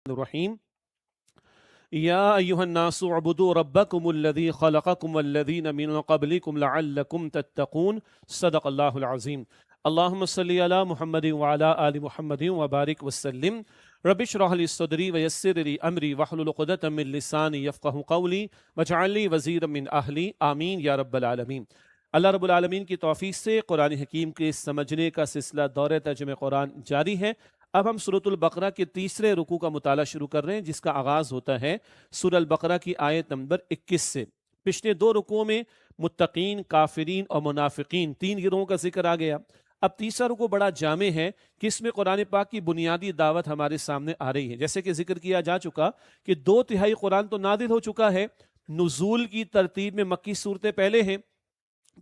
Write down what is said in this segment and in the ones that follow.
الرحیم یا ایہا الناس اعبدوا ربکم الذی خلقکم والذین من قبلکم لعلکم تتقون صدق اللہ العظیم اللہم صلی علی محمد وعلی آل محمد وبارک وسلم رب اشرح لی صدری ویسر لی امری واحلل عقدۃ من لسانی یفقہوا قولی واجعل لی وزیرا من اہلی آمین یا رب العالمین۔ اللہ رب العالمین کی توفیق سے قرآن حکیم کے سمجھنے کا سلسلہ دور ترجمہ قرآن جاری ہے۔ اب ہم سورۃ البقرہ کے تیسرے رکوع کا مطالعہ شروع کر رہے ہیں، جس کا آغاز ہوتا ہے سورہ البقرہ کی آیت نمبر 21 سے۔ پچھلے دو رکوعوں میں متقین، کافرین اور منافقین تین گروہوں کا ذکر آ گیا۔ اب تیسرا رکوع بڑا جامع ہے کہ اس میں قرآن پاک کی بنیادی دعوت ہمارے سامنے آ رہی ہے۔ جیسے کہ ذکر کیا جا چکا کہ 2/3 قرآن تو نازل ہو چکا ہے، نزول کی ترتیب میں مکی صورتیں پہلے ہیں،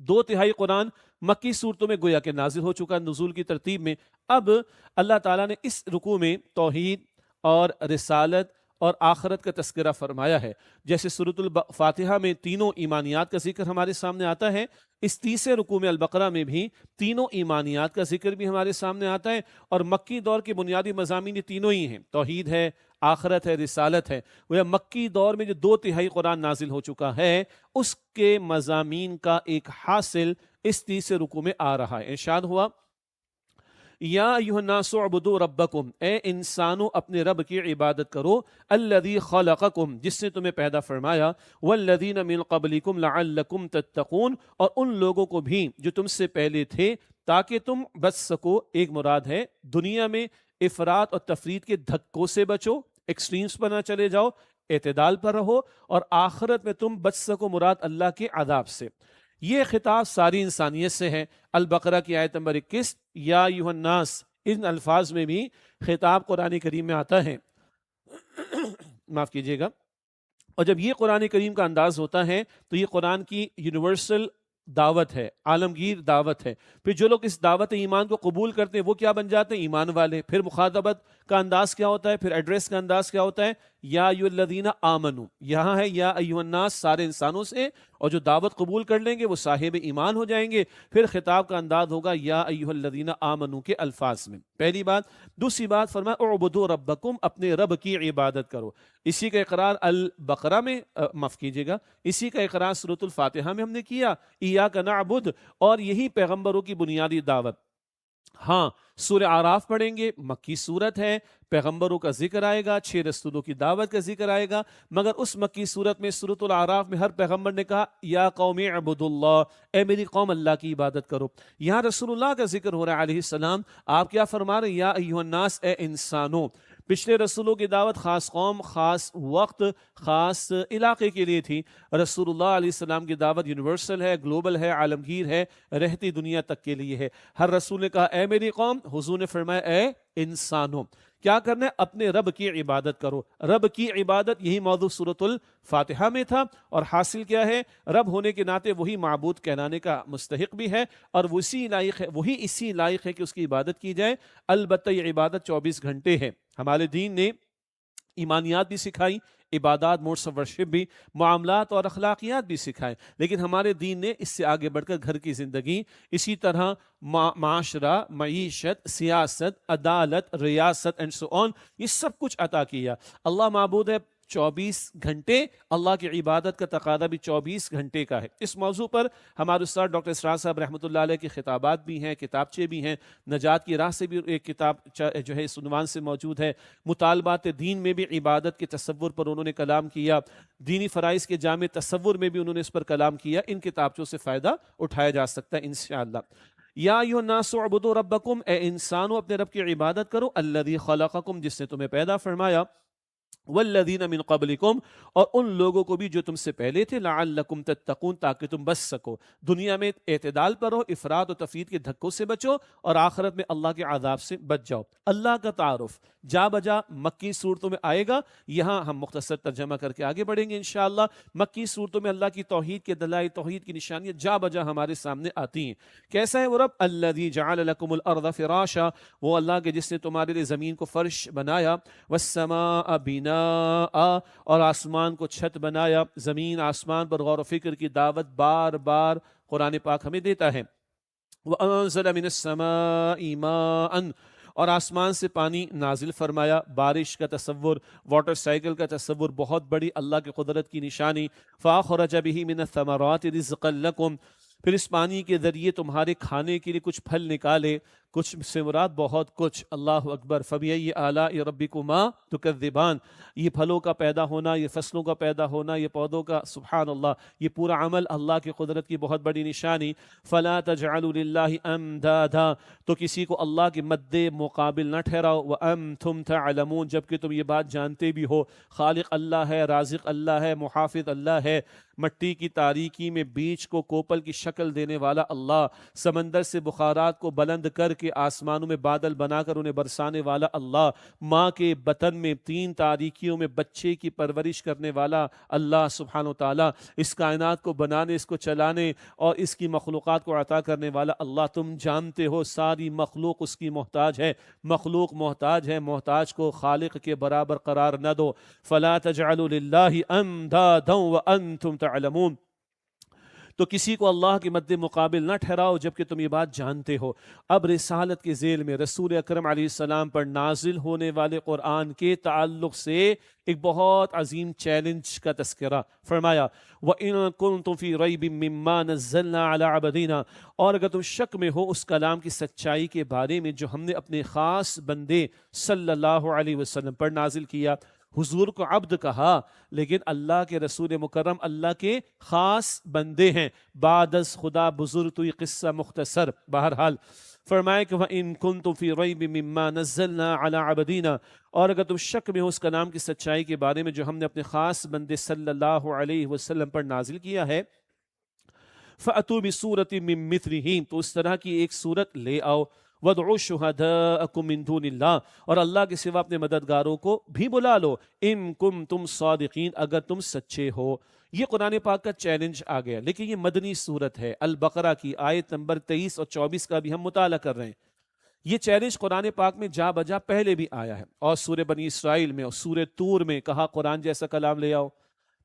2/3 قرآن مکی صورتوں میں گویا کہ نازل ہو چکا نزول کی ترتیب میں۔ اب اللہ تعالیٰ نے اس رکوع میں توحید اور رسالت اور آخرت کا تذکرہ فرمایا ہے۔ جیسے سورۃ الفاتحہ میں تینوں ایمانیات کا ذکر ہمارے سامنے آتا ہے، اس تیسرے رکوع میں البقرہ میں بھی تینوں ایمانیات کا ذکر بھی ہمارے سامنے آتا ہے، اور مکی دور کے بنیادی مضامین یہ تینوں ہی ہیں، توحید ہے، آخرت ہے، رسالت ہے۔ وہ مکی دور میں جو 2/3 قرآن نازل ہو چکا ہے، اس کے مضامین کا ایک حاصل اس تیسرے رکوع میں آ رہا ہے۔ ارشاد ہوا یا ایھا الناس اعبدوا ربکم، اے انسانوں اپنے رب کی عبادت کرو، الذی خلقکم، جس نے تمہیں پیدا فرمایا، والذین من قبلکم لعلکم تتقون، اور ان لوگوں کو بھی جو تم سے پہلے تھے تاکہ تم بچ سکو۔ ایک مراد ہے دنیا میں افراط اور تفریط کے دھکوں سے بچو، ایکسٹریمز پر نہ چلے جاؤ، اعتدال پر رہو، اور آخرت میں تم بچ سکو مراد اللہ کے عذاب سے۔ یہ خطاب ساری انسانیت سے ہے۔ البقرہ کی آیت نمبر 21 یا ایھا الناس، ان الفاظ میں بھی خطاب قرآن کریم میں آتا ہے معاف کیجیے گا۔ اور جب یہ قرآن کریم کا انداز ہوتا ہے تو یہ قرآن کی یونیورسل دعوت ہے، عالمگیر دعوت ہے۔ پھر جو لوگ اس دعوت ایمان کو قبول کرتے ہیں وہ کیا بن جاتے ہیں؟ ایمان والے۔ پھر مخاطبت کا انداز کیا ہوتا ہے؟ پھر ایڈریس کا انداز کیا ہوتا ہے؟ یا ایھا الذین آمنو، یہاں ہے یا ایھا الناس سارے انسانوں سے، اور جو دعوت قبول کر لیں گے وہ صاحب ایمان ہو جائیں گے۔ پھر خطاب کا انداز ہوگا یا ایھا الذین آمنو کے الفاظ میں۔ پہلی بات۔ دوسری بات فرمایا اعبدوا ربکم، اپنے رب کی عبادت کرو۔ اسی کا اقرار البقرہ میں معاف کیجیے گا، اسی کا اقرار سورۃ الفاتحہ میں ہم نے کیا، ایاک نعبد، اور یہی پیغمبروں کی بنیادی دعوت۔ ہاں، سورہ اعراف پڑھیں گے، مکی صورت ہے، پیغمبروں کا ذکر آئے گا، 6 رسولوں کی دعوت کا ذکر آئے گا، مگر اس مکی صورت میں سورۃ الاعراف میں ہر پیغمبر نے کہا یا قوم اعبدوا اللہ، اے میری قوم اللہ کی عبادت کرو۔ یہاں رسول اللہ کا ذکر ہو رہا ہے علیہ السلام، آپ کیا فرما رہے ہیں؟ یا ایھا الناس، اے انسانوں۔ پچھلے رسولوں کی دعوت خاص قوم، خاص وقت، خاص علاقے کے لیے تھی۔ رسول اللہ علیہ السلام کی دعوت یونیورسل ہے، گلوبل ہے، عالمگیر ہے، رہتی دنیا تک کے لیے ہے۔ ہر رسول نے کہا اے میری قوم، حضور نے فرمایا اے انسانوں۔ کیا کرنا ہے؟ اپنے رب کی عبادت کرو۔ رب کی عبادت، یہی موضوع سورۃ الفاتحہ میں تھا، اور حاصل کیا ہے؟ رب ہونے کے ناطے وہی معبود کہلانے کا مستحق بھی ہے، اور وہی اسی لائق ہے کہ اس کی عبادت کی جائے۔ البتہ یہ عبادت 24 گھنٹے ہے۔ ہمارے دین نے ایمانیات بھی سکھائی، عبادات، موڈس آف ورشپ بھی، معاملات اور اخلاقیات بھی سکھائے، لیکن ہمارے دین نے اس سے آگے بڑھ کر گھر کی زندگی، اسی طرح معاشرہ، معیشت، سیاست، عدالت، ریاست اینڈ سو آن، یہ سب کچھ عطا کیا۔ اللہ معبود ہے 24 گھنٹے، اللہ کی عبادت کا تقاضا بھی 24 گھنٹے کا ہے۔ اس موضوع پر ہمارے استاد ڈاکٹر اسرار صاحب رحمۃ اللہ علیہ کے خطابات بھی ہیں، کتابچے بھی ہیں۔ نجات کی راہ سے بھی ایک کتاب جو ہے اس عنوان سے موجود ہے۔ مطالبات دین میں بھی عبادت کے تصور پر انہوں نے کلام کیا، دینی فرائض کے جامع تصور میں بھی انہوں نے اس پر کلام کیا۔ ان کتابچوں سے فائدہ اٹھایا جا سکتا ہے انشاءاللہ۔ یا ایھا الناس اعبدوا ربکم، اے انسانوں اپنے رب کی عبادت کرو، الذی خلقکم، جس نے تمہیں پیدا فرمایا، والذین من قبلکم، اور ان لوگوں کو بھی جو تم سے پہلے تھے، لعلکم تتقون، تاکہ تم بچ سکو۔ دنیا میں اعتدال پر رہو، افراط و تفریط کے دھکوں سے بچو، اور آخرت میں اللہ کے عذاب سے بچ جاؤ۔ اللہ کا تعارف جا بجا مکی صورتوں میں آئے گا، یہاں ہم مختصر ترجمہ کر کے آگے بڑھیں گے انشاءاللہ۔ مکی صورتوں میں اللہ کی توحید کے دلائل، توحید کی نشانیاں جا بجا ہمارے سامنے آتی ہیں۔ کیسا ہے وہ رب؟ الذی جعل لکم الارض فراشا، وہ اللہ کے جس نے تمہارے لیے زمین کو فرش بنایا، والسماء بناء، اور آسمان کو چھت بنایا۔ زمین آسمان پر غور و فکر کی دعوت بار بار قرآن پاک ہمیں دیتا ہے۔ وَأَنزَلَ مِنَ السَّمَاءِ مَاءً، اور آسمان سے پانی نازل فرمایا. بارش کا تصور، واٹر سائیکل کا تصور بہت بڑی اللہ کی قدرت کی نشانی. فَأَخْرَجَ بِهِ مِنَ الثَّمَرَاتِ رِزْقًا لَكُمْ، پھر اس پانی کے ذریعے تمہارے کھانے کے لیے کچھ پھل نکالے. کچھ سے مراد بہت کچھ. اللہ اکبر. فَبِأَيِّ آلَاءِ رَبِّكُمَا تُكَذِّبَانِ، یہ پھلوں کا پیدا ہونا، یہ فصلوں کا پیدا ہونا، یہ پودوں کا، سبحان اللہ، یہ پورا عمل اللہ کی قدرت کی بہت بڑی نشانی. فَلَا تَجْعَلُوا لِلَّهِ أَنْدَادًا، تو کسی کو اللہ کے مد مقابل نہ ٹھہراؤ. وَأَنْتُمْ تَعْلَمُونَ، جبکہ تم یہ بات جانتے بھی ہو. خالق اللہ ہے، رازق اللہ ہے، محافظ اللہ ہے. مٹی کی تاریکی میں بیج کو کوپل کی شکل دینے والا اللہ، سمندر سے بخارات کو بلند کر کے آسمانوں میں بادل بنا کر انہیں برسانے والا اللہ، ماں کے بطن میں 3 تاریکیوں میں بچے کی پرورش کرنے والا اللہ سبحانہ و تعالیٰ، اس کائنات کو بنانے، اس کو چلانے اور اس کی مخلوقات کو عطا کرنے والا اللہ. تم جانتے ہو ساری مخلوق اس کی محتاج ہے. مخلوق محتاج ہے، محتاج کو خالق کے برابر قرار نہ دو. فلا تجعلوا للہ اندادا وانتم تعلمون، تو کسی کو اللہ کے مد مقابل نہ ٹھہراؤ جبکہ تم یہ بات جانتے ہو. اب رسالت کے ذیل میں رسول اکرم علیہ السلام پر نازل ہونے والے قرآن کے تعلق سے ایک بہت عظیم چیلنج کا تذکرہ فرمایا. وَإِن كُنتُمْ فِي رَيْبٍ مِّمَّا نَزَّلْنَا عَلَىٰ عَبْدِنَا، اور اگر تم شک میں ہو اس کلام کی سچائی کے بارے میں جو ہم نے اپنے خاص بندے صلی اللہ علیہ وسلم پر نازل کیا. حضور کو عبد کہا، لیکن اللہ کے رسول مکرم اللہ کے خاص بندے ہیں. بعد از خدا بزرگ، تو یہ قصہ مختصر. بہرحال فرمائے کہ وَإِن كُنتُمْ فِي رَيْبٍ مِّمَّا نَزَّلْنَا عَلَىٰ عَبْدِنَا، اور اگر تم شک میں ہو اس کلام کی سچائی کے بارے میں جو ہم نے اپنے خاص بندے صلی اللہ علیہ وسلم پر نازل کیا ہے. فَأْتُوا بِسُورَةٍ مِّن مِّثْلِهِ، تو اس طرح کی ایک صورت لے آؤ. وَادْعُوا شُهَدَاءَكُم مِّن دُونِ اللَّهِ، اور اللہ کے سوا اپنے مددگاروں کو بھی بلا لو. إِن كُنتُمْ صَادِقِينَ، اگر تم سچے ہو. یہ قرآن پاک کا چیلنج آ گیا، لیکن یہ مدنی صورت ہے. البقرہ کی آیت نمبر 23 اور 24 کا بھی ہم مطالعہ کر رہے ہیں. یہ چیلنج قرآن پاک میں جا بجا پہلے بھی آیا ہے، اور سورہ بنی اسرائیل میں اور سورہ طور میں کہا قرآن جیسا کلام لے آؤ.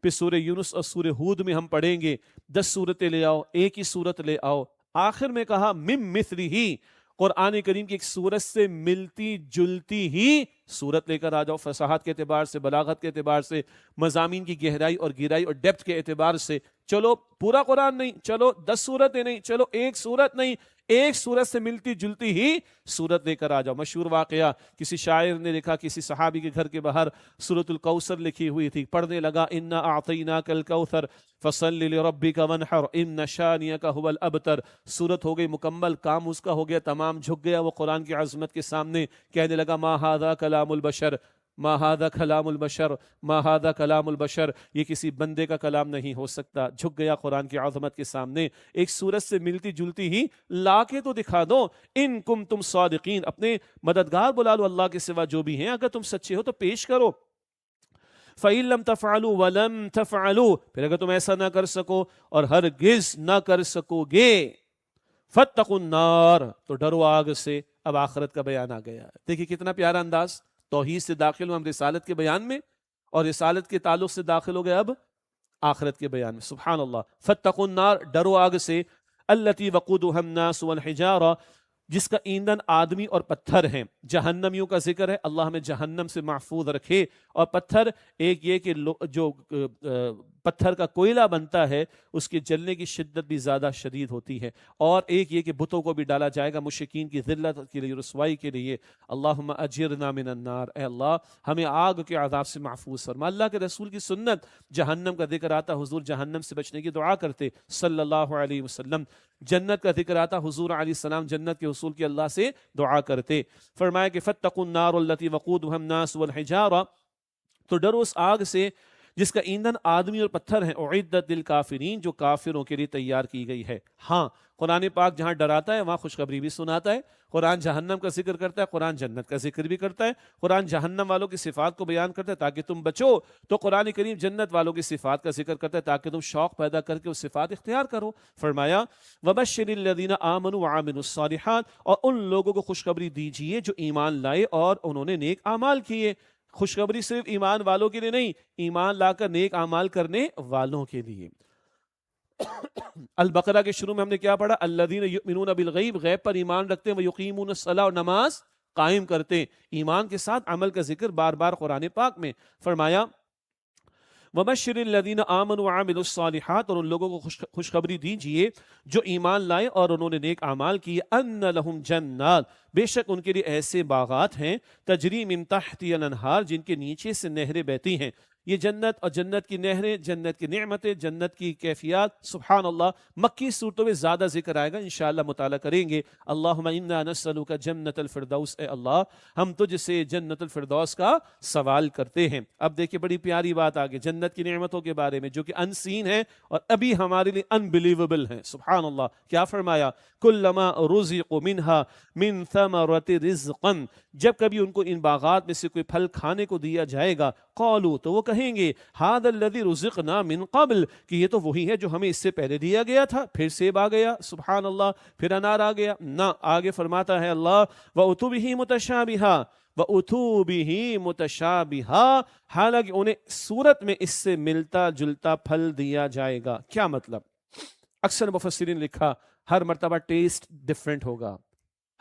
پھر سورہ یونس اور سورہ ہود میں ہم پڑھیں گے 10 صورتیں لے آؤ، ایک ہی صورت لے آؤ. آخر میں کہا مِن مِثْلِهِ، قرآن کریم کی ایک صورت سے ملتی جلتی ہی صورت لے کر آ جاؤ. فصاحت کے اعتبار سے، بلاغت کے اعتبار سے، مضامین کی گہرائی اور گہرائی اور ڈیپتھ کے اعتبار سے. چلو پورا قرآن نہیں، چلو 10 صورتیں نہیں، چلو ایک صورت نہیں، ایک صورت سے ملتی جلتی ہی صورت لے کر آ جاؤ. مشہور واقعہ، کسی شاعر نے لکھا کسی صحابی کے گھر کے باہر سورۃ الکوثر لکھی ہوئی تھی، پڑھنے لگا انا اعطیناک الکوثر فصل لربک وانحر ان شانئک هو الابتر. صورت ہو گئی مکمل، کام اس کا ہو گیا تمام، جھک گیا وہ قرآن کی عظمت کے سامنے، کہنے لگا ما ھذا کلام البشر، ما ھذا کلام البشر، ما ھذا کلام البشر، یہ کسی بندے کا کلام نہیں ہو سکتا. جھک گیا قرآن کی عظمت کے سامنے. ایک صورت سے ملتی جلتی ہی لا کے تو دکھا دو. ان کنتم صادقین، اپنے مددگار بلا لو اللہ کے سوا جو بھی ہیں، اگر تم سچے ہو تو پیش کرو. فَإِن لَمْ تَفْعَلُوا وَلَمْ تَفْعَلُوا، پھر اگر تم ایسا نہ کر سکو اور ہرگز نہ کر سکو گے، فَاتَّقُوا النَّارَ، تو ڈرو آگ سے. اب آخرت کا بیان آ گیا. دیکھیں کتنا پیارا انداز. توحید سے داخل ہو ہم رسالت کے بیان میں، اور رسالت کے تعلق سے داخل ہو گئے اب آخرت کے بیان میں. سبحان اللہ. فَاتَّقُوا النَّارَ، ڈرو آگ سے. الَّتِي وَقُودُهَا النَّاسُ وَالْحِجَارَةُ، جس کا ایندھن آدمی اور پتھر ہیں. جہنمیوں کا ذکر ہے، اللہ ہمیں جہنم سے محفوظ رکھے. اور پتھر، ایک یہ کہ جو پتھر کا کوئلہ بنتا ہے اس کے جلنے کی شدت بھی زیادہ شدید ہوتی ہے. اور ایک یہ کہ بتوں کو بھی ڈالا جائے گا مشرکین کی ذلت کے لیے، رسوائی کے لیے. اللہم اجرنا من النار، اے اللہ ہمیں آگ کے عذاب سے محفوظ فرما. اللہ کے رسول کی سنت، جہنم کا ذکر آتا حضور جہنم سے بچنے کی دعا کرتے صلی اللہ علیہ وسلم. جنت کا ذکر آتا حضور علیہ السلام جنت کے حصول کی اللہ سے دعا کرتے. فرمایا کہ فاتقوا النار التي وقودها الناس والحجارة، تو ڈرو اس آگ سے جس کا ایندھن آدمی اور پتھر ہیں. اعدت للکافرین، جو کافروں کے لیے تیار کی گئی ہے. ہاں قرآن پاک جہاں ڈراتا ہے وہاں خوشخبری بھی سناتا ہے. قرآن جہنم کا ذکر کرتا ہے، قرآن جنت کا ذکر بھی کرتا ہے. قرآن جہنم والوں کی صفات کو بیان کرتا ہے تاکہ تم بچو، تو قرآن کریم جنت والوں کی صفات کا ذکر کرتا ہے تاکہ تم شوق پیدا کر کے وہ صفات اختیار کرو. فرمایا وَبَشِّرِ الَّذِينَ آمَنُوا وَعَمِلُوا الصَّالِحَاتِ، اور ان لوگوں کو خوشخبری دیجئے جو ایمان لائے اور انہوں نے نیک اعمال کیے. خوشخبری صرف ایمان والوں کے لیے نہیں، ایمان لا کر نیک اعمال کرنے والوں کے لیے. البقرہ کے شروع میں ہم نے کیا پڑھا؟ الذین یؤمنون بالغیب، غیب پر ایمان رکھتے ہیں، ویقیمون الصلاۃ، اور نماز قائم کرتے. ایمان کے ساتھ عمل کا ذکر بار بار قرآن پاک میں. فرمایا وَبَشِّرِ الَّذِينَ آمَنُوا وَعَمِلُوا الصَّالِحَاتِ، اور ان لوگوں کو خوشخبری دیجئے جو ایمان لائے اور انہوں نے نیک اعمال کیے. أَنَّ لَهُمْ جَنَّاتٍ، بے شک ان کے لیے ایسے باغات ہیں تجری من تحتها الانہار، جن کے نیچے سے نہریں بہتی ہیں. یہ جنت اور جنت کی نہریں، جنت کی نعمتیں، جنت کی کیفیات، سبحان اللہ مکی صورتوں میں زیادہ ذکر آئے گا، انشاءاللہ مطالعہ کریں گے. اللہم انا نسألک جنت الفردوس، اے اللہ ہم تجھ سے جنت الفردوس کا سوال کرتے ہیں. اب دیکھیں بڑی پیاری بات آگے جنت کی نعمتوں کے بارے میں جو کہ انسین ہے اور ابھی ہمارے لیے انبلیویبل ہیں. سبحان اللہ کیا فرمایا، کلما رزقوا منها من ثمرۃ رزقا، جب کبھی ان کو ان باغات میں سے کوئی پھل کھانے کو دیا جائے گا، قالوا تو وہ کہیں گے ھذا الذی رزقنا من قبل، کہ یہ تو وہی ہے جو ہمیں اس سے پہلے دیا گیا تھا. پھر سیب آ گیا، سبحان اللہ، پھر انار آ گیا. نہ، آگے فرماتا ہے اللہ وَأُتُوا بِهِ مُتَشَابِهًا، وَأُتُوا بِهِ مُتَشَابِهًا، حالانکہ انہیں صورت میں اس سے ملتا جلتا پھل دیا جائے گا. کیا مطلب؟ اکثر مفسرین لکھا ہر مرتبہ ٹیسٹ ڈیفرنٹ ہوگا،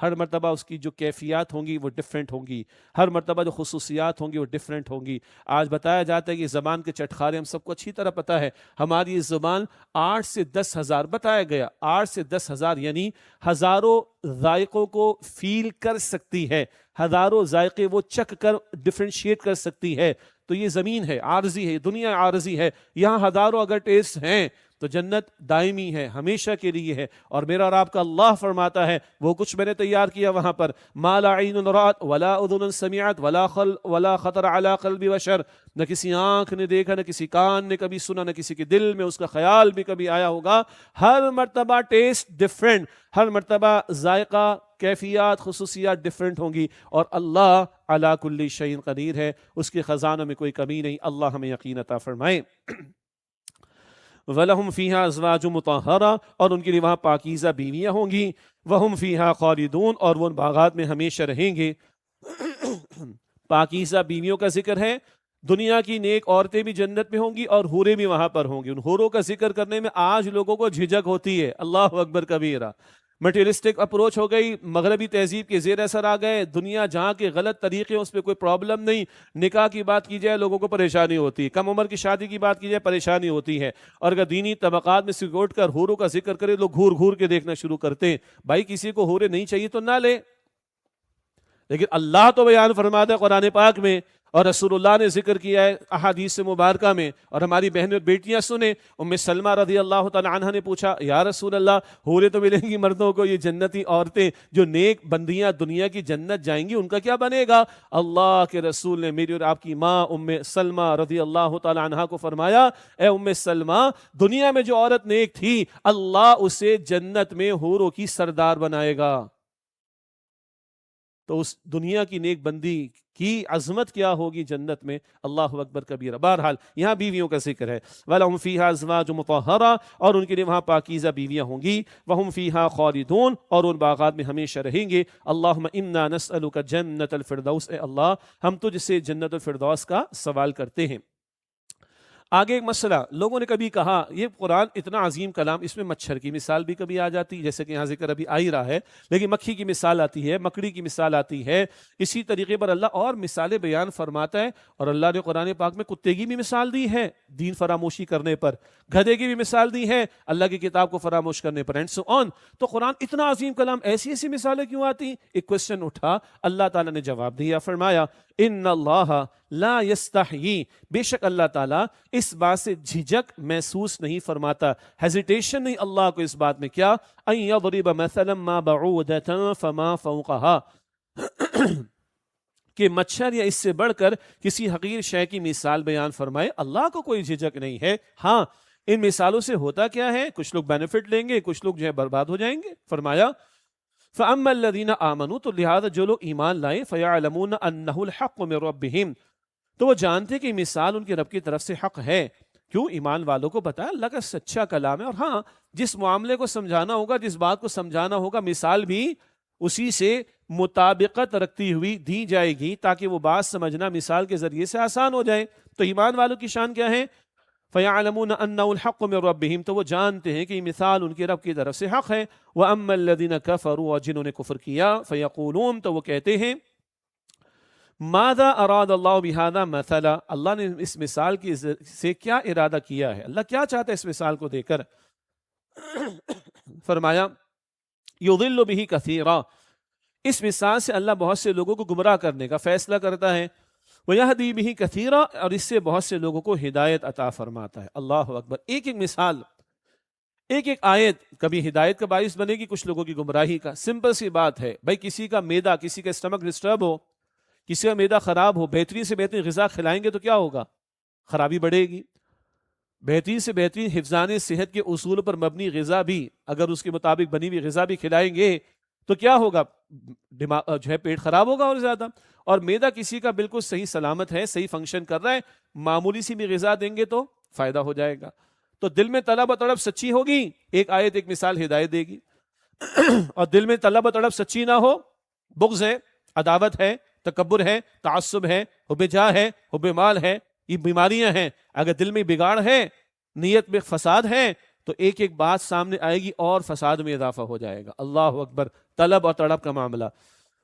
ہر مرتبہ اس کی جو کیفیات ہوں گی وہ ڈیفرنٹ ہوں گی، ہر مرتبہ جو خصوصیات ہوں گی وہ ڈیفرنٹ ہوں گی. آج بتایا جاتا ہے کہ زبان کے چٹخارے ہم سب کو اچھی طرح پتہ ہے. ہماری یہ زبان 8 سے 10 ہزار بتایا گیا، 8 سے 10 ہزار یعنی ہزاروں ذائقوں کو فیل کر سکتی ہے، ہزاروں ذائقے وہ چکھ کر ڈفرینشیٹ کر سکتی ہے. تو یہ زمین ہے، عارضی ہے، دنیا عارضی ہے. یہاں ہزاروں اگر ٹیسٹ ہیں تو جنت دائمی ہے، ہمیشہ کے لیے ہے. اور میرا اور آپ کا اللہ فرماتا ہے وہ کچھ میں نے تیار کیا وہاں پر، ما لا عین رأت ولا اذن سمعت ولا خطر علی قلب بشر، نہ کسی آنکھ نے دیکھا، نہ کسی کان نے کبھی سنا، نہ کسی کے دل میں اس کا خیال بھی کبھی آیا ہوگا. ہر مرتبہ ٹیسٹ ڈیفرنٹ، ہر مرتبہ ذائقہ، کیفیات، خصوصیات ڈیفرنٹ ہوں گی. اور اللہ علی کل شیء قدیر ہے، اس کے خزانوں میں کوئی کمی نہیں. اللہ ہمیں یقین عطا فرمائے. وَلَهُمْ فِيهَا أَزْوَاجٌ مُطَهَّرَةٌ، اور ان کے لیے وہاں پاکیزہ بیویاں ہوں گی. وَهُمْ فِيهَا خَالِدُونَ، اور وہ ان باغات میں ہمیشہ رہیں گے. پاکیزہ بیویوں کا ذکر ہے. دنیا کی نیک عورتیں بھی جنت میں ہوں گی اور حوریں بھی وہاں پر ہوں گی. ان حوروں کا ذکر کرنے میں آج لوگوں کو جھجک ہوتی ہے. اللہ اکبر کبیرہ، مٹیریلسٹک اپروچ ہو گئی، مغربی تہذیب کے زیر اثر آ گئے. دنیا جہاں کے غلط طریقے اس پہ کوئی پرابلم نہیں. نکاح کی بات کی جائے لوگوں کو پریشانی ہوتی ہے، کم عمر کی شادی کی بات کی جائے پریشانی ہوتی ہے. اور اگر دینی طبقات میں سکوٹ کر حوروں کا ذکر کرے لوگ گھور گھور کے دیکھنا شروع کرتے ہیں. بھائی کسی کو حوریں نہیں چاہیے تو نہ لے، لیکن اللہ تو بیان فرماتا ہے قرآن پاک میں اور رسول اللہ نے ذکر کیا ہے احادیث مبارکہ میں. اور ہماری بہنیں اور بیٹیاں سنیں. ام سلمہ رضی اللہ تعالی عنہ نے پوچھا یا رسول اللہ حوریں تو ملیں گی مردوں کو، یہ جنتی عورتیں جو نیک بندیاں دنیا کی جنت جائیں گی ان کا کیا بنے گا؟ اللہ کے رسول نے میری اور آپ کی ماں ام سلمہ رضی اللہ تعالی عنہ کو فرمایا اے ام سلمہ، دنیا میں جو عورت نیک تھی اللہ اسے جنت میں حوروں کی سردار بنائے گا. تو اس دنیا کی نیک بندی کی عظمت کیا ہوگی جنت میں. اللہ اکبر کبیرہ. بہرحال یہاں بیویوں کا ذکر ہے. وَلَهُمْ فِيهَا أَزْوَاجٌ مُطَهَّرَةٌ، اور ان کے لیے وہاں پاکیزہ بیویاں ہوں گی. وَهُمْ فِيهَا خَالِدُونَ، اور ان باغات میں ہمیشہ رہیں گے. اللہم انا نسألک جنت الفردوس، اے اللہ ہم تجھ سے جنت الفردوس کا سوال کرتے ہیں. آگے ایک مسئلہ، لوگوں نے کبھی کہا یہ قرآن اتنا عظیم کلام، اس میں مچھر کی مثال بھی کبھی آ جاتی ہے جیسے کہ یہاں ذکر ابھی آ ہی رہا ہے، لیکن مکھی کی مثال آتی ہے، مکڑی کی مثال آتی ہے. اسی طریقے پر اللہ اور مثالیں بیان فرماتا ہے. اور اللہ نے قرآن پاک میں کتے کی بھی مثال دی ہے دین فراموشی کرنے پر، گدھے کی بھی مثال دی ہے اللہ کی کتاب کو فراموش کرنے پر، اینڈ سو آن. تو قرآن اتنا عظیم کلام، ایسی ایسی مثالیں کیوں آتی؟ ایک کوشچن اٹھا، اللہ تعالیٰ نے جواب دیا. فرمایا ان اللہ لا یستحیی، بے شک اللہ تعالیٰ اس بات سے جھجک محسوس نہیں فرماتا، ہیزیٹیشن نہیں اللہ کو اس بات میں. کیا؟ ان یضرب مثلا ما بعودۃ فما فوقها، کہ مچھر یا اس سے بڑھ کر کسی حقیر شے کی مثال بیان فرمائے. اللہ کو کوئی جھجک نہیں ہے. ہاں ان مثالوں سے ہوتا کیا ہے، کچھ لوگ بینیفٹ لیں گے، کچھ لوگ جو ہے برباد ہو جائیں گے. فرمایا فَأَمَّا الَّذِينَ آمَنُوا، تو لہذا جو لوگ ایمان لائیں، فَيَعْلَمُونَ أَنَّهُ الْحَقُّ مِن رَبِّهِمْ، تو وہ جانتے کہ مثال ان کے رب کی طرف سے حق ہے. کیوں؟ ایمان والوں کو پتا ہے اللہ کا سچا کلام ہے. اور ہاں جس معاملے کو سمجھانا ہوگا، جس بات کو سمجھانا ہوگا، مثال بھی اسی سے مطابقت رکھتی ہوئی دی جائے گی تاکہ وہ بات سمجھنا مثال کے ذریعے سے آسان ہو جائے. تو ایمان والوں کی شان کیا ہے؟ فَيَعْلَمُونَ أَنَّهُ الْحَقُّ مِنْ رَبِّهِمْ، تو وہ جانتے ہیں کہ یہ مثال ان کے رب کی طرف سے حق ہے. وَأَمَّا الَّذِينَ كَفَرُوا، اور جنہوں نے کفر کیا، فَيَقُولُونَ، تو وہ کہتے ہیں، ماذا اراد اللہ بہذا مثلا، اللہ نے اس مثال کی سے کیا ارادہ کیا ہے، اللہ کیا چاہتا ہے اس مثال کو دے کر. فرمایا یضل بہ کثیرا، اس مثال سے اللہ بہت سے لوگوں کو گمراہ کرنے کا فیصلہ کرتا ہے. ویہدی بہ کثیرا، اور اس سے بہت سے لوگوں کو ہدایت عطا فرماتا ہے. اللہ اکبر. ایک ایک مثال، ایک ایک آیت کبھی ہدایت کا باعث بنے گی، کچھ لوگوں کی گمراہی کا. سمپل سی بات ہے بھائی، کسی کا معدہ، کسی کا اسٹمک ڈسٹرب ہو، کسی کا معدہ خراب ہو، بہترین سے بہترین غذا کھلائیں گے تو کیا ہوگا؟ خرابی بڑھے گی. بہترین سے بہترین حفظان صحت کے اصول پر مبنی غذا بھی اگر اس کے مطابق بنی ہوئی غذا بھی کھلائیں گے تو کیا ہوگا؟ دماغ جو ہے پیٹ خراب ہوگا اور زیادہ. اور معدہ کسی کا بالکل صحیح سلامت ہے، صحیح فنکشن کر رہا ہے، معمولی سی بھی غذا دیں گے تو فائدہ ہو جائے گا. تو دل میں طلب و طلب سچی ہوگی، ایک آیت ایک مثال ہدایت دے گی. اور دل میں طلب و طلب سچی نہ ہو، بغض ہے، عداوت ہے، تکبر ہے، تعصب ہے، حب جاہ ہے، حب مال ہے، یہ بیماریاں ہیں. اگر دل میں بگاڑ ہے، نیت میں فساد ہے، تو ایک ایک بات سامنے آئے گی اور فساد میں اضافہ ہو جائے گا. اللہ اکبر. طلب اور طلب کا معاملہ.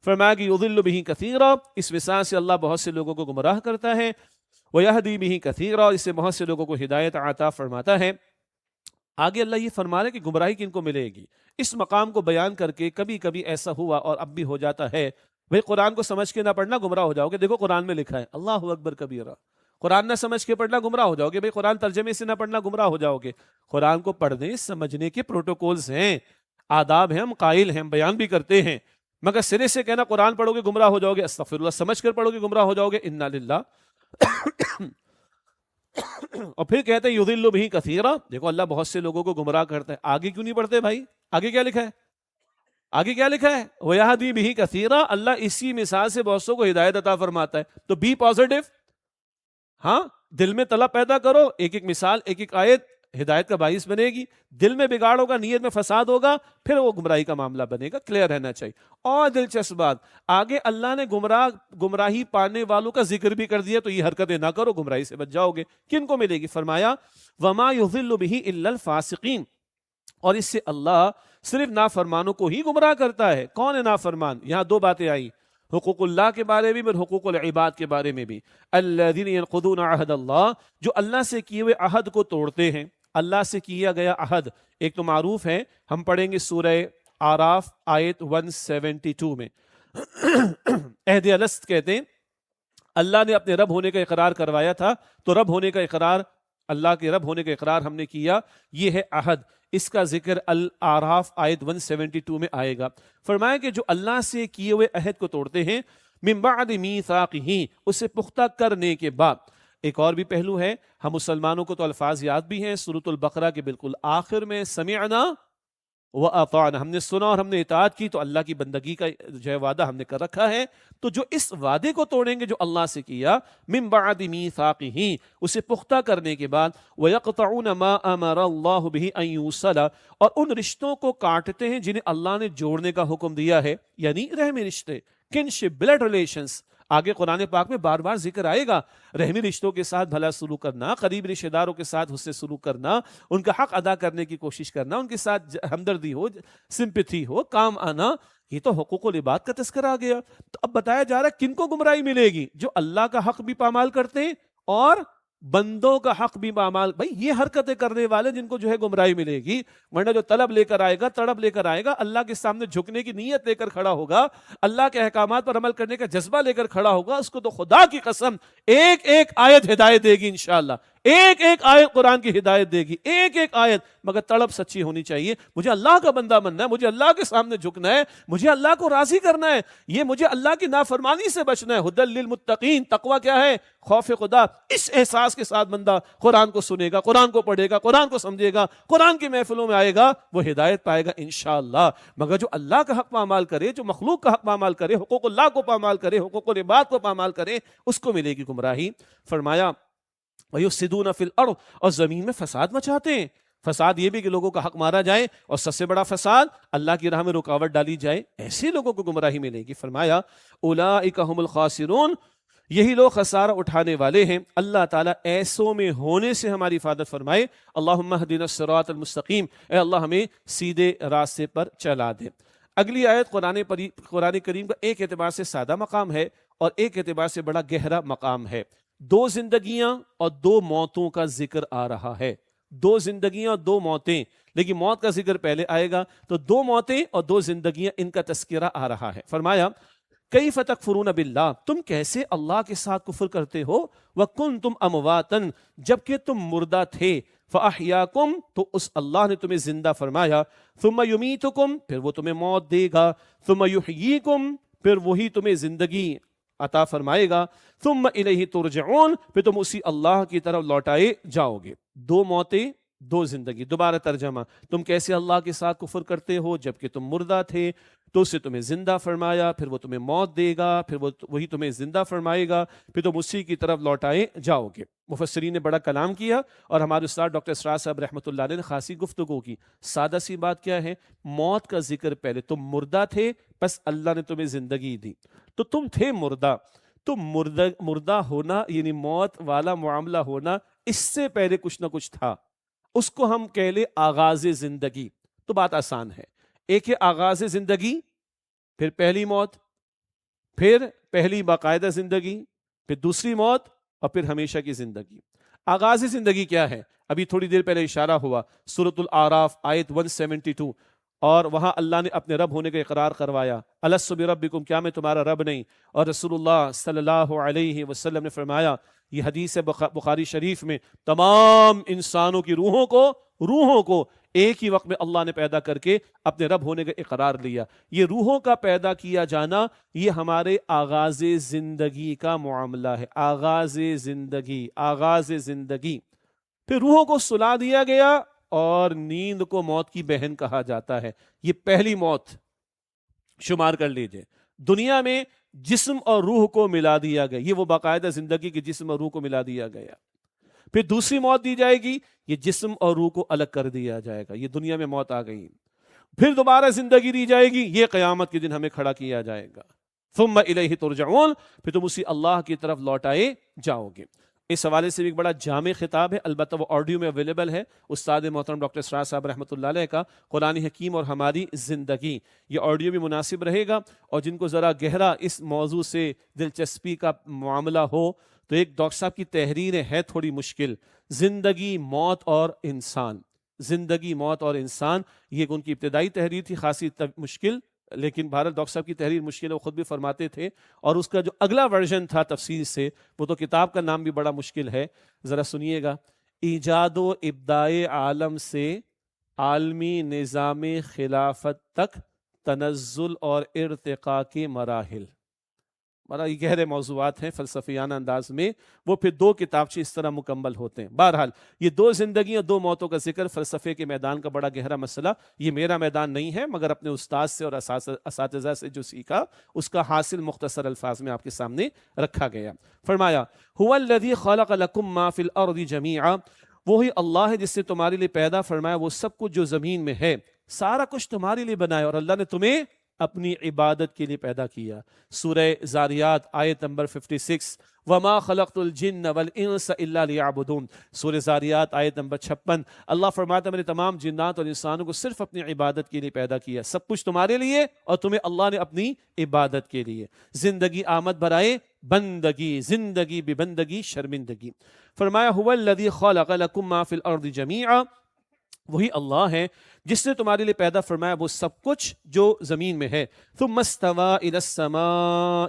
فرمایا کہ یضل بہ کثیرا، اس مثال سے اللہ بہت سے لوگوں کو گمراہ کرتا ہے. ویہدی بہ کثیرا، اس سے بہت سے لوگوں کو ہدایت عطا فرماتا ہے. آگے اللہ یہ فرما رہے کہ گمراہی کن کو ملے گی. اس مقام کو بیان کر کے کبھی کبھی ایسا ہوا اور اب بھی ہو جاتا ہے، بھئی قرآن کو سمجھ کے نہ پڑھنا گمراہ ہو جاؤ گے. دیکھو قرآن میں لکھا ہے. اللہ اکبر کبیرہ. قرآن نہ سمجھ کے پڑھنا گمراہ ہو جاؤ گے. بھئی قرآن ترجمے سے نہ پڑھنا گمراہ ہو جاؤ گے. قرآن کو پڑھنے سمجھنے کے پروٹوکولز ہیں، آداب ہیں، ہم قائل ہیں، ہم بیان بھی کرتے ہیں. مگر سرے سے کہنا قرآن پڑھو گے گمراہ ہو جاؤ گے، استغفر اللہ، سمجھ کر پڑھو گے گمراہ ہو جاؤ گے، انا للہ. اور پھر کہتے ہیں یضل بہ کثیرا، دیکھو اللہ بہت سے لوگوں کو گمراہ کرتا ہے. آگے کیوں نہیں پڑھتے بھائی؟ آگے کیا لکھا ہے؟ آگے کیا لکھا ہے؟ وَيَهْدِي بِهِ كَثِيرًا. اللہ اسی مثال سے بہت سو کو ہدایت عطا فرماتا ہے. تو بی پازیٹو، ہاں، دل میں طلب پیدا کرو، ایک ایک مثال، ایک ایک آیت ہدایت کا باعث بنے گی. دل میں بگاڑ ہوگا، نیت میں فساد ہوگا، پھر وہ گمراہی کا معاملہ بنے گا. کلیئر رہنا چاہیے. اور دلچسپ بات، آگے اللہ نے گمراہی پانے والوں کا ذکر بھی کر دیا. تو یہ حرکتیں نہ کرو، گمراہی سے بچ جاؤ گے. کن کو ملے گی؟ فرمایا وَمَا يُضِلُّ بِهِ إِلَّا الْفَاسِقِينَ. اور اس سے اللہ صرف نافرمانوں کو ہی گمراہ کرتا ہے. کون ہے نافرمان؟ یہاں دو باتیں آئی، حقوق اللہ کے بارے میں اور حقوق العباد کے بارے میں بھی. الذین ینقضون عہد اللہ، جو اللہ سے کیے ہوئے عہد کو توڑتے ہیں. اللہ سے کیا گیا عہد ایک تو معروف ہے، ہم پڑھیں گے سورہ آراف آیت 172 میں. عہد الست کہتے ہیں اللہ نے اپنے رب ہونے کا اقرار کروایا تھا، تو رب ہونے کا اقرار، اللہ کے رب ہونے کا اقرار ہم نے کیا، یہ ہے عہد. اس کا ذکر الاعراف آیت 172 میں آئے گا. فرمایا کہ جو اللہ سے کیے ہوئے عہد کو توڑتے ہیں، من بعد میثاقہ، اسے پختہ کرنے کے بعد. ایک اور بھی پہلو ہے، ہم مسلمانوں کو تو الفاظ یاد بھی ہیں، سورۃ البقرہ کے بالکل آخر میں سمعنا وَأَطَعْنَا، ہم نے سنا اور ہم نے اطاعت کی. تو اللہ کی بندگی کا جو ہے وعدہ ہم نے کر رکھا ہے. تو جو اس وعدے کو توڑیں گے جو اللہ سے کیا، من بعد میثاقہ، اسے پختہ کرنے کے بعد، وَيَقْطَعُونَ مَا أَمَرَ اللَّهُ بِهِ أَن يُوصَلَ، اور ان رشتوں کو کاٹتے ہیں جنہیں اللہ نے جوڑنے کا حکم دیا ہے، یعنی رحمی رشتے، کنشپ، بلڈ ریلیشنز. آگے قرآن پاک میں بار بار ذکر آئے گا. رحمی رشتوں کے ساتھ بھلا سلوک کرنا، قریب رشتہ داروں کے ساتھ حسن سلوک کرنا، ان کا حق ادا کرنے کی کوشش کرنا، ان کے ساتھ ہمدردی ہو، سمپتھی ہو، کام آنا، یہ تو حقوق العباد کا تذکرہ آ گیا. تو اب بتایا جا رہا ہے کن کو گمراہی ملے گی؟ جو اللہ کا حق بھی پامال کرتے ہیں اور بندوں کا حق بھی پامال. بھائی یہ حرکتیں کرنے والے جن کو جو ہے گمراہی ملے گی. ورنہ جو طلب لے کر آئے گا، تڑپ لے کر آئے گا، اللہ کے سامنے جھکنے کی نیت لے کر کھڑا ہوگا، اللہ کے احکامات پر عمل کرنے کا جذبہ لے کر کھڑا ہوگا، اس کو تو خدا کی قسم ایک ایک آیت ہدایت دے گی انشاءاللہ. ایک ایک آیت قرآن کی ہدایت دے گی، ایک ایک آیت. مگر تڑپ سچی ہونی چاہیے. مجھے اللہ کا بندہ بننا ہے، مجھے اللہ کے سامنے جھکنا ہے، مجھے اللہ کو راضی کرنا ہے، یہ مجھے اللہ کی نافرمانی سے بچنا ہے. ہدی للمتقین، تقویٰ کیا ہے؟ خوف خدا. اس احساس کے ساتھ بندہ قرآن کو سنے گا، قرآن کو پڑھے گا، قرآن کو سمجھے گا، قرآن کی محفلوں میں آئے گا، وہ ہدایت پائے گا انشاءاللہ. مگر جو اللہ کا حق پامال کرے، جو مخلوق کا حق پامال کرے، حقوق اللہ کو پامال کرے، حقوق العباد کو پامال کرے، اس کو ملے گی گمراہی. فرمایا وَيُفْسِدُونَ فِي الْأَرْضِ، اور زمین میں فساد مچاتے ہیں. فساد یہ بھی کہ لوگوں کا حق مارا جائے، اور سب سے بڑا فساد اللہ کی راہ میں رکاوٹ ڈالی جائے. ایسے لوگوں کو گمراہی ملے گی. فرمایا اولئک هم الخاسرون، یہی لوگ خسارہ اٹھانے والے ہیں۔ اللہ تعالیٰ ایسوں میں ہونے سے ہماری حفاظت فرمائے۔ اللہم اہدنا الصراط المستقیم، اے اللہ ہمیں سیدھے راستے پر چلا دے۔ اگلی آیت قرآن کریم کا ایک اعتبار سے سادہ مقام ہے اور ایک اعتبار سے بڑا گہرا مقام ہے۔ دو زندگیاں اور دو موتوں کا ذکر آ رہا ہے۔ دو زندگیاں اور دو موتیں، لیکن موت کا ذکر پہلے آئے گا، تو دو موتیں اور دو زندگیاں، ان کا تذکرہ آ رہا ہے۔ فرمایا کیف تکفرون باللہ، تم کیسے اللہ کے ساتھ کفر کرتے ہو، وکنتم امواتا، جبکہ تم مردہ تھے، فاحیاکم، تو اس اللہ نے تمہیں زندہ فرمایا، ثم یمیتکم، پھر وہ تمہیں موت دے گا، ثم یحییکم، پھر وہی تمہیں زندگی عطا فرمائے گا، ثم الیہ ترجعون، پھر تم اسی اللہ کی طرف لوٹائے جاؤ گے۔ دو موتیں، دو زندگی۔ دوبارہ ترجمہ، تم کیسے اللہ کے ساتھ کفر کرتے ہو جبکہ تم مردہ تھے، تو اسے تمہیں زندہ فرمایا، پھر وہ تمہیں موت دے گا، پھر وہی تمہیں زندہ فرمائے گا، پھر تم اسی کی طرف لوٹائے جاؤ گے۔ مفسرین نے بڑا کلام کیا اور ہمارے استاد ڈاکٹر اسرار صاحب رحمۃ اللہ علیہ نے خاصی گفتگو کی۔ سادہ سی بات کیا ہے، موت کا ذکر پہلے، تم مردہ تھے بس اللہ نے تمہیں زندگی دی، تو تم تھے مردہ، تو مردہ ہونا یعنی موت والا معاملہ ہونا، اس سے پہلے کچھ نہ کچھ تھا، اس کو ہم کہہ لیں آغاز زندگی، تو بات آسان ہے۔ ایک ہے آغاز زندگی، پھر پہلی موت، پھر پہلی باقاعدہ زندگی، پھر دوسری موت، اور پھر ہمیشہ کی زندگی۔ آغاز زندگی کیا ہے؟ ابھی تھوڑی دیر پہلے اشارہ ہوا، سورۃ الاعراف آیت 172، اور وہاں اللہ نے اپنے رب ہونے کا اقرار کروایا، الست بربکم، کیا میں تمہارا رب نہیں؟ اور رسول اللہ صلی اللہ علیہ وسلم نے فرمایا، یہ حدیث ہے بخاری شریف میں، تمام انسانوں کی روحوں کو ایک ہی وقت میں اللہ نے پیدا کر کے اپنے رب ہونے کا اقرار لیا۔ یہ روحوں کا پیدا کیا جانا، یہ ہمارے آغاز زندگی کا معاملہ ہے۔ آغاز زندگی، پھر روحوں کو سلا دیا گیا، اور نیند کو موت کی بہن کہا جاتا ہے۔ یہ پہلی موت شمار کر لیجئے۔ دنیا میں جسم اور روح کو ملا دیا گیا، یہ وہ باقاعدہ زندگی کے جسم اور روح کو ملا دیا گیا۔ پھر دوسری موت دی جائے گی، یہ جسم اور روح کو الگ کر دیا جائے گا، یہ دنیا میں موت آ گئی۔ پھر دوبارہ زندگی دی جائے گی، یہ قیامت کے دن ہمیں کھڑا کیا جائے گا۔ ثم الیہ ترجعون، پھر تم اسی اللہ کی طرف لوٹائے جاؤ گے۔ اس حوالے سے بھی ایک بڑا جامع خطاب ہے، البتہ وہ آڈیو میں اویلیبل ہے، استاد محترم ڈاکٹر اسرار صاحب رحمۃ اللہ علیہ کا قرآن حکیم اور ہماری زندگی۔ یہ آڈیو بھی مناسب رہے گا، اور جن کو ذرا گہرا اس موضوع سے دلچسپی کا معاملہ ہو تو ایک ڈاکٹر صاحب کی تحریر ہے تھوڑی مشکل، زندگی، موت اور انسان۔ زندگی، موت اور انسان، یہ ان کی ابتدائی تحریر تھی، خاصی مشکل، لیکن بھارت ڈاکٹر صاحب کی تحریر مشکل ہے، وہ خود بھی فرماتے تھے، اور اس کا جو اگلا ورژن تھا تفصیل سے، وہ تو کتاب کا نام بھی بڑا مشکل ہے، ذرا سنیے گا۔ ایجاد و ابداع عالم سے عالمی نظام خلافت تک تنزل اور ارتقاء کے مراحل، بڑا یہ گہرے موضوعات ہیں فلسفیانہ انداز میں، وہ پھر دو کتابچے اس طرح مکمل ہوتے ہیں۔ بہرحال یہ دو زندگیاں، دو موتوں کا ذکر فلسفے کے میدان کا بڑا گہرا مسئلہ، یہ میرا میدان نہیں ہے، مگر اپنے استاد سے اور اساتذہ سے جو سیکھا اس کا حاصل مختصر الفاظ میں آپ کے سامنے رکھا گیا۔ فرمایا هو الذی خلق لکم ما فی الارض جمیعا، وہی اللہ ہے جس نے تمہارے لیے پیدا فرمایا وہ سب کچھ جو زمین میں ہے، سارا کچھ تمہارے لیے بنایا، اور اللہ نے تمہیں اپنی عبادت کے لیے پیدا کیا۔ سورہ زاریات آیت نمبر 56، وما خلقت الجن والانس الا لیعبدون۔ سورہ زاریات آیت نمبر 56، اللہ فرماتا ہے میں نے تمام جنات اور انسانوں کو صرف اپنی عبادت کے لیے پیدا کیا، سب کچھ تمہارے لیے اور تمہیں اللہ نے اپنی عبادت کے لیے۔ زندگی آمد برائے بندگی، زندگی بھی بندگی شرمندگی۔ فرمایا هو الذی خلق لکم ما فی الارض جمیعا، وہی اللہ ہے جس نے تمہارے لیے پیدا فرمایا وہ سب کچھ جو زمین میں ہے۔ ثم استوى الى السماء،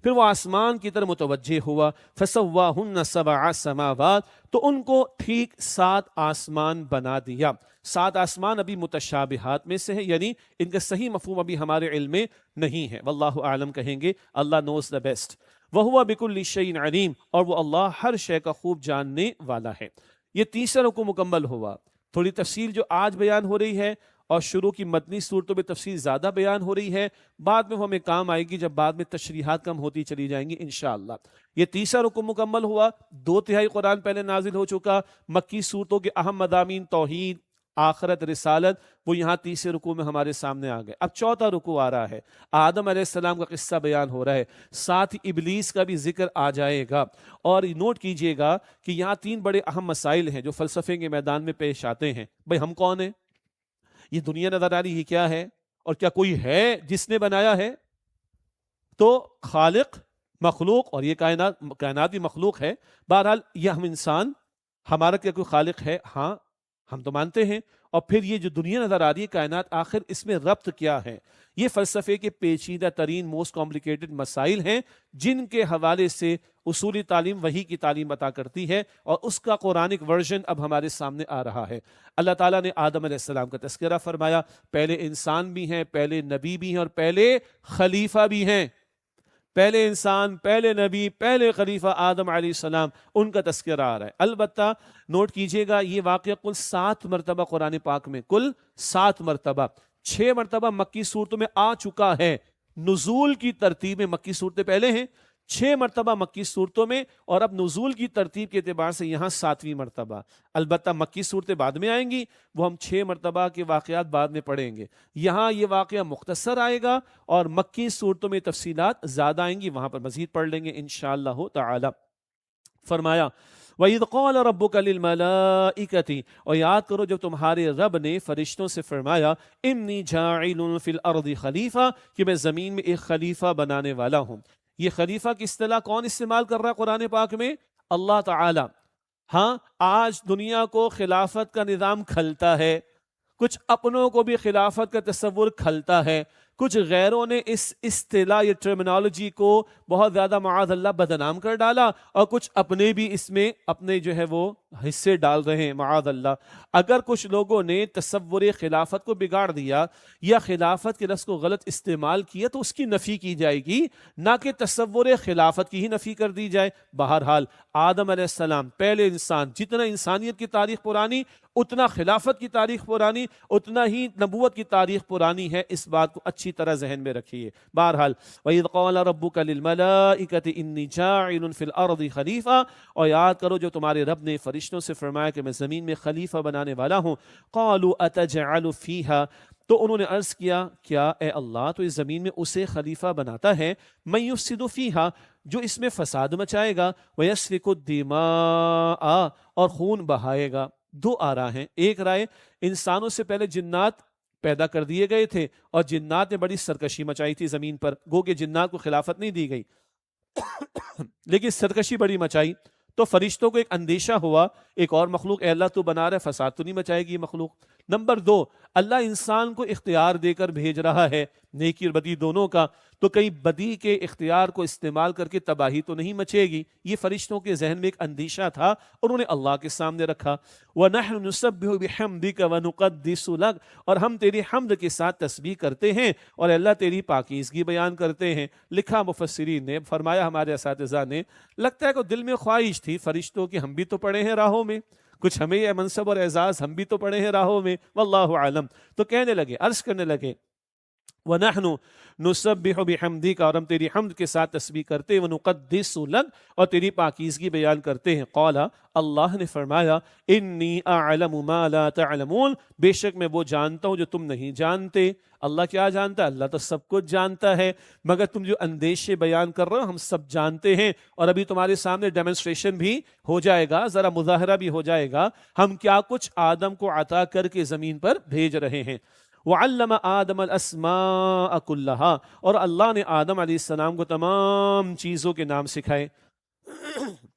پھر وہ آسمان کی طرف متوجہ ہوا، فسواہن سبع سماوات، تو ان کو ٹھیک 7 آسمان بنا دیا۔ 7 آسمان ابھی متشابہات میں سے ہے، یعنی ان کا صحیح مفہوم ابھی ہمارے علم میں نہیں ہے، واللہ اعلم کہیں گے، اللہ نوز دا بیسٹ۔ وَهُوَ بِكُلِّ شَيْءٍ عَلِيمٌ، اور وہ اللہ ہر شے کا خوب جاننے والا ہے۔ یہ تیسرا رکوع مکمل ہوا۔ تھوڑی تفصیل جو آج بیان ہو رہی ہے اور شروع کی مدنی صورتوں میں تفصیل زیادہ بیان ہو رہی ہے، بعد میں وہ ہمیں کام آئے گی جب بعد میں تشریحات کم ہوتی چلی جائیں گی انشاءاللہ۔ یہ تیسرا رکوع مکمل ہوا، 2/3 قرآن پہلے نازل ہو چکا، مکی صورتوں کے اہم مضامین توحید، آخرت، رسالت، وہ یہاں تیسرے رکوع میں ہمارے سامنے آ گئے۔ اب چوتھا رکوع آ رہا ہے، آدم علیہ السلام کا قصہ بیان ہو رہا ہے، ساتھ ہی ابلیس کا بھی ذکر آ جائے گا۔ اور نوٹ کیجئے گا کہ یہاں 3 بڑے اہم مسائل ہیں جو فلسفے کے میدان میں پیش آتے ہیں۔ بھئی ہم کون ہیں؟ یہ دنیا نظر آ رہی ہے کیا ہے؟ اور کیا کوئی ہے جس نے بنایا ہے؟ تو خالق، مخلوق، اور یہ کائنات بھی مخلوق ہے۔ بہرحال یہ ہم انسان، ہمارا کیا کوئی خالق ہے؟ ہاں ہم تو مانتے ہیں۔ اور پھر یہ جو دنیا نظر آ رہی ہے کائنات، آخر اس میں ربط کیا ہے؟ یہ فلسفے کے پیچیدہ ترین موسٹ کمپلیکیٹڈ مسائل ہیں جن کے حوالے سے اصولی تعلیم وحی کی تعلیم عطا کرتی ہے، اور اس کا قرآنک ورژن اب ہمارے سامنے آ رہا ہے۔ اللہ تعالیٰ نے آدم علیہ السلام کا تذکرہ فرمایا، پہلے انسان بھی ہیں، پہلے نبی بھی ہیں، اور پہلے خلیفہ بھی ہیں۔ پہلے انسان، پہلے نبی، پہلے خلیفہ آدم علیہ السلام، ان کا تذکرہ آ رہا ہے۔ البتہ نوٹ کیجئے گا یہ واقعہ کل 7 مرتبہ قرآن پاک میں، کل 7 مرتبہ، 6 مرتبہ مکی صورتوں میں آ چکا ہے۔ نزول کی ترتیب میں مکی صورتیں پہلے ہیں، 6 مرتبہ مکی صورتوں میں، اور اب نزول کی ترتیب کے اعتبار سے یہاں 7ویں مرتبہ۔ البتہ مکی صورتیں بعد میں آئیں گی، وہ ہم 6 مرتبہ کے واقعات بعد میں پڑھیں گے۔ یہاں یہ واقعہ مختصر آئے گا، اور مکی صورتوں میں تفصیلات زیادہ آئیں گی، وہاں پر مزید پڑھ لیں گے انشاءاللہ تعالی۔ فرمایا وَإِذْ قَالَ رَبُّكَ لِلْمَلَائِكَةِ، اور یاد کرو جب تمہارے رب نے فرشتوں سے فرمایا اِنِّي جَاعِلٌ فِي الْأَرْضِ خلیفہ، کہ میں زمین میں ایک خلیفہ بنانے والا ہوں۔ یہ خلیفہ کی اصطلاح کون استعمال کر رہا ہے قرآن پاک میں؟ اللہ تعالی۔ ہاں آج دنیا کو خلافت کا نظام کھلتا ہے، کچھ اپنوں کو بھی خلافت کا تصور کھلتا ہے، کچھ غیروں نے اس اصطلاح یا ٹرمینالوجی کو بہت زیادہ معاذ اللہ بدنام کر ڈالا، اور کچھ اپنے بھی اس میں اپنے جو ہے وہ حصے ڈال رہے ہیں معاذ اللہ۔ اگر کچھ لوگوں نے تصور خلافت کو بگاڑ دیا یا خلافت کے لفظ کو غلط استعمال کیا تو اس کی نفی کی جائے گی، نہ کہ تصور خلافت کی ہی نفی کر دی جائے۔ بہرحال آدم علیہ السلام پہلے انسان، جتنا انسانیت کی تاریخ پرانی اتنا خلافت کی تاریخ پرانی، اتنا ہی نبوت کی تاریخ پرانی ہے، اس بات کو اچھی طرح ذہن میں رکھیے۔ بہرحال وَإِذْ قَالَ رَبُّكَ لِلْمَلَائِكَةِ إِنِّي جَاعِلٌ فِي الْأَرْضِ خَلِيفَةً، اور یاد کرو جو تمہارے رب نے فرشتوں سے فرمایا کہ میں زمین میں خلیفہ بنانے والا ہوں۔ قَالُوا أَتَجْعَلُ فِيهَا، تو انہوں نے عرض کیا کیا اے اللہ تو اس زمین میں اسے خلیفہ بناتا ہے، مَن يُفْسِدُ فِيهَا، جو اس میں فساد مچائے گا، وَيَسْفِكُ الدِّمَاءَ، اور خون بہائے گا۔ 2 آراء ہیں۔ ایک رائے انسانوں سے پہلے جنات پیدا کر دیے گئے تھے، اور جنات نے بڑی سرکشی مچائی تھی زمین پر، گو کہ جنات کو خلافت نہیں دی گئی لیکن سرکشی بڑی مچائی، تو فرشتوں کو ایک اندیشہ ہوا ایک اور مخلوق اے اللہ تو بنا رہا ہے، فساد تو نہیں مچائے گی یہ مخلوق۔ نمبر 2، اللہ انسان کو اختیار دے کر بھیج رہا ہے، نیکی اور بدی دونوں کا، تو کہیں بدی کے اختیار کو استعمال کر کے تباہی تو نہیں مچے گی۔ یہ فرشتوں کے ذہن میں ایک اندیشہ تھا، انہوں نے اللہ کے سامنے رکھا۔ وَنَحْنُ نُسَبِّحُ بِحَمْدِكَ وَنُقَدِّسُ لَكَ، اور ہم تیری حمد کے ساتھ تسبیح کرتے ہیں اور اللہ تیری پاکیزگی بیان کرتے ہیں۔ لکھا مفسرین نے، فرمایا ہمارے اساتذہ نے، لگتا ہے کہ دل میں خواہش تھی فرشتوں کی، ہم بھی تو پڑے ہیں راہوں میں، کچھ ہمیں یہ منصب اور اعزاز، ہم بھی تو پڑے ہیں راہوں میں، واللہ عالم۔ تو کہنے لگے، عرض کرنے لگے وَنَحْنُ نُسَبِّحُ بِحَمْدِكَ، اور ہم تیری حمد کے ساتھ تسبیح کرتے ہیں، وَنُقَدِّسُ لَكَ، اور تیری پاکیزگی بیان کرتے ہیں۔ قَالَ، اللہ نے فرمایا، إِنِّي أَعْلَمُ مَا لَا تَعْلَمُونَ، بے شک میں وہ جانتا ہوں جو تم نہیں جانتے۔ اللہ کیا جانتا ہے؟ اللہ تو سب کچھ جانتا ہے، مگر تم جو اندیشے بیان کر رہے ہو ہم سب جانتے ہیں، اور ابھی تمہارے سامنے ڈیمونسٹریشن بھی ہو جائے گا، ذرا مظاہرہ بھی ہو جائے گا، ہم کیا کچھ آدم کو عطا کر کے زمین پر بھیج رہے ہیں۔ وَعَلَّمَ آدَمَ الْأَسْمَاءَ كُلَّهَا، اور اللہ نے آدم علیہ السلام کو تمام چیزوں کے نام سکھائے۔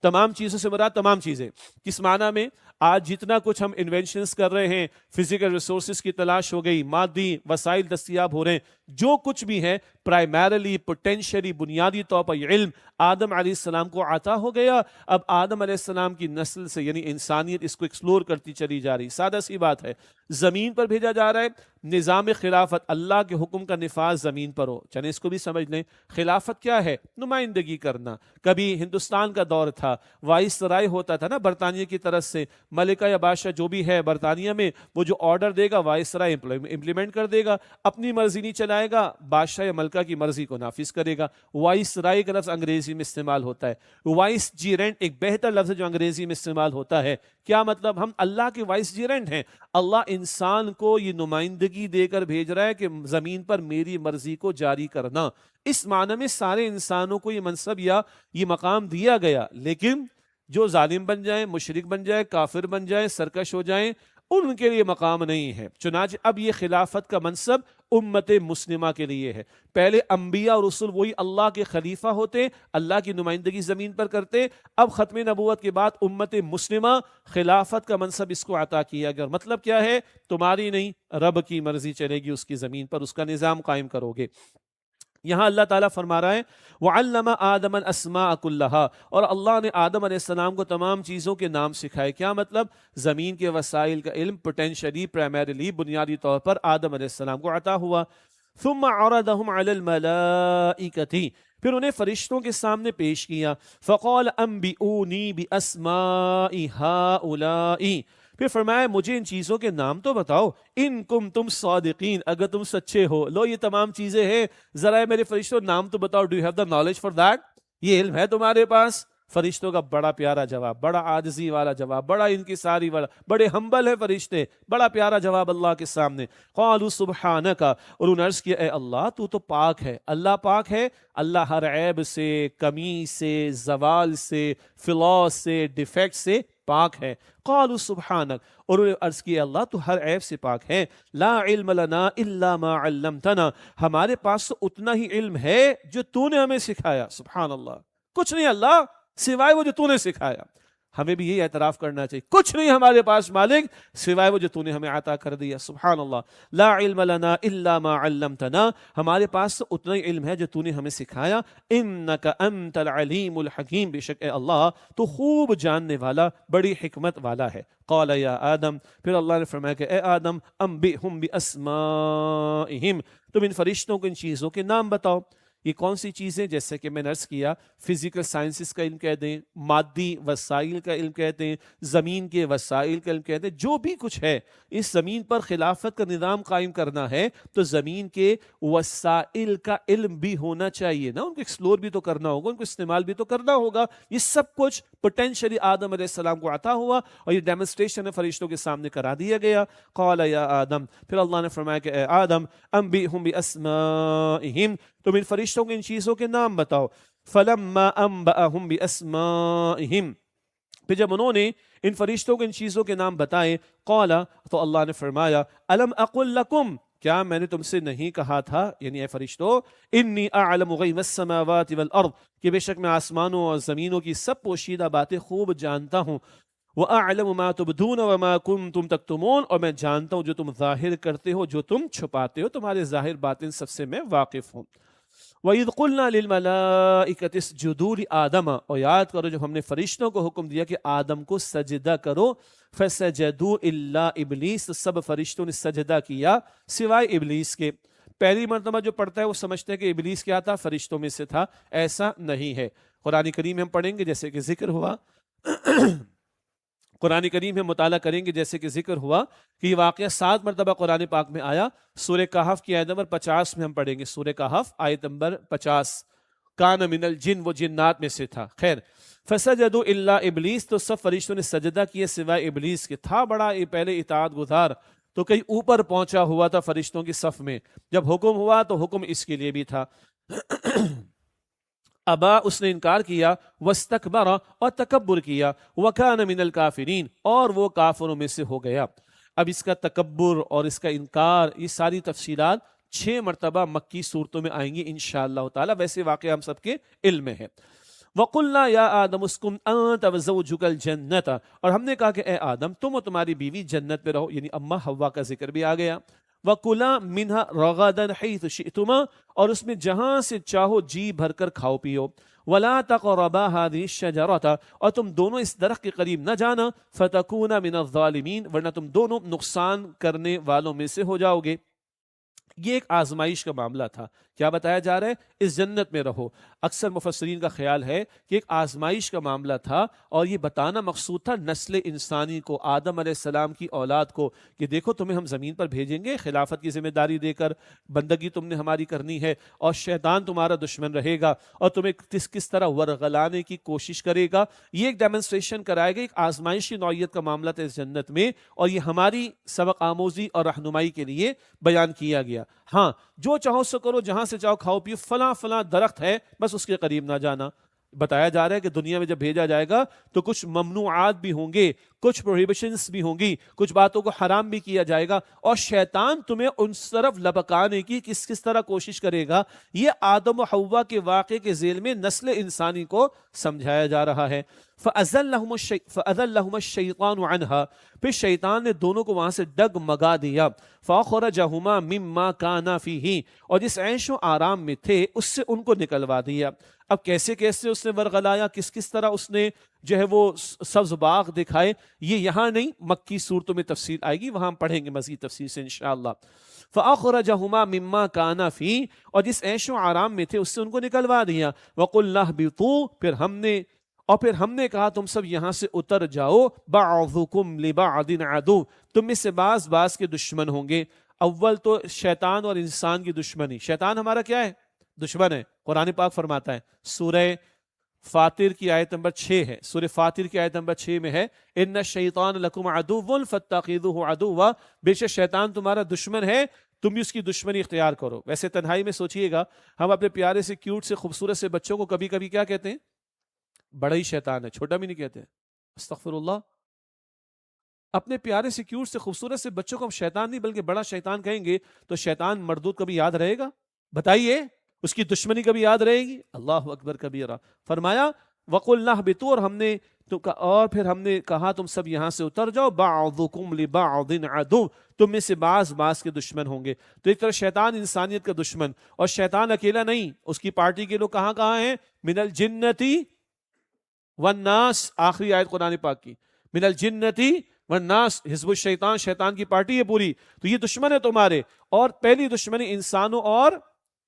تمام چیزوں سے مراد تمام چیزیں کس معنی میں؟ آج جتنا کچھ ہم انوینشنز کر رہے ہیں، فزیکل ریسورسز کی تلاش ہو گئی، مادی وسائل دستیاب ہو رہے ہیں، جو کچھ بھی ہے پرائمرلی پوٹینشلی بنیادی طور پر یہ علم آدم علیہ السلام کو عطا ہو گیا۔ اب آدم علیہ السلام کی نسل سے یعنی انسانیت اس کو ایکسپلور کرتی چلی جا رہی۔ سادہ سی بات ہے، زمین پر بھیجا جا رہا ہے، نظام خلافت، اللہ کے حکم کا نفاذ زمین پر ہو۔ چلیں اس کو بھی سمجھ لیں، خلافت کیا ہے؟ نمائندگی کرنا۔ کبھی ہندوستان کا دور تھا، وائس رائے ہوتا تھا نا برطانیہ کی طرف سے، ملکہ یا بادشاہ جو بھی ہے برطانیہ میں، وہ جو آرڈر دے گا وائس رائے امپلیمنٹ کر دے گا، اپنی مرضی نہیں چلائے گا، بادشاہ یا ملکہ کی مرضی کو نافذ کرے گا۔ وائس رائے کا لفظ انگریزی میں استعمال ہوتا ہے، وائس جی رینٹ ایک بہتر لفظ ہے جو انگریزی میں استعمال ہوتا ہے کیا مطلب؟ ہم اللہ کے وائس جیرنٹ ہیں. اللہ انسان کو یہ نمائندگی دے کر بھیج رہا ہے کہ زمین پر میری مرضی کو جاری کرنا. اس معنی میں سارے انسانوں کو یہ منصب یا یہ مقام دیا گیا، لیکن جو ظالم بن جائیں، مشرک بن جائے، کافر بن جائیں، سرکش ہو جائیں، ان کے لیے مقام نہیں ہے. چنانچہ اب یہ خلافت کا منصب امت مسلمہ کے لیے ہے. پہلے انبیاء اور رسول وہی اللہ کے خلیفہ ہوتے، اللہ کی نمائندگی زمین پر کرتے. اب ختم نبوت کے بعد امت مسلمہ خلافت کا منصب اس کو عطا کیا گیا. مطلب کیا ہے؟ تمہاری نہیں، رب کی مرضی چلے گی اس کی زمین پر، اس کا نظام قائم کرو گے. یہاں اللہ تعالیٰ فرما رہا ہے وَعَلَّمَ آدَمَ الْأَسْمَاءَ كُلَّهَا، اور اللہ نے آدم علیہ السلام کو تمام چیزوں کے نام سکھائے. کیا مطلب؟ زمین کے وسائل کا علم پوٹینشلی، پرائمریلی، بنیادی طور پر آدم علیہ السلام کو عطا ہوا. ثُمَّ عَرَضَهُمْ عَلَى الْمَلَائِكَةِ، پھر انہیں فرشتوں کے سامنے پیش کیا. فَقَالَ أَنْبِئُونِي بِأَسْمَاءِ هَؤُلَاءِ، پھر فرمایا مجھے ان چیزوں کے نام تو بتاؤ، ان کم تم صادقین، اگر تم سچے ہو. لو یہ تمام چیزیں ہیں، ذرا میرے فرشتوں نام تو بتاؤ. Do you have the knowledge for that? یہ علم ہے تمہارے پاس؟ فرشتوں کا بڑا پیارا جواب، بڑا عاجزی والا جواب، بڑا انکساری والا، بڑے ہمبل ہے فرشتے. بڑا پیارا جواب اللہ کے سامنے. قالوا سبحانک، اور انہوں نے عرض کیا اے اللہ تو تو پاک ہے. اللہ پاک ہے، اللہ ہر عیب سے، کمی سے، زوال سے، فلا سے، ڈیفیکٹ سے پاک ہے. قالوا سبحانک، اور انہوں نے عرض کیا اللہ تو ہر عیب سے پاک ہے. لا علم لنا الا ما علمتنا، ہمارے پاس تو اتنا ہی علم ہے جو تو نے ہمیں سکھایا. سبحان اللہ، کچھ نہیں اللہ سوائے وہ جو تو نے سکھایا. ہمیں بھی یہی اعتراف کرنا چاہیے، کچھ نہیں ہمارے پاس مالک سوائے وہ جو تو نے ہمیں عطا کر دیا. سبحان اللہ. لا علم لنا الا ما علمتنا، ہمارے پاس تو اتنا ہی علم ہے جو تو نے ہمیں سکھایا. انک انت العلیم الحکیم، بے شک اے اللہ تو خوب جاننے والا، بڑی حکمت والا ہے. قال یا آدم، پھر اللہ نے فرمایا کہ اے آدم انبئہم باسمائہم، تم ان فرشتوں کو ان چیزوں کے نام بتاؤ. یہ کون سی چیزیں؟ جیسے کہ میں نے عرض کیا، فزیکل سائنسز کا علم کہہ دیں، مادی وسائل کا علم کہتے ہیں، زمین کے وسائل کا علم کہتے ہیں. جو بھی کچھ ہے اس زمین پر خلافت کا نظام قائم کرنا ہے تو زمین کے وسائل کا علم بھی ہونا چاہیے نا. ان کو ایکسپلور بھی تو کرنا ہوگا، ان کو استعمال بھی تو کرنا ہوگا. یہ سب کچھ پوٹینشلی آدم علیہ السلام کو عطا ہوا اور یہ ڈیمونسٹریشن فرشتوں کے سامنے کرا دیا گیا. قال یا آدم، پھر اللہ نے فرمایا کہ اے آدم انبئہم باسمائہم، تم ان فرشتوں کے ان چیزوں کے نام بتاؤ. فلما انبأہم باسمائہم، پھر جب انہوں نے ان فرشتوں کے ان چیزوں کے نام بتائے، قال، تو اللہ نے فرمایا الم اقل لکم، کیا میں نے تم سے نہیں کہا تھا، یعنی اے فرشتو، انی اعلم غیب السماوات والارض، کہ بے شک میں آسمانوں اور زمینوں کی سب پوشیدہ باتیں خوب جانتا ہوں. وَأَعْلَمُ مَا تُبْدُونَ وَمَا كُنْتُمْ تَكْتُمُونَ، اور میں جانتا ہوں جو تم ظاہر کرتے ہو، جو تم چھپاتے ہو، تمہارے ظاہر باطن سب سے میں واقف ہوں. وَإِذْ قُلْنَا لِلْمَلَائِكَةِ اسْجُدُوا لِآدَمَ، اور یاد کرو جب ہم نے فرشتوں کو حکم دیا کہ آدم کو سجدہ کرو. فَسَجَدُوا إِلَّا إِبْلِيسَ، سب فرشتوں نے سجدہ کیا سوائے ابلیس کے. پہلی مرتبہ جو پڑھتا ہے وہ سمجھتا ہے کہ ابلیس کیا تھا؟ فرشتوں میں سے تھا. ایسا نہیں ہے. قرآن کریم ہم پڑھیں گے جیسے کہ ذکر ہوا قرآن کریم میں مطالعہ کریں گے جیسے کہ ذکر ہوا کہ یہ واقعہ 7 مرتبہ قرآن پاک میں آیا. سورہ کہف کی آیت نمبر 50 میں ہم پڑھیں گے. سورہ کہف آیت نمبر 50. کان من الجن، وہ جنات میں سے تھا. خیر، فسجدوا الا ابلیس، تو سب فرشتوں نے سجدہ کیے سوائے ابلیس کے. تھا بڑا پہلے اطاعت گزار، تو کہیں اوپر پہنچا ہوا تھا فرشتوں کی صف میں. جب حکم ہوا تو حکم اس کے لیے بھی تھا. ابا، اس نے انکار کیا. واستکبر، اور تکبر کیا. وکان من الکافرین، اور وہ کافروں میں سے ہو گیا. اب اس کا تکبر اور اس کا انکار، یہ ساری تفصیلات 6 مرتبہ مکی صورتوں میں آئیں گی انشاءاللہ تعالی. ویسے واقعہ ہم سب کے علم میں ہے. وَقُلْنَا يَا آدَمُ اسْكُنْ أَنْتَ وَزَوْجُكَ الْجَنَّةَ، اور ہم نے کہا کہ اے آدم تم اور تمہاری بیوی جنت میں رہو، یعنی اماں حوا کا ذکر بھی آ گیا. وَكُلَا مِنْهَا رَغَدًا حَيْثُ شِئْتُمَا، اور اس میں جہاں سے چاہو جی بھر کر کھاؤ پیو. وَلَا تَقْرَبَا هَذِهِ الشَّجَرَةَ، اور تم دونوں اس درخت کے قریب نہ جانا. فَتَكُونَ مِنَ الظَّالِمِينَ، ورنہ تم دونوں نقصان کرنے والوں میں سے ہو جاؤ گے. یہ ایک آزمائش کا معاملہ تھا کیا بتایا جا رہا ہے؟ اس جنت میں رہو۔ اکثر مفسرین کا خیال ہے کہ ایک آزمائش کا معاملہ تھا، اور یہ بتانا مقصود تھا نسل انسانی کو، آدم علیہ السلام کی اولاد کو، کہ دیکھو تمہیں ہم زمین پر بھیجیں گے خلافت کی ذمہ داری دے کر، بندگی تم نے ہماری کرنی ہے، اور شیطان تمہارا دشمن رہے گا اور تمہیں کس طرح ورغلانے کی کوشش کرے گا۔ یہ ایک ڈیمونسٹریشن کرائے گا، ایک آزمائشی نوعیت کا معاملہ تھا اس جنت میں، اور یہ ہماری سبق آموزی اور رہنمائی کے لیے بیان کیا گیا۔ ہاں، جو چاہو سو کرو، جہاں سے چاہو کھاؤ پیو، فلاں فلاں درخت ہے بس اس کے قریب نہ جانا۔ بتایا جا رہا ہے کہ دنیا میں جب بھیجا جائے گا تو کچھ ممنوعات بھی ہوں گے، کچھ پروہیبیشنز بھی ہوں گی، کچھ باتوں کو حرام بھی کیا جائے گا، اور شیطان تمہیں ان طرف لبکانے کی کس طرح کوشش کرے گا۔ یہ آدم و حوا کے واقعے کے ذیل میں نسل انسانی کو سمجھایا جا رہا ہے۔ فَأَذَلَّهُمَ الشَّيْطَانُ عَنْهَا، پھر شیطان نے دونوں کو وہاں سے ڈگمگا دیا۔ فَأَخْرَجَهُمَا مِمَّا كَانَا فِيهِ، اور جس عیش و آرام میں تھے اس سے ان کو نکلوا دیا۔ اب کیسے کیسے اس نے ورغلایا، کس طرح اس نے جو ہے وہ سبز باغ دکھائے، یہ یہاں نہیں، مکی صورتوں میں تفصیل آئے گی، وہاں ہم پڑھیں گے مزید تفصیل سے انشاءاللہ۔ فَأَخْرَجَهُمَا مِمَّا كَانَا فِيهِ، اور جس عیش و آرام میں تھے اس سے ان کو نکلوا دیا۔ وَقُلْنَا اهْبِطُوا، پھر ہم نے کہا تم سب یہاں سے اتر جاؤ، بَعْضُكُمْ لِبَعْضٍ عَدُوٌّ، تم میں سے بعض کے دشمن ہوں گے۔ اول تو شیطان اور انسان کی دشمنی، شیطان ہمارا کیا ہے؟ دشمن ہے۔ قرآن پاک فرماتا ہے، سورہ فاطر کی آیت نمبر 6 ہے، سورہ فاطر کی آیت نمبر 6 میں ہے، ان الشیطان لکم عدو فاتخذوہ عدوا، بے شک شیطان تمہارا دشمن ہے، تم بھی اس کی دشمنی اختیار کرو۔ ویسے تنہائی میں سوچئے گا، ہم اپنے پیارے سے کیوٹ سے خوبصورت سے بچوں کو کبھی کبھی کیا کہتے ہیں؟ بڑا ہی شیطان ہے، چھوٹا بھی نہیں کہتے ہیں، استغفر اللہ۔ اپنے پیارے سے کیوٹ سے خوبصورت سے بچوں کو ہم شیطان نہیں بلکہ بڑا شیطان کہیں گے تو شیطان مردود کبھی یاد رہے گا؟ بتائیے، اس کی دشمنی کبھی یاد رہے گی؟ اللہ اکبر کبیرہ۔ فرمایا وَقُلْنَا اهْبِطُوا، اور پھر ہم نے کہا تم سب یہاں سے اتر جاؤ، بَعْضُكُمْ لِبَعْضٍ عَدُوٌّ، تم میں سے بعض کے دشمن ہوں گے۔ تو ایک طرح شیطان انسانیت کا دشمن، اور شیطان اکیلا نہیں، اس کی پارٹی کے لوگ کہاں ہیں؟ من الجنتی والناس، آخری آیت قرآن پاک کی، من الجنتی والناس، حزب الشیطان، شیطان کی پارٹی ہے پوری۔ تو یہ دشمن ہے تمہارے، اور پہلی دشمنی انسانوں اور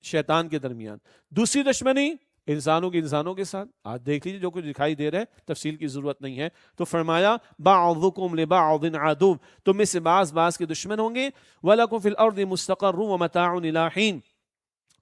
شیطان کے درمیان، دوسری دشمنی انسانوں کے ساتھ۔ آج دیکھ لیجیے جو کچھ دکھائی دے رہا ہے، تفصیل کی ضرورت نہیں ہے۔ تو فرمایا بعضکم لبعض عدو، تم میں سے بعض کے دشمن ہوں گے۔ وَلَكُمْ فِي الْأَرْضِ مُسْتَقَرٌّ وَمَتَاعٌ إِلَىٰ حِينٍ،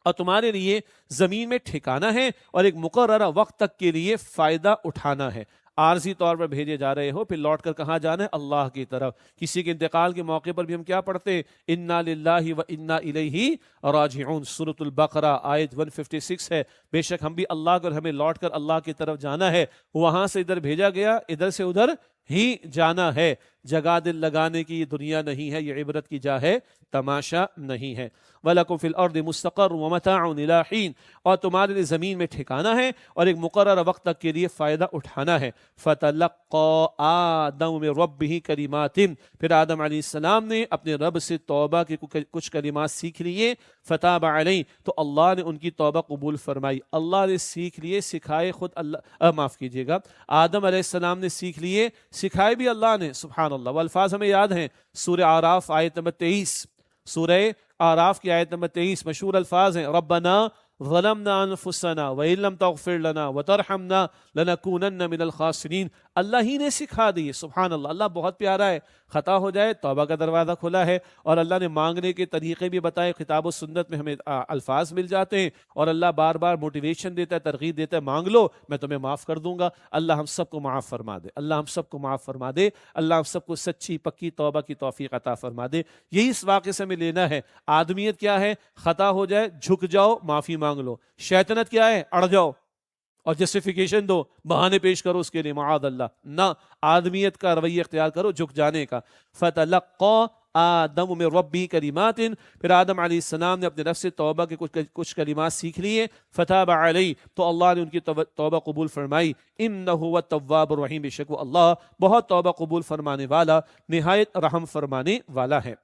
اور تمہارے لیے زمین میں ٹھکانا ہے اور ایک مقررہ وقت تک کے لیے فائدہ اٹھانا ہے۔ عارضی طور پر بھیجے جا رہے ہو، پھر لوٹ کر کہاں جانا ہے؟ اللہ کی طرف۔ کسی کے انتقال کے موقع پر بھی ہم کیا پڑھتے ہیں؟ انا للہ و انا الیہ راجعون، سورۃ البقرہ آیت 156 ہے، بے شک ہم بھی اللہ کو، ہمیں لوٹ کر اللہ کی طرف جانا ہے۔ وہاں سے ادھر بھیجا گیا، ادھر سے ادھر ہی جانا ہے۔ جگہ دل لگانے کی یہ دنیا نہیں ہے، یہ عبرت کی جا ہے، تماشا نہیں ہے۔ وَلَكُمْ فِي الْأَرْضِ مُسْتَقَرٌّ وَمَتَاعٌ إِلَىٰ حِينٍ، اور تمہارے لیے زمین میں ٹھکانا ہے اور ایک مقررہ وقت تک کے لیے فائدہ اٹھانا ہے۔ فَتَلَقَّىٰ آدَمُ مِن رَبِّهِ كَلِمَاتٍ، پھر آدم علیہ السلام نے اپنے رب سے توبہ کے کچھ کلمات سیکھ لیے۔ فَتَابَ عَلَيْهِ، تو اللہ نے ان کی توبہ قبول فرمائی۔ اللہ نے سیکھ لیے، سکھائے خود اللہ، معاف کیجیے گا، آدم علیہ السلام نے سیکھ لیے، سکھائے بھی اللہ نے، سبحان اللہ۔ وہ الفاظ ہمیں یاد ہیں، سورہ اعراف آیت نمبر 23، سورہ اعراف کی آیت نمبر 23 مشہور الفاظ ہیں، ربنا ظلمنا انفسنا وان لم تغفر لنا وترحمنا لنکونن من الخاسرین، اللہ ہی نے سکھا دی۔ سبحان اللہ، اللہ بہت پیارا ہے۔ خطا ہو جائے توبہ کا دروازہ کھلا ہے، اور اللہ نے مانگنے کے طریقے بھی بتائے، کتاب و سنت میں ہمیں الفاظ مل جاتے ہیں، اور اللہ بار بار موٹیویشن دیتا ہے، ترغیب دیتا ہے، مانگ لو میں تمہیں معاف کر دوں گا۔ اللہ ہم سب کو معاف فرما دے، اللہ ہم سب کو معاف فرما دے، اللہ ہم سب کو سچی پکی توبہ کی توفیق عطا فرما دے۔ یہی اس واقعے سے ہمیں لینا ہے۔ آدمیت کیا ہے؟ خطا ہو جائے جھک جاؤ، معافی مانگ لو۔ شیطنت کیا ہے؟ اڑ جاؤ اور جسٹیفیکیشن دو، بہانے پیش کرو اس کے لیے، معاذ اللہ۔ نہ، آدمیت کا رویہ اختیار کرو، جھک جانے کا۔ فَتَلَقَّىٰ آدَمُ مِن رَبِّهِ كَلِمَاتٍ، پھر آدم علیہ السلام نے اپنے رب سے توبہ کے کچھ کلمات سیکھ لیے۔ فَتَابَ عَلَيْهِ، تو اللہ نے ان کی توبہ قبول فرمائی۔ إِنَّهُ هُوَ التَّوَّابُ الرَّحِيمُ، بے شک وہ اللہ بہت توبہ قبول فرمانے والا، نہایت رحم فرمانے والا ہے۔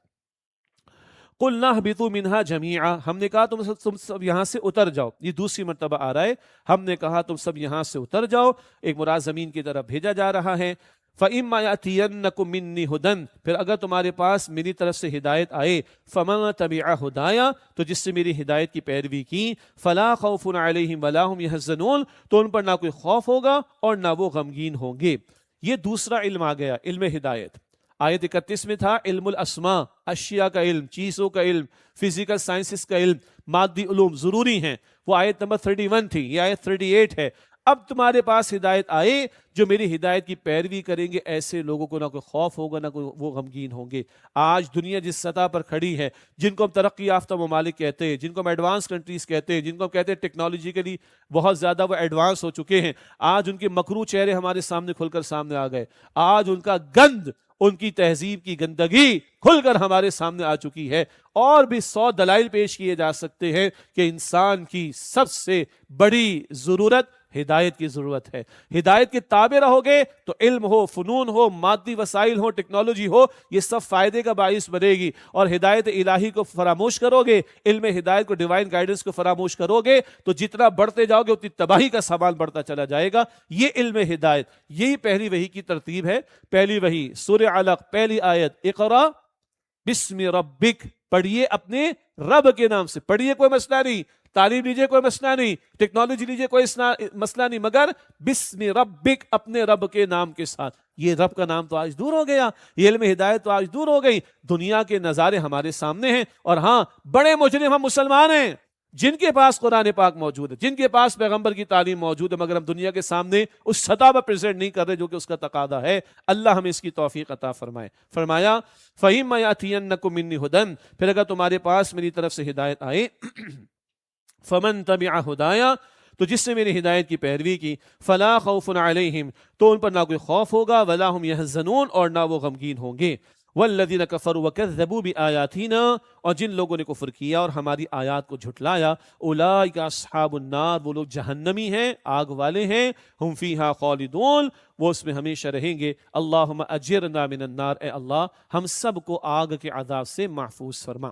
قُلْنَا اهْبِطُوا مِنْهَا جَمِيعًا، ہم نے کہا تم سب یہاں سے اتر جاؤ۔ یہ دوسری مرتبہ آ رہا ہے، ہم نے کہا تم سب یہاں سے اتر جاؤ، ایک مراد زمین کی طرف بھیجا جا رہا ہے۔ فَإِمَّا يَأْتِيَنَّكُم مِّنِّي هُدًى، پھر اگر تمہارے پاس میری طرف سے ہدایت آئے، فَمَن تَبِعَ ہُدَايَ، تو جس سے میری ہدایت کی پیروی کی، فَلَا خَوْفٌ عَلَيْهِمْ وَلَا هُمْ يَحْزَنُونَ، تو ان پر نہ کوئی خوف ہوگا اور نہ وہ غمگین ہوں گے۔ یہ دوسرا علم آ گیا، علم ہدایت۔ آیت 31 میں تھا علم الاسماء، اشیاء کا علم، چیزوں کا علم، فزیکل سائنسز کا علم، مادی علوم ضروری ہیں، وہ آیت نمبر 31 تھی، یہ آیت 38 ہے۔ اب تمہارے پاس ہدایت آئے، جو میری ہدایت کی پیروی کریں گے، ایسے لوگوں کو نہ کوئی خوف ہوگا نہ کوئی وہ غمگین ہوں گے۔ آج دنیا جس سطح پر کھڑی ہے، جن کو ہم ترقی یافتہ ممالک کہتے ہیں، جن کو ہم ایڈوانس کنٹریز کہتے ہیں، جن کو ہم کہتے ہیں ٹیکنالوجیکلی بہت زیادہ وہ ایڈوانس ہو چکے ہیں، آج ان کے مکروہ چہرے ہمارے سامنے کھل کر سامنے آ گئے۔ آج ان کا گند، ان کی تہذیب کی گندگی کھل کر ہمارے سامنے آ چکی ہے، اور بھی 100 دلائل پیش کیے جا سکتے ہیں کہ انسان کی سب سے بڑی ضرورت ہدایت کی ضرورت ہے۔ ہدایت کے تابع رہو گے تو علم ہو، فنون ہو، مادی وسائل ہو، ٹیکنالوجی ہو، یہ سب فائدے کا باعث بنے گی۔ اور ہدایت الہی کو فراموش کرو گے، علم ہدایت کو، ڈیوائن گائیڈنس کو فراموش کرو گے، تو جتنا بڑھتے جاؤ گے اتنی تباہی کا سامان بڑھتا چلا جائے گا۔ یہ علم ہدایت، یہی پہلی وحی کی ترتیب ہے۔ پہلی وحی سورہ علق، پہلی آیت، اقرا بسم ربک، پڑھیے اپنے رب کے نام سے، پڑھیے، کوئی مسئلہ نہیں، تعلیم لیجیے کوئی مسئلہ نہیں، ٹیکنالوجی لیجیے کوئی مسئلہ نہیں، مگر بسم ربک، اپنے رب کے نام کے ساتھ۔ یہ رب کا نام تو آج دور ہو گیا، یہ علم ہدایت تو آج دور ہو گئی۔ دنیا کے نظارے ہمارے سامنے ہیں، اور ہاں، بڑے مجرم ہم مسلمان ہیں جن کے پاس قرآن پاک موجود ہے، جن کے پاس پیغمبر کی تعلیم موجود ہے، مگر ہم دنیا کے سامنے اس سطح پر پریزنٹ نہیں کر رہے جو کہ اس کا تقاضا ہے۔ اللہ ہمیں اس کی توفیق عطا فرمائے۔ فرمایا فَإِمَّا يَأْتِيَنَّكُم مِّنِّي هُدًى، پھر اگر تمہارے پاس میری طرف سے ہدایت آئے، فَمَن تَبِعَ هُدَايَ، تو جس سے میری ہدایت کی پیروی کی، فَلَا خَوْفٌ عَلَيْهِمْ، تو ان پر نہ کوئی خوف ہوگا، وَلَا هُمْ يَحْزَنُونَ، اور نہ وہ غمگین ہوں گے۔ وَالَّذِينَ كَفَرُوا وَكَذَّبُوا بِآيَاتِنَا، اور جن لوگوں نے کفر کیا اور ہماری آیات کو جھٹلایا، اولئک اصحاب النار، وہ لوگ جہنمی ہیں، آگ والے ہیں، ہم فیہا خالدون، وہ اس میں ہمیشہ رہیں گے۔ اللہم اجرنا من النار، اے اللہ ہم سب کو آگ کے عذاب سے محفوظ فرما۔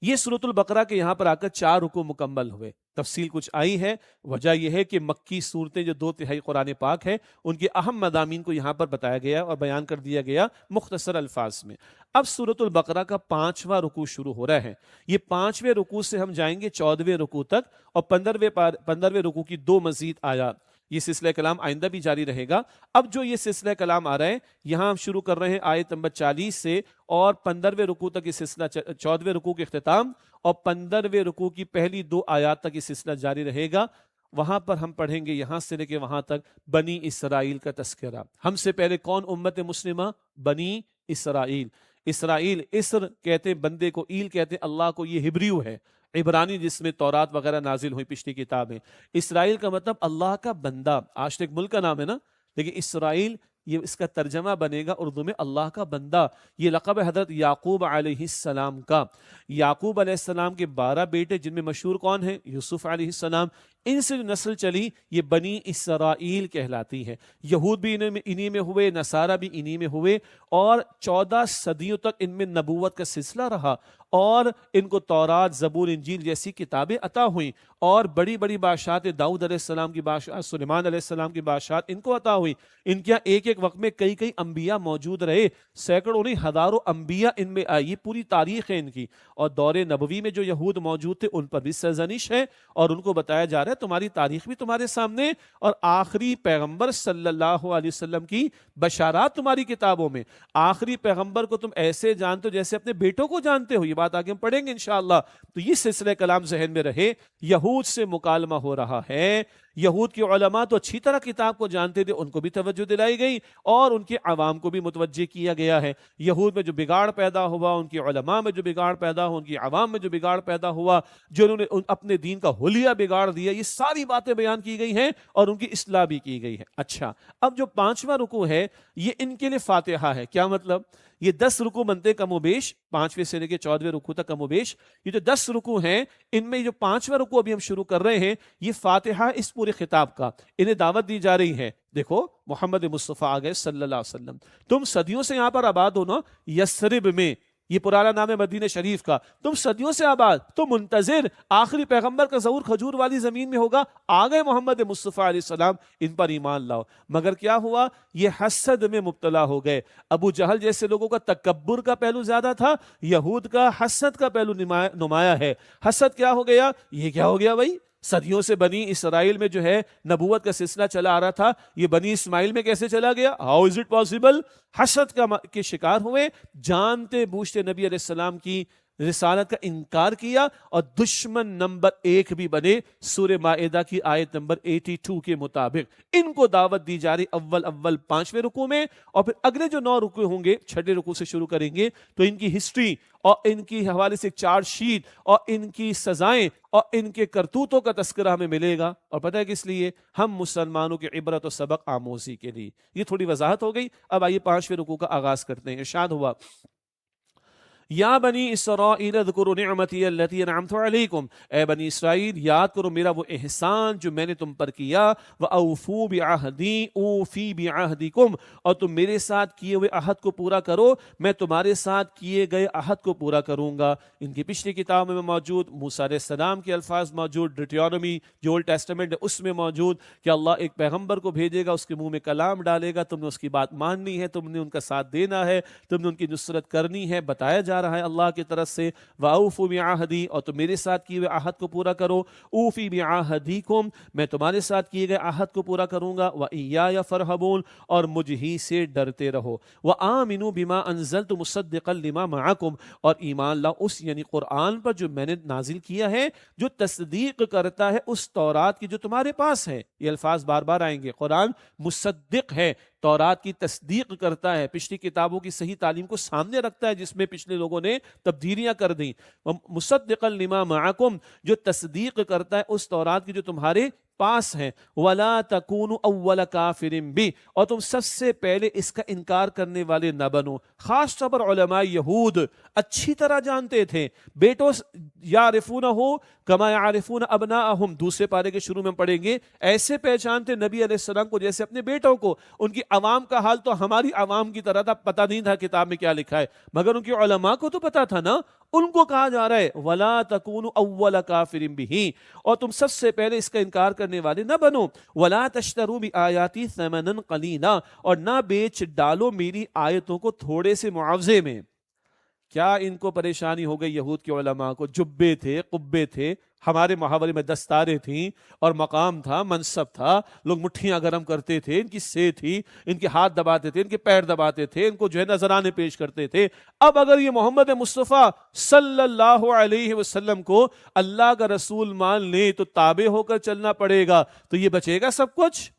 یہ سورۃ البقرہ کے یہاں پر آ کر 4 رکوع مکمل ہوئے۔ تفصیل کچھ آئی ہے، وجہ یہ ہے کہ مکی صورتیں جو 2/3 قرآن پاک ہے، ان کے اہم مضامین کو یہاں پر بتایا گیا اور بیان کر دیا گیا مختصر الفاظ میں۔ اب سورۃ البقرہ کا 5واں رکوع شروع ہو رہا ہے۔ یہ 5ویں رکوع سے ہم جائیں گے 14ویں رکوع تک، اور 15ویں رکوع کی 2 مزید آیات۔ یہ سلسلہ کلام آئندہ بھی جاری رہے گا۔ اب جو یہ سلسلہ کلام آ رہا ہے، یہاں ہم شروع کر رہے ہیں آیت نمبر 40 سے، اور 15ویں رکوع تک یہ سلسلہ، 14ویں رکوع کے اختتام اور 15ویں رکوع کی پہلی 2 آیات تک یہ سلسلہ جاری رہے گا۔ وہاں پر ہم پڑھیں گے یہاں سے لے کے وہاں تک بنی اسرائیل کا تذکرہ۔ ہم سے پہلے کون امت مسلمہ؟ بنی اسرائیل۔ اسرائیل، اسر کہتے ہیں بندے کو، ایل کہتے ہیں اللہ کو، یہ ہبریو ہے، عبرانی جس میں تورات وغیرہ نازل ہوئی، پچھلی کتابیں۔ اسرائیل کا مطلب اللہ کا بندہ، آج تو ایک ملک کا نام ہے نا، لیکن اسرائیل یہ اس کا ترجمہ بنے گا اردو میں اللہ کا بندہ۔ یہ لقب ہے حضرت یعقوب علیہ السلام کا۔ یعقوب علیہ السلام کے 12 بیٹے، جن میں مشہور کون ہیں؟ یوسف علیہ السلام۔ ان سے جو نسل چلی یہ بنی اسرائیل کہلاتی ہے۔ یہود بھی انہی میں ہوئے، نصارہ بھی انہی میں ہوئے، اور 14 صدیوں تک ان میں نبوت کا سلسلہ رہا، اور ان کو تورات، زبور، انجیل جیسی کتابیں عطا ہوئیں، اور بڑی بڑی بادشاہت، داؤد علیہ السلام کی بادشاہت، سلیمان علیہ السلام کی بادشاہت ان کو عطا ہوئی۔ ان کے ایک ایک وقت میں کئی انبیاء موجود رہے، سینکڑوں نہیں ہزاروں انبیاء ان میں آئے۔ یہ پوری تاریخ ہے ان کی۔ اور دور نبوی میں جو یہود موجود تھے ان پر بھی سرزنش ہے، اور ان کو بتایا جا رہا ہے تمہاری تاریخ بھی تمہارے سامنے، اور آخری پیغمبر صلی اللہ علیہ وسلم کی بشارات تمہاری کتابوں میں۔ آخری پیغمبر کو تم ایسے جانتے ہو جیسے اپنے بیٹوں کو جانتے ہو۔ یہ بات آگے ہم پڑھیں گے انشاءاللہ۔ تو یہ سلسلہ کلام ذہن میں رہے۔ یہود سے مکالمہ ہو رہا ہے۔ یہود کے علماء تو اچھی طرح کتاب کو جانتے تھے، ان کو بھی توجہ دلائی گئی، اور ان کے عوام کو بھی متوجہ کیا گیا ہے۔ یہود میں جو بگاڑ پیدا ہوا، ان کے علماء میں جو بگاڑ پیدا ہوا، ان کی عوام میں جو بگاڑ پیدا ہوا، جو انہوں نے اپنے دین کا حلیہ بگاڑ دیا، یہ ساری باتیں بیان کی گئی ہیں اور ان کی اصلاح بھی کی گئی ہے۔ اچھا، اب جو 5واں رکوع ہے یہ ان کے لیے فاتحہ ہے۔ کیا مطلب؟ یہ 10 رکوع بنتے کم و بیش، 5ویں سے لے کے 14ویں رکوع تک کم و بیش۔ یہ جو 10 رکوع ہیں، ان میں جو 5واں رکوع ابھی ہم شروع کر رہے ہیں، یہ فاتحہ اس پورے خطاب کا، انہیں دعوت دی جا رہی ہے۔ دیکھو محمد مصطفیٰ آ گئے صلی اللہ علیہ وسلم، تم صدیوں سے یہاں پر آباد ہو نا، یثرب میں، یہ پرانا نام ہے مدینہ شریف کا، تم صدیوں سے آباد، تم منتظر آخری پیغمبر کا ظہور کھجور والی زمین میں ہوگا، آ گئے محمد مصطفیٰ علیہ السلام، ان پر ایمان لاؤ۔ مگر کیا ہوا؟ یہ حسد میں مبتلا ہو گئے۔ ابو جہل جیسے لوگوں کا تکبر کا پہلو زیادہ تھا، یہود کا حسد کا پہلو نمایاں ہے۔ حسد کیا ہو گیا؟ یہ کیا ہو گیا بھائی؟ صدیوں سے بنی اسرائیل میں جو ہے نبوت کا سلسلہ چلا آ رہا تھا، یہ بنی اسماعیل میں کیسے چلا گیا؟ How is it possible? حسد کے شکار ہوئے، جانتے بوجھتے نبی علیہ السلام کی رسالت کا انکار کیا اور دشمن نمبر 1 بھی بنے۔ سورہ مائدہ کی آیت نمبر 82 کے مطابق ان کو دعوت دی جا رہی اول 5ویں رکوع میں، اور پھر اگلے جو 9 رکوع ہوں گے 6 رکوع سے شروع کریں گے تو ان کی ہسٹری اور ان کی حوالے سے چارج شیٹ اور ان کی سزائیں اور ان کے کرتوتوں کا تذکرہ ہمیں ملے گا۔ اور پتہ ہے کس لیے؟ ہم مسلمانوں کی عبرت و سبق آموزی کے لیے۔ یہ تھوڑی وضاحت ہو گئی۔ اب آئیے 5ویں رکوع کا آغاز کرتے ہیں۔ ارشاد ہوا یا بنی اسرائیل اذکروا نعمتی التی انعمت علیکم، اے بنی اسرائیل یاد کرو میرا وہ احسان جو میں نے تم پر کیا، وَأَوْفُوا بِعَهْدِي أُوفِي بِعَهْدِكُمْ، اور تم میرے ساتھ کیے ہوئے عہد کو پورا کرو، میں تمہارے ساتھ کیے گئے عہد کو پورا کروں گا۔ ان کی پچھلی کتابوں میں موجود موسیٰ علیہ السلام کے الفاظ موجود، ڈیوٹرونومی جو اولڈ ٹیسٹمنٹ ہے اس میں موجود کہ اللہ ایک پیغمبر کو بھیجے گا، اس کے منہ میں کلام ڈالے گا، تم نے اس کی بات ماننی ہے، تم نے ان کا ساتھ دینا ہے، تم نے ان کی نصرت کرنی ہے۔ بتایا جا رہا ہے اللہ کی طرف سے وَأَوْفُوا بِعَهْدِي، اور تم میرے ساتھ کیے ہوئے عہد کو پورا کرو، اوفی بِعَهْدِكُمْ، میں تمہارے ساتھ کیے گئے عہد کو پورا کروں گا، وَإِيَّايَ فَارْهَبُونَ، اور مجھ ہی سے ڈرتے رہو، وَآمِنُوا بِمَا أَنزَلْتُ مُصَدِّقًا لِمَا مَعَكُمْ، اور ایمان لاؤ اس یعنی قرآن پر جو میں نے نازل کیا ہے، جو تصدیق کرتا ہے اس تورات کی جو تمہارے پاس ہے۔ یہ الفاظ بار بار آئیں گے، قرآن مصدق ہے، تورات کی تصدیق کرتا ہے، پچھلی کتابوں کی صحیح تعلیم کو سامنے رکھتا ہے جس میں پچھلے لوگوں نے تبدیلیاں کر دیں۔ مصدقا لما معکم، جو تصدیق کرتا ہے اس تورات کی جو تمہارے پاس ہیں، وَلَا تَكُونُوا أَوَّلَ كَافِرٍ بِهِ، اور تم سب سے پہلے اس کا انکار کرنے والے نہ بنو۔ خاص طور پر علماء یہود اچھی طرح جانتے تھے، بیٹوں یعرفونہ کما یعرفون ابناءہم، دوسرے پارے کے شروع میں پڑھیں گے، ایسے پہچانتے نبی علیہ السلام کو جیسے اپنے بیٹوں کو۔ ان کی عوام کا حال تو ہماری عوام کی طرح تھا، پتہ نہیں تھا کتاب میں کیا لکھا ہے، مگر ان کی علماء کو تو پتہ تھا نا۔ ان کو کہا جا رہا ہے وَلَا تَكُونُوا أَوَّلَ كَافِرٍ بِهِ، اور تم سب سے پہلے اس کا انکار کرنے والے نہ بنو۔ وَلَا تَشْتَرُوا بِآيَاتِي ثَمَنًا قَلِيلًا، اور نہ بیچ ڈالو میری آیتوں کو تھوڑے سے معاوضے میں۔ کیا ان کو پریشانی ہو گئی یہود کے علماء کو؟ جبے تھے، قبے تھے، ہمارے محاورے میں دستاریں تھیں اور مقام تھا، منصب تھا، لوگ مٹھیاں گرم کرتے تھے، ان کی سہ تھی، ان کے ہاتھ دباتے تھے، ان کے پیر دباتے تھے، ان کو جو ہے نذرانے پیش کرتے تھے۔ اب اگر یہ محمد مصطفیٰ صلی اللہ علیہ وسلم کو اللہ کا رسول مان لیں تو تابع ہو کر چلنا پڑے گا، تو یہ بچے گا سب کچھ؟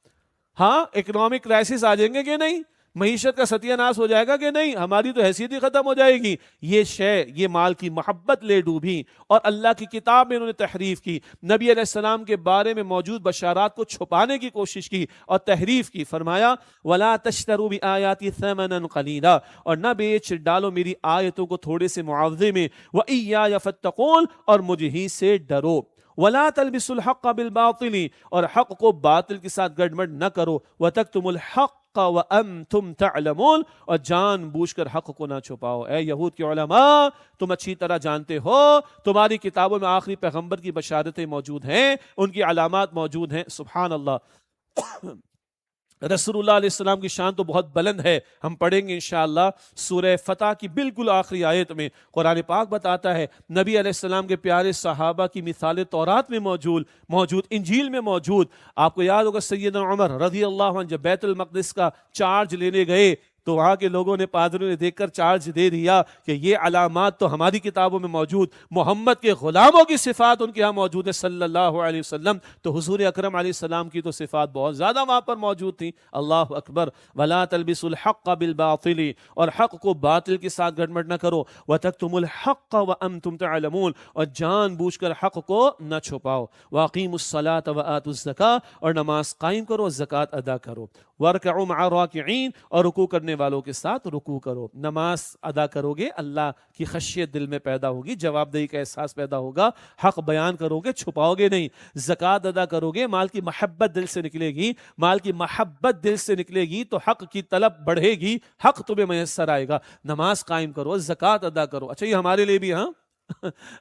ہاں، اکنامک کرائسس آ جائیں گے کہ نہیں؟ معیشت کا ستیہ ناش ہو جائے گا کہ نہیں؟ ہماری تو حیثیت ہی ختم ہو جائے گی۔ یہ شے، یہ مال کی محبت لے ڈوبی اور اللہ کی کتاب میں انہوں نے تحریف کی، نبی علیہ السلام کے بارے میں موجود بشارات کو چھپانے کی کوشش کی اور تحریف کی۔ فرمایا وَلَا تَشْتَرُوا بِآيَاتِي ثَمَنًا قَلِيلًا، اور نہ بیچ ڈالو میری آیتوں کو تھوڑے سے معاوضے میں، وَإِيَّايَ فَاتَّقُونِ، اور مجھ ہی سے ڈرو۔ وَلَا تَلْبِسُوا الْحَقَّ بِالْبَاطِلِ، اور حق کو باطل کے ساتھ گڑبڑ نہ کرو، وَتَكْتُمُوا الْحَقَّ وَأَنْتُمْ تَعْلَمُونَ، اور جان بوجھ کر حق کو نہ چھپاؤ۔ اے یہود کے علماء، تم اچھی طرح جانتے ہو، تمہاری کتابوں میں آخری پیغمبر کی بشارتیں موجود ہیں، ان کی علامات موجود ہیں۔ سبحان اللہ۔ رسول اللہ علیہ السلام کی شان تو بہت بلند ہے، ہم پڑھیں گے انشاءاللہ سورہ فتح کی بالکل آخری آیت میں قرآن پاک بتاتا ہے نبی علیہ السلام کے پیارے صحابہ کی مثال تورات میں موجود انجیل میں موجود۔ آپ کو یاد ہوگا سیدنا عمر رضی اللہ عنہ جب بیت المقدس کا چارج لینے گئے تو وہاں کے لوگوں نے، پادریوں نے دیکھ کر چارج دے دیا کہ یہ علامات تو ہماری کتابوں میں موجود، محمد کے غلاموں کی صفات ان کے ہاں موجود ہے صلی اللہ علیہ وسلم، تو حضور اکرم علیہ السلام کی تو صفات بہت زیادہ وہاں پر موجود تھیں۔ اللہ اکبر۔ وَلَا تَلْبِسُوا الْحَقَّ بِالْبَاطِلِ، اور حق کو باطل کے ساتھ گڑبڑ نہ کرو، وَتَكْتُمُوا الْحَقَّ وَأَنْتُمْ تَعْلَمُونَ، اور جان بوجھ کر حق کو نہ چھپاؤ۔ وَأَقِيمُوا الصَّلَاةَ وَآتُوا الزَّكَاةَ، اور نماز قائم کرو، زکوٰۃ ادا کرو۔ وَارْكَعُوا مَعَ الرَّاكِعِينَ، اور رکوع کرنے والوں کے ساتھ رکوع کرو. نماز ادا کرو گے اللہ کی خشیت دل میں پیدا ہوگی، جواب دہی کا احساس پیدا ہوگا، حق بیان کرو گے، چھپاؤ گے نہیں. زکوٰۃ ادا کرو گے، مال کی محبت دل سے نکلے گی، مال کی محبت دل سے نکلے گی تو حق کی طلب بڑھے گی، حق تمہیں میسر آئے گا. نماز قائم کرو، زکوٰۃ ادا کرو. اچھا یہ ہمارے لیے بھی، ہاں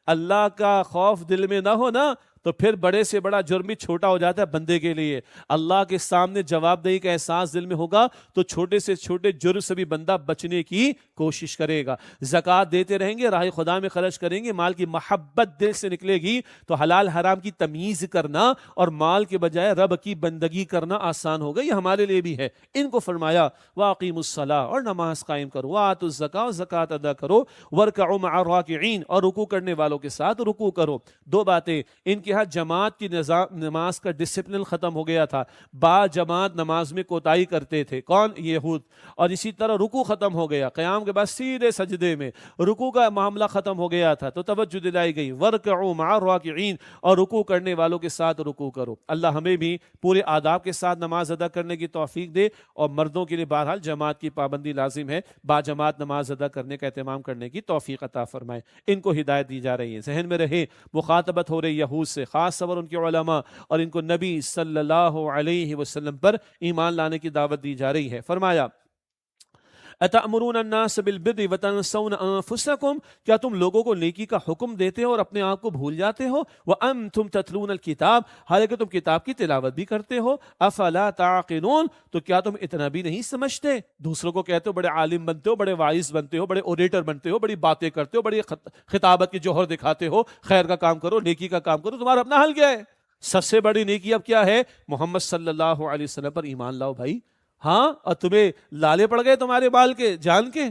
اللہ کا خوف دل میں نہ ہو نا تو پھر بڑے سے بڑا جرم بھی چھوٹا ہو جاتا ہے بندے کے لیے. اللہ کے سامنے جواب دہی کا احساس دل میں ہوگا تو چھوٹے سے چھوٹے جرم سے بھی بندہ بچنے کی کوشش کرے گا. زکوٰۃ دیتے رہیں گے، راہ خدا میں خرچ کریں گے، مال کی محبت دل سے نکلے گی تو حلال حرام کی تمیز کرنا اور مال کے بجائے رب کی بندگی کرنا آسان ہوگا. یہ ہمارے لیے بھی ہے. ان کو فرمایا وَأَقِيمُوا الصَّلَاةَ، اور نماز قائم کرو، وَآتُوا الزَّكَاةَ، اور زکوٰۃ ادا کرو، وَارْكَعُوا مَعَ الرَّاكِعِينَ، اور رکوع کرنے والوں کے ساتھ رکوع کرو. دو باتیں ان کے ہاں جماعت کی نماز کا ڈسپلن ختم ہو گیا تھا. با جماعت نماز میں کوتاہی کرتے تھے، کون؟ یہود. اور اسی طرح رکوع ختم ہو گیا، قیام کے بعد سیدھے سجدے میں، رکوع کا معاملہ ختم ہو گیا تھا تو توجہ دلائی گئی وَارْكَعُوا مَعَ الرَّاكِعِينَ، اور رکوع کرنے والوں کے ساتھ رکوع کرو. اللہ ہمیں بھی پورے آداب کے ساتھ نماز ادا کرنے کی توفیق دے، اور مردوں کے لیے بہرحال جماعت کی پابندی لازم ہے، با جماعت نماز ادا کرنے کا اہتمام کرنے کی توفیق عطا فرمائے. ان کو ہدایت دی جا رہی ہے. ذہن میں رہے مخاطبت ہو رہی یہود سے، خاص صبر ان کے علماء، اور ان کو نبی صلی اللہ علیہ وسلم پر ایمان لانے کی دعوت دی جا رہی ہے. فرمایا اتأمرون الناس بالبر وتنسون انفسکم، کیا تم لوگوں کو نیکی کا حکم دیتے ہو اور اپنے آپ کو بھول جاتے ہو؟ وانتم تتلون الکتاب، حالانکہ تم کتاب کی تلاوت بھی کرتے ہو. افلا تعقلون، تو کیا تم اتنا بھی نہیں سمجھتے؟ دوسروں کو کہتے ہو بڑے عالم بنتے ہو، بڑے واعظ بنتے ہو، بڑے اوریٹر بنتے ہو، بڑی باتیں کرتے ہو، بڑی خطابت کی جوہر دکھاتے ہو، خیر کا کام کرو، نیکی کا کام کرو، تمہارا اپنا حل کیا ہے؟ سب سے بڑی نیکی اب کیا ہے؟ محمد صلی اللہ علیہ وسلم پر ایمان لاؤ بھائی. ہاں، اور تمہیں لالے پڑ گئے تمہارے بال کے جان کے،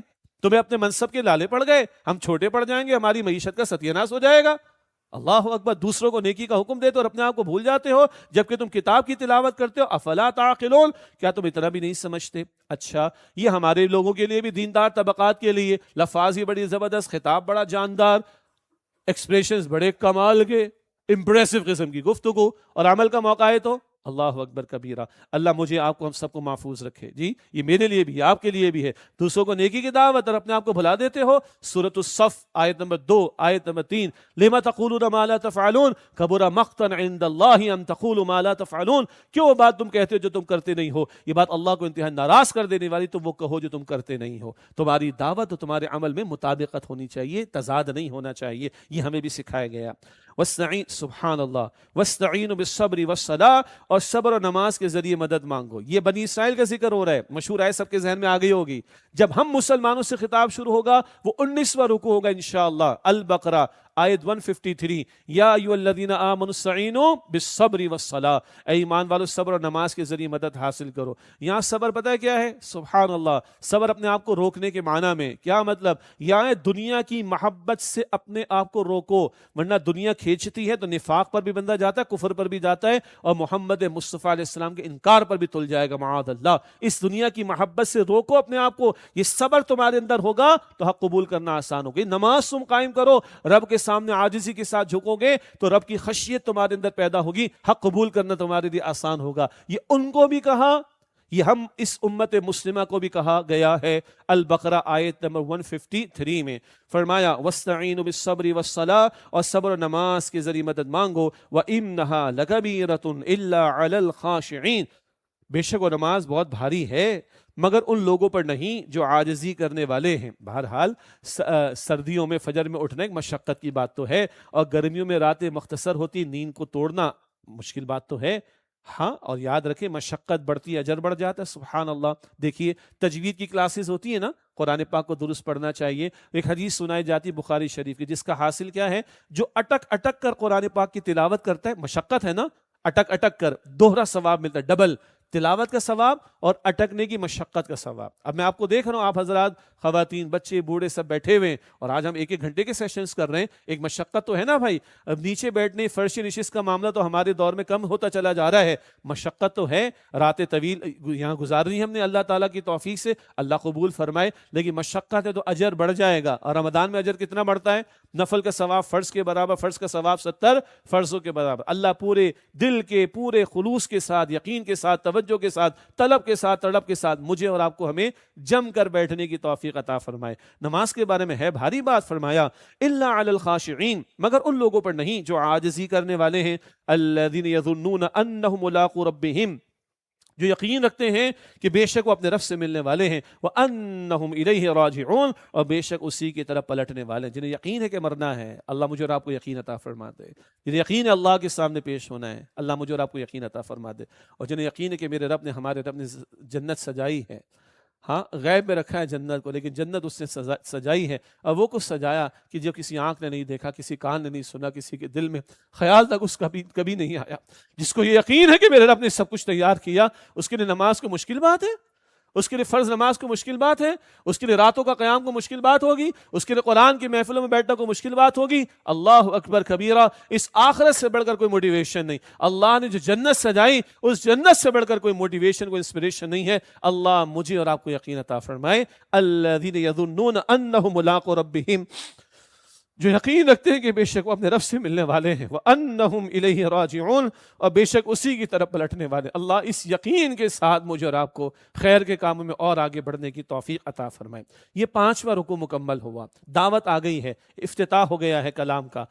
تمہیں اپنے منصب کے لالے پڑ گئے، ہم چھوٹے پڑ جائیں گے، ہماری معیشت کا ستیہ ناش ہو جائے گا. اللہ اکبر. دوسروں کو نیکی کا حکم دیتے اور اپنے آپ کو بھول جاتے ہو، جبکہ تم کتاب کی تلاوت کرتے ہو. افلا تعقلون، کیا تم اتنا بھی نہیں سمجھتے؟ اچھا یہ ہمارے لوگوں کے لیے بھی، دیندار طبقات کے لیے لفاظ ہی بڑی زبردست، خطاب بڑا جاندار، ایکسپریشنز بڑے کمال کے، امپریسو قسم کی گفتگو، اور عمل کا موقع ہے تو اللہ اکبر کبیرہ. اللہ مجھے آپ کو ہم سب کو محفوظ رکھے. جی یہ میرے لیے بھی ہے، آپ کے لیے بھی ہے. دوسروں کو نیکی کی دعوت اور اپنے آپ کو بھلا دیتے ہو. سورۃ الصف آیت نمبر 2 آیت نمبر 3، لما تقولون ما لا تفعلون کبر مقتا عند اللہ ان تقولوا ما لا تفعلون، کیوں وہ بات تم کہتے ہو جو تم کرتے نہیں ہو؟ یہ بات اللہ کو انتہائی ناراض کر دینے والی، تم وہ کہو جو تم کرتے نہیں ہو. تمہاری دعوت اور تمہارے عمل میں مطابقت ہونی چاہیے، تضاد نہیں ہونا چاہیے. یہ ہمیں بھی سکھایا گیا. واستعین، سبحان اللہ، واستعینوا بالصبر والصلاۃ، اور صبر اور نماز کے ذریعے مدد مانگو. یہ بنی اسرائیل کا ذکر ہو رہا ہے، مشہور ہے، سب کے ذہن میں آ گئی ہوگی. جب ہم مسلمانوں سے خطاب شروع ہوگا وہ 19واں رکوع ہوگا انشاءاللہ، البقرہ آیت 153، یا ایھا الذین آمنوا استعینوا بالصبر والصلاۃ، اے ایمان والو صبر اور نماز کے ذریعے مدد حاصل کرو. یہاں صبر پتہ ہے کیا ہے؟ سبحان اللہ. صبر اپنے آپ کو روکنے کے معنی میں کیا مطلب؟ یہاں دنیا کی محبت سے اپنے آپ کو روکو، ورنہ دنیا کھینچتی ہے تو نفاق پر بھی بندہ جاتا ہے، کفر پر بھی جاتا ہے، اور محمد مصطفیٰ علیہ السلام کے انکار پر بھی تل جائے گا معاذ اللہ. اس دنیا کی محبت سے روکو اپنے آپ کو. یہ صبر تمہارے اندر ہوگا تو حق قبول کرنا آسان ہوگی. نماز تم قائم کرو، رب کے سامنے عاجزی کے ساتھ جھکو گے تو رب کی خشیت تمہارے اندر پیدا ہوگی، حق قبول کرنا تمہارے لیے آسان ہوگا. یہ ان کو بھی کہا، یہ ہم اس امت مسلمہ کو بھی کہا گیا ہے. البقرہ آیت نمبر 153 میں فرمایا واستعینوا بالصبر والصلاۃ، اور صبر و نماز کے ذریعے مدد مانگو. وَإِنَّهَا لَكَبِيرَةٌ إِلَّا عَلَى الْخَاشِعِينَ، بے شک وہ نماز بہت بھاری ہے مگر ان لوگوں پر نہیں جو عاجزی کرنے والے ہیں. بہرحال سردیوں میں فجر میں اٹھنا ایک مشقت کی بات تو ہے، اور گرمیوں میں راتیں مختصر ہوتی، نیند کو توڑنا مشکل بات تو ہے. ہاں، اور یاد رکھیں مشقت بڑھتی ہے اجر بڑھ جاتا ہے. سبحان اللہ. دیکھیے تجوید کی کلاسز ہوتی ہیں نا، قرآن پاک کو درست پڑھنا چاہیے. ایک حدیث سنائی جاتی بخاری شریف کی، جس کا حاصل کیا ہے؟ جو اٹک اٹک کر قرآن پاک کی تلاوت کرتا ہے، مشقت ہے نا، اٹک اٹک کر دوہرا ثواب ملتا ہے، ڈبل تلاوت کا ثواب اور اٹکنے کی مشقت کا ثواب. اب میں آپ کو دیکھ رہا ہوں، آپ حضرات، خواتین، بچے، بوڑھے سب بیٹھے ہوئے ہیں، اور آج ہم 1-1 گھنٹے کے سیشنز کر رہے ہیں. ایک مشقت تو ہے نا بھائی. اب نیچے بیٹھنے، فرش نشست کا معاملہ تو ہمارے دور میں کم ہوتا چلا جا رہا ہے. مشقت تو ہے، راتیں طویل یہاں گزارنی ہم نے، اللہ تعالیٰ کی توفیق سے، اللہ قبول فرمائے. لیکن مشقت ہے تو اجر بڑھ جائے گا. اور رمضان میں اجر کتنا بڑھتا ہے؟ نفل کا ثواب فرض کے برابر، فرض کا ثواب 70 فرضوں کے برابر. اللہ پورے دل کے، پورے خلوص کے ساتھ، یقین کے ساتھ توجہ کے ساتھ، طلب کے ساتھ، تڑپ کے ساتھ مجھے اور آپ کو ہمیں جم کر بیٹھنے کی توفیق عطا فرمائے۔ نماز کے بارے میں ہے بھاری بات، فرمایا الا علی الخاشعین، مگر ان لوگوں پر نہیں جو عاجزی کرنے والے ہیں، الذین یظنون انہم ملاقو ربہم، جو یقین رکھتے ہیں کہ بے شک وہ اپنے رب سے ملنے والے ہیں، وَأَنَّهُمْ إِلَيْهِ رَاجِعُونَ، اور بے شک اسی کی طرف پلٹنے والے ہیں، جنہیں یقین ہے کہ مرنا ہے۔ اللہ مجھے اور آپ کو یقین عطا فرما دے۔ جنہیں یقین ہے اللہ کے سامنے پیش ہونا ہے، اللہ مجھے اور آپ کو یقین عطا فرما دے۔ اور جنہیں یقین ہے کہ میرے رب نے، ہمارے رب نے جنت سجائی ہے، ہاں غیب میں رکھا ہے جنت کو، لیکن جنت اس نے سجائی ہے، اور وہ کچھ سجایا کہ جو کسی آنکھ نے نہیں دیکھا، کسی کان نے نہیں سنا، کسی کے دل میں خیال تک اس کا کبھی نہیں آیا۔ جس کو یہ یقین ہے کہ میرے رب نے سب کچھ تیار کیا، اس کے لیے نماز کو مشکل بات ہے، اس کے لیے فرض نماز کو مشکل بات ہے، اس کے لیے راتوں کا قیام کو مشکل بات ہوگی، اس کے لیے قرآن کی محفلوں میں بیٹھنا کو مشکل بات ہوگی۔ اللہ اکبر کبیرہ، اس آخرت سے بڑھ کر کوئی موٹیویشن نہیں۔ اللہ نے جو جنت سجائی، اس جنت سے بڑھ کر کوئی موٹیویشن، کوئی انسپریشن نہیں ہے۔ اللہ مجھے اور آپ کو یقین عطا فرمائے۔ الذین یظنون انہم ملاقو ربہم، جو یقین رکھتے ہیں کہ بے شک وہ اپنے رب سے ملنے والے ہیں، وَأَنَّهُمْ إِلَيْهِ رَاجِعُونَ، اور بے شک اسی کی طرف پلٹنے والے۔ اللہ اس یقین کے ساتھ مجھے اور آپ کو خیر کے کاموں میں اور آگے بڑھنے کی توفیق عطا فرمائے۔ یہ 5واں رکوع مکمل ہوا، دعوت آ گئی ہے، افتتاح ہو گیا ہے کلام کا،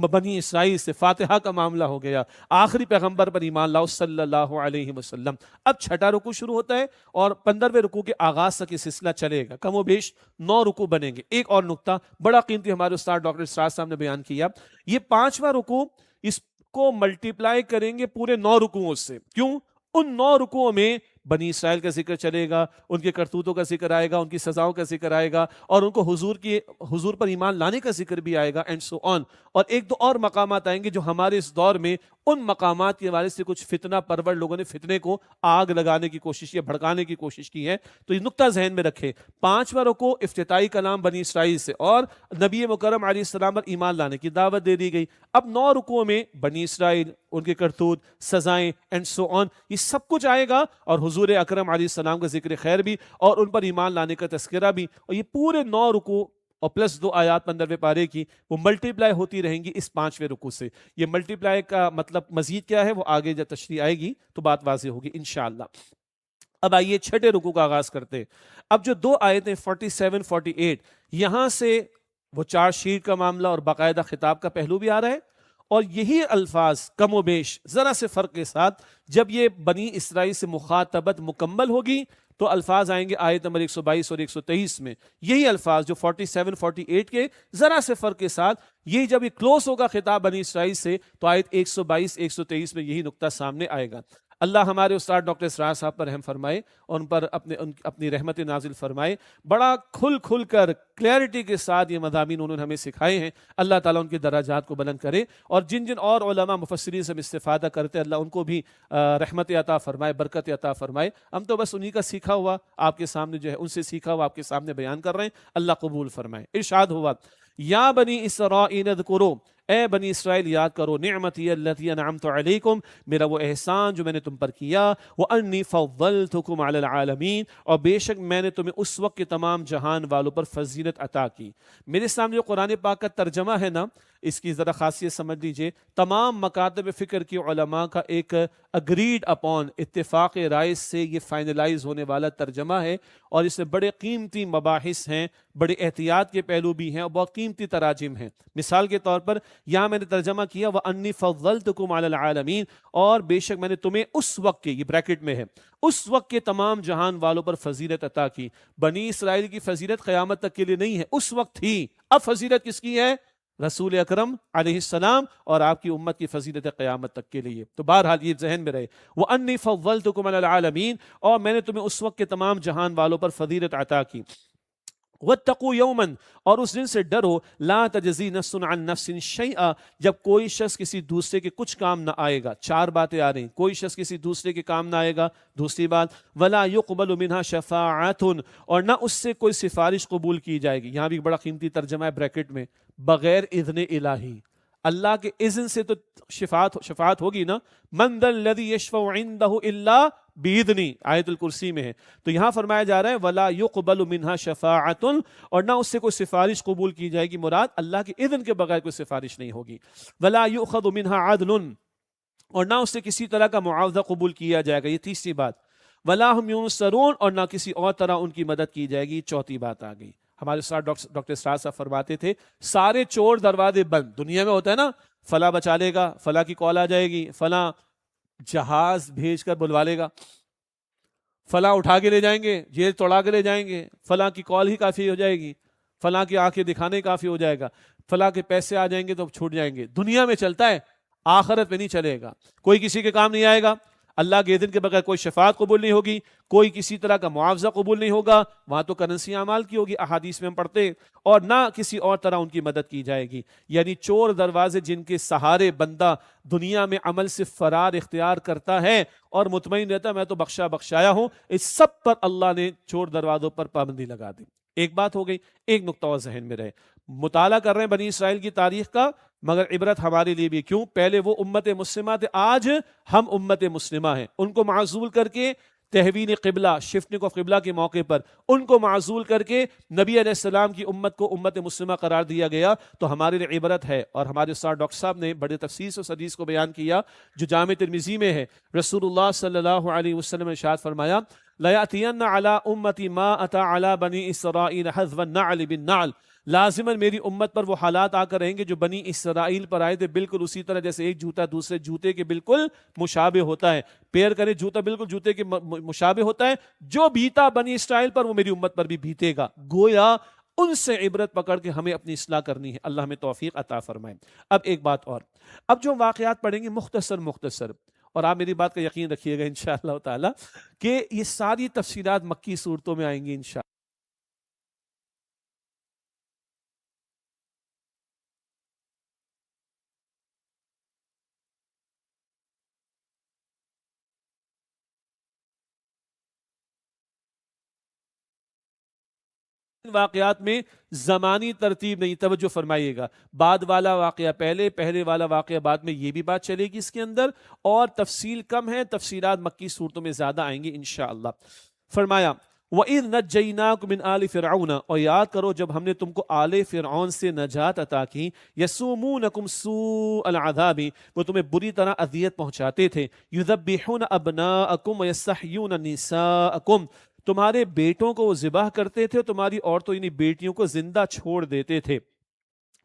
بنی اسرائیل سے فاتحہ کا معاملہ ہو گیا، آخری پیغمبر پر ایمان لاؤ صلی اللہ علیہ وسلم۔ اب 6واں رکوع شروع ہوتا ہے اور 15ویں رکوع کے آغاز تک یہ سلسلہ چلے گا، کم و بیش 9 رکوع بنیں گے۔ ایک اور نقطہ بڑا قیمتی ہمارے استاد ڈاکٹر اسرار صاحب نے بیان کیا، یہ 5واں رکوع، اس کو ملٹیپلائی کریں گے پورے 9 رکوعوں سے۔ کیوں؟ ان 9 رکوعوں میں بنی اسرائیل کا ذکر چلے گا، ان کے کرتوتوں کا ذکر آئے گا، ان کی سزاؤں کا ذکر آئے گا، اور ان کو حضور پر ایمان لانے کا ذکر بھی آئے گا، اینڈ سو آن۔ اور ایک دو اور مقامات آئیں گے جو ہمارے اس دور میں ان مقامات کے حوالے سے کچھ فتنہ پرور لوگوں نے فتنے کو آگ لگانے کی کوشش یا بھڑکانے کی کوشش کی ہے، تو یہ نقطہ ذہن میں رکھے۔ 5واں رکوع افتتاحی کلام بنی اسرائیل سے اور نبی مکرم علیہ السلام پر ایمان لانے کی دعوت دے دی گئی۔ اب 9 رکوعوں میں بنی اسرائیل، ان کے کرتوت، سزائیں، اینڈ سو آن، یہ سب کچھ آئے گا، اور حضور اکرم علیہ السلام کا ذکر خیر بھی، اور ان پر ایمان لانے کا تذکرہ بھی۔ اور یہ پورے 9 رکوع اور پلس 2 آیات 15ویں پارے کی، وہ ملٹیپلائی ہوتی رہیں گی اس 5ویں رکوع سے۔ یہ ملٹیپلائی کا مطلب مزید کیا ہے، وہ آگے جب تشریح آئے گی تو بات واضح ہوگی انشاءاللہ۔ اب آئیے 6 رکوع کا آغاز کرتے ہیں۔ اب جو 2 آیتیں 47 48، یہاں سے وہ 4 شیر کا معاملہ اور باقاعدہ خطاب کا پہلو بھی آ رہا ہے، اور یہی الفاظ کم و بیش ذرا سے فرق کے ساتھ جب یہ بنی اسرائیل سے مخاطبت مکمل ہوگی تو الفاظ آئیں گے آیت نمبر 122 اور 123 میں، یہی الفاظ جو 47 48 کے ذرا سے فرق کے ساتھ، یہی جب یہ کلوز ہوگا خطاب بنی اسرائیل سے تو آیت 122 123 میں یہی نقطہ سامنے آئے گا۔ اللہ ہمارے استاد ڈاکٹر اسرار صاحب پر رحم فرمائے اور ان پر اپنی رحمت نازل فرمائے۔ بڑا کھل کر کلیئرٹی کے ساتھ یہ مضامین انہوں نے ہمیں سکھائے ہیں۔ اللہ تعالیٰ ان کے درجات کو بلند کرے، اور جن اور علماء مفسرین سے استفادہ کرتے اللہ ان کو بھی رحمت عطا فرمائے، برکت عطا فرمائے۔ ہم تو بس انہی کا سیکھا ہوا آپ کے سامنے جو ہے، ان سے سیکھا ہوا آپ کے سامنے بیان کر رہے ہیں، اللہ قبول فرمائے۔ ارشاد ہوا، یا بنی اسرائیل اذکروا، اے بنی اسرائیل یاد کرو، نعمتی التی انعمت علیکم، میرا وہ احسان جو میں نے تم پر کیا، وانی فضلتکم علی العالمین، اور بے شک میں نے تمہیں اس وقت کے تمام جہان والوں پر فضیلت عطا کی۔ میرے سامنے جو قرآن پاک کا ترجمہ ہے نا، اس کی ذرا خاصیت سمجھ لیجئے، تمام مکاتب فکر کی علماء کا ایک اگریڈ اپون، اتفاق رائے سے یہ فائنلائز ہونے والا ترجمہ ہے، اور اس میں بڑے قیمتی مباحث ہیں، بڑے احتیاط کے پہلو بھی ہیں، اور بہت قیمتی تراجم ہیں۔ مثال کے طور پر یہاں میں نے ترجمہ کیا وَأَنِّي فَضَّلْتُكُمْ عَلَى الْعَالَمِينَ، اور بے شک میں نے تمہیں اس وقت کے، یہ بریکٹ میں ہے، اس وقت کے تمام جہان والوں پر فضیلت عطا کی۔ بنی اسرائیل کی فضیلت قیامت تک کے لیے نہیں ہے، اس وقت تھی۔ اب فضیلت کس کی ہے؟ رسول اکرم علیہ السلام اور آپ کی امت کی فضیلت قیامت تک کے لیے۔ تو بہرحال یہ ذہن میں رہے، وَأَنِّي فَضَّلْتُكُمْ عَلَى الْعَالَمِينَ، اور میں نے تمہیں اس وقت کے تمام جہان والوں پر فضیلت عطا کی۔ وَاتَّقُوا يَوْمًا، اور اس دن سے ڈرو، لَا تَجْزِي نَفْسٌ عَن نَفْسٍ شَيْئًا، جب کوئی شخص کسی دوسرے کے کچھ کام نہ آئے گا۔ 4 باتیں آ رہی ہیں، کوئی شخص کسی دوسرے کے کام نہ آئے گا۔ دوسری بات، وَلَا يُقْبَلُ مِنْهَا شَفَاعَةٌ، اور نہ اس سے کوئی سفارش قبول کی جائے گی۔ یہاں بھی بڑا قیمتی ترجمہ ہے بریکٹ میں، بغیر اذن الہی، اللہ کے اذن سے تو شفاعت ہوگی نا، من ذا الذی یشفع عنده الا باذنی، آیت الکرسی میں ہے۔ تو یہاں فرمایا جا رہا ہے ولا یقبل منها شفاعت، اور نہ اس سے کوئی سفارش قبول کی جائے گی، مراد اللہ کے اذن کے بغیر کوئی سفارش نہیں ہوگی۔ ولا یؤخذ منها عدل، اور نہ اس سے کسی طرح کا معاوضہ قبول کیا جائے گا۔ یہ تیسری بات، ولا هم ينصرون، اور نہ کسی اور طرح ان کی مدد کی جائے گی۔ چوتھی بات آ گئی، ہمارے ساتھ ڈاکٹر اسرار صاحب فرماتے تھے سارے چور دروازے بند، دنیا میں ہوتا ہے نا، فلاں بچا لے گا، فلاں کی کال آ جائے گی، فلاں جہاز بھیج کر بلوا لے گا، فلاں اٹھا کے لے جائیں گے، جیل توڑا کے لے جائیں گے، فلاں کی کال ہی کافی ہو جائے گی، فلاں کی آنکھیں دکھانے کافی ہو جائے گا، فلاں کے پیسے آ جائیں گے تو چھوٹ جائیں گے۔ دنیا میں چلتا ہے، آخرت میں نہیں چلے گا، کوئی کسی کے کام نہیں آئے گا، اللہ کے اذن کے بغیر کوئی شفاعت قبول نہیں ہوگی، کوئی کسی طرح کا معاوضہ قبول نہیں ہوگا، وہاں تو کرنسی اعمال کی ہوگی، احادیث میں ہم پڑھتے، اور نہ کسی اور طرح ان کی مدد کی جائے گی۔ یعنی چور دروازے جن کے سہارے بندہ دنیا میں عمل سے فرار اختیار کرتا ہے اور مطمئن رہتا ہے میں تو بخشا بخشایا ہوں، اس سب پر اللہ نے چور دروازوں پر پابندی لگا دی۔ ایک بات ہو گئی، ایک نقطہ اور ذہن میں رہے، مطالعہ کر رہے ہیں بنی اسرائیل کی تاریخ کا، مگر عبرت ہمارے لیے بھی، کیوں؟ پہلے وہ امت مسلمہ تھے، آج ہم امت مسلمہ ہیں، ان کو معزول کر کے تحویل قبلہ، شفٹنگ آف قبلہ کے موقع پر ان کو معزول کر کے نبی علیہ السلام کی امت کو امت مسلمہ قرار دیا گیا، تو ہمارے لیے عبرت ہے۔ اور ہمارے استاد ڈاکٹر صاحب نے بڑے تفصیل سے اس حدیث کو بیان کیا جو جامع ترمذی میں ہے، رسول اللہ صلی اللہ علیہ وسلم نے ارشاد فرمایا لَيَأْتِيَنَّ عَلَىٰ أُمَّتِي مَا أَتَىٰ عَلَىٰ بَنِي إِسْرَائِيلَ حَذْوَ النَّعْلِ بِالنَّعْلِ، لازماً میری امت پر وہ حالات آ کر رہیں گے جو بنی اسرائیل پر آئے تھے، بالکل اسی طرح جیسے ایک جوتا دوسرے جوتے کے بالکل مشابہ ہوتا ہے، پیئر کرے جوتا بالکل جوتے کے مشابہ ہوتا ہے، جو بیتا بنی اسرائیل پر وہ میری امت پر بھی بیتے گا۔ گویا ان سے عبرت پکڑ کے ہمیں اپنی اصلاح کرنی ہے، اللہ ہمیں توفیق عطا فرمائے۔ اب ایک بات اور، اب جو واقعات پڑھیں گے مختصر، اور آپ میری بات کا یقین رکھیے گا انشاءاللہ تعالی کہ یہ ساری تفصیلات مکی صورتوں میں آئیں گی انشاءاللہ۔ واقعات میں زمانی ترتیب نہیں، توجہ فرمائیے گا، بعد والا واقعہ پہلے والا واقعہ بعد میں، یہ بھی بات چلے گی اس کے اندر، اور تفصیل کم ہے، تفصیلات مکی صورتوں میں زیادہ آئیں گی انشاءاللہ۔ فرمایا وَإِذْ نَجَّيْنَاكُم مِّنْ آلِ فِرْعَوْنَ، اور یاد کرو جب ہم نے تم کو آل فرعون سے نجات عطا کی، يَسُومُونَكُمْ سُوءَ الْعَذَابِ، وہ تمہیں بری طرح اذیت پہنچاتے تھے، يُذَبِّحُونَ أَبْنَاءَكُمْ وَيَسْتَحْيُونَ نِسَاءَكُمْ، تمہارے بیٹوں کو وہ ذبح کرتے تھے، تمہاری عورتوں یعنی بیٹیوں کو زندہ چھوڑ دیتے تھے۔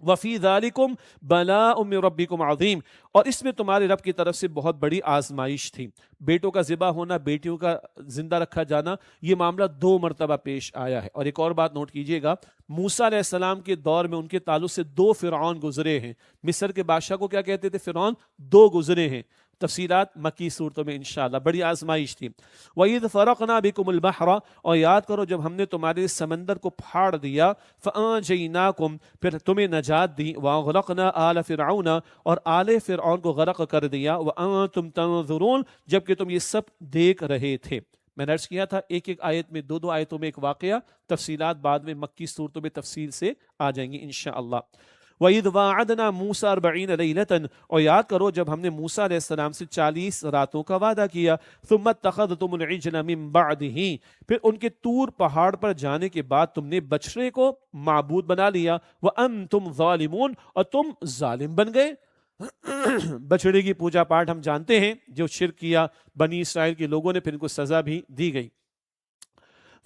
وفی ذالکم بلاء من ربکم عظیم، اور اس میں تمہارے رب کی طرف سے بہت بڑی آزمائش تھی۔ بیٹوں کا ذبح ہونا، بیٹیوں کا زندہ رکھا جانا، یہ معاملہ 2 مرتبہ پیش آیا ہے۔ اور ایک اور بات نوٹ کیجئے گا، موسیٰ علیہ السلام کے دور میں ان کے تعلق سے 2 فرعون گزرے ہیں۔ مصر کے بادشاہ کو کیا کہتے تھے؟ فرعون، 2 گزرے ہیں۔ تفصیلات مکی صورتوں میں انشاءاللہ، بڑی آزمائش تھی۔ وَإِذْ فَرَقْنَا بِكُمُ الْبَحْرَ، اور یاد کرو جب ہم نے تمہارے سمندر کو پھاڑ دیا، فَأَنْجَيْنَاكُمْ، پھر تمہیں نجات دی، وَأَغْرَقْنَا آلَ فِرْعَوْنَ، اور آل فرعون کو غرق کر دیا، وَأَنْتُمْ تَنْظُرُونَ، جبکہ تم یہ سب دیکھ رہے تھے۔ میں نے عرض کیا تھا ایک ایک آیت میں 2 آیتوں میں ایک واقعہ، تفصیلات بعد میں مکی صورتوں میں تفصیل سے آ جائیں گی انشاءاللہ۔ وَإِذْ وَاعَدْنَا مُوسَىٰ 40 لَيْلَةً، اور یاد کرو جب ہم نے موسیٰ علیہ السلام سے 40 راتوں کا وعدہ کیا، ثُمَّ اتَّخَذْتُمُ الْعِجْلَ مِن بَعْدِهِ، پھر ان کے طور پہاڑ پر جانے کے بعد تم نے بچڑے کو معبود بنا لیا، وَأَنْتُمْ ظَالِمُونَ، اور تم ظالم بن گئے۔ بچڑے کی پوجا پاٹ ہم جانتے ہیں، جو شرک کیا بنی اسرائیل کے لوگوں نے، پھر ان کو سزا بھی دی گئی۔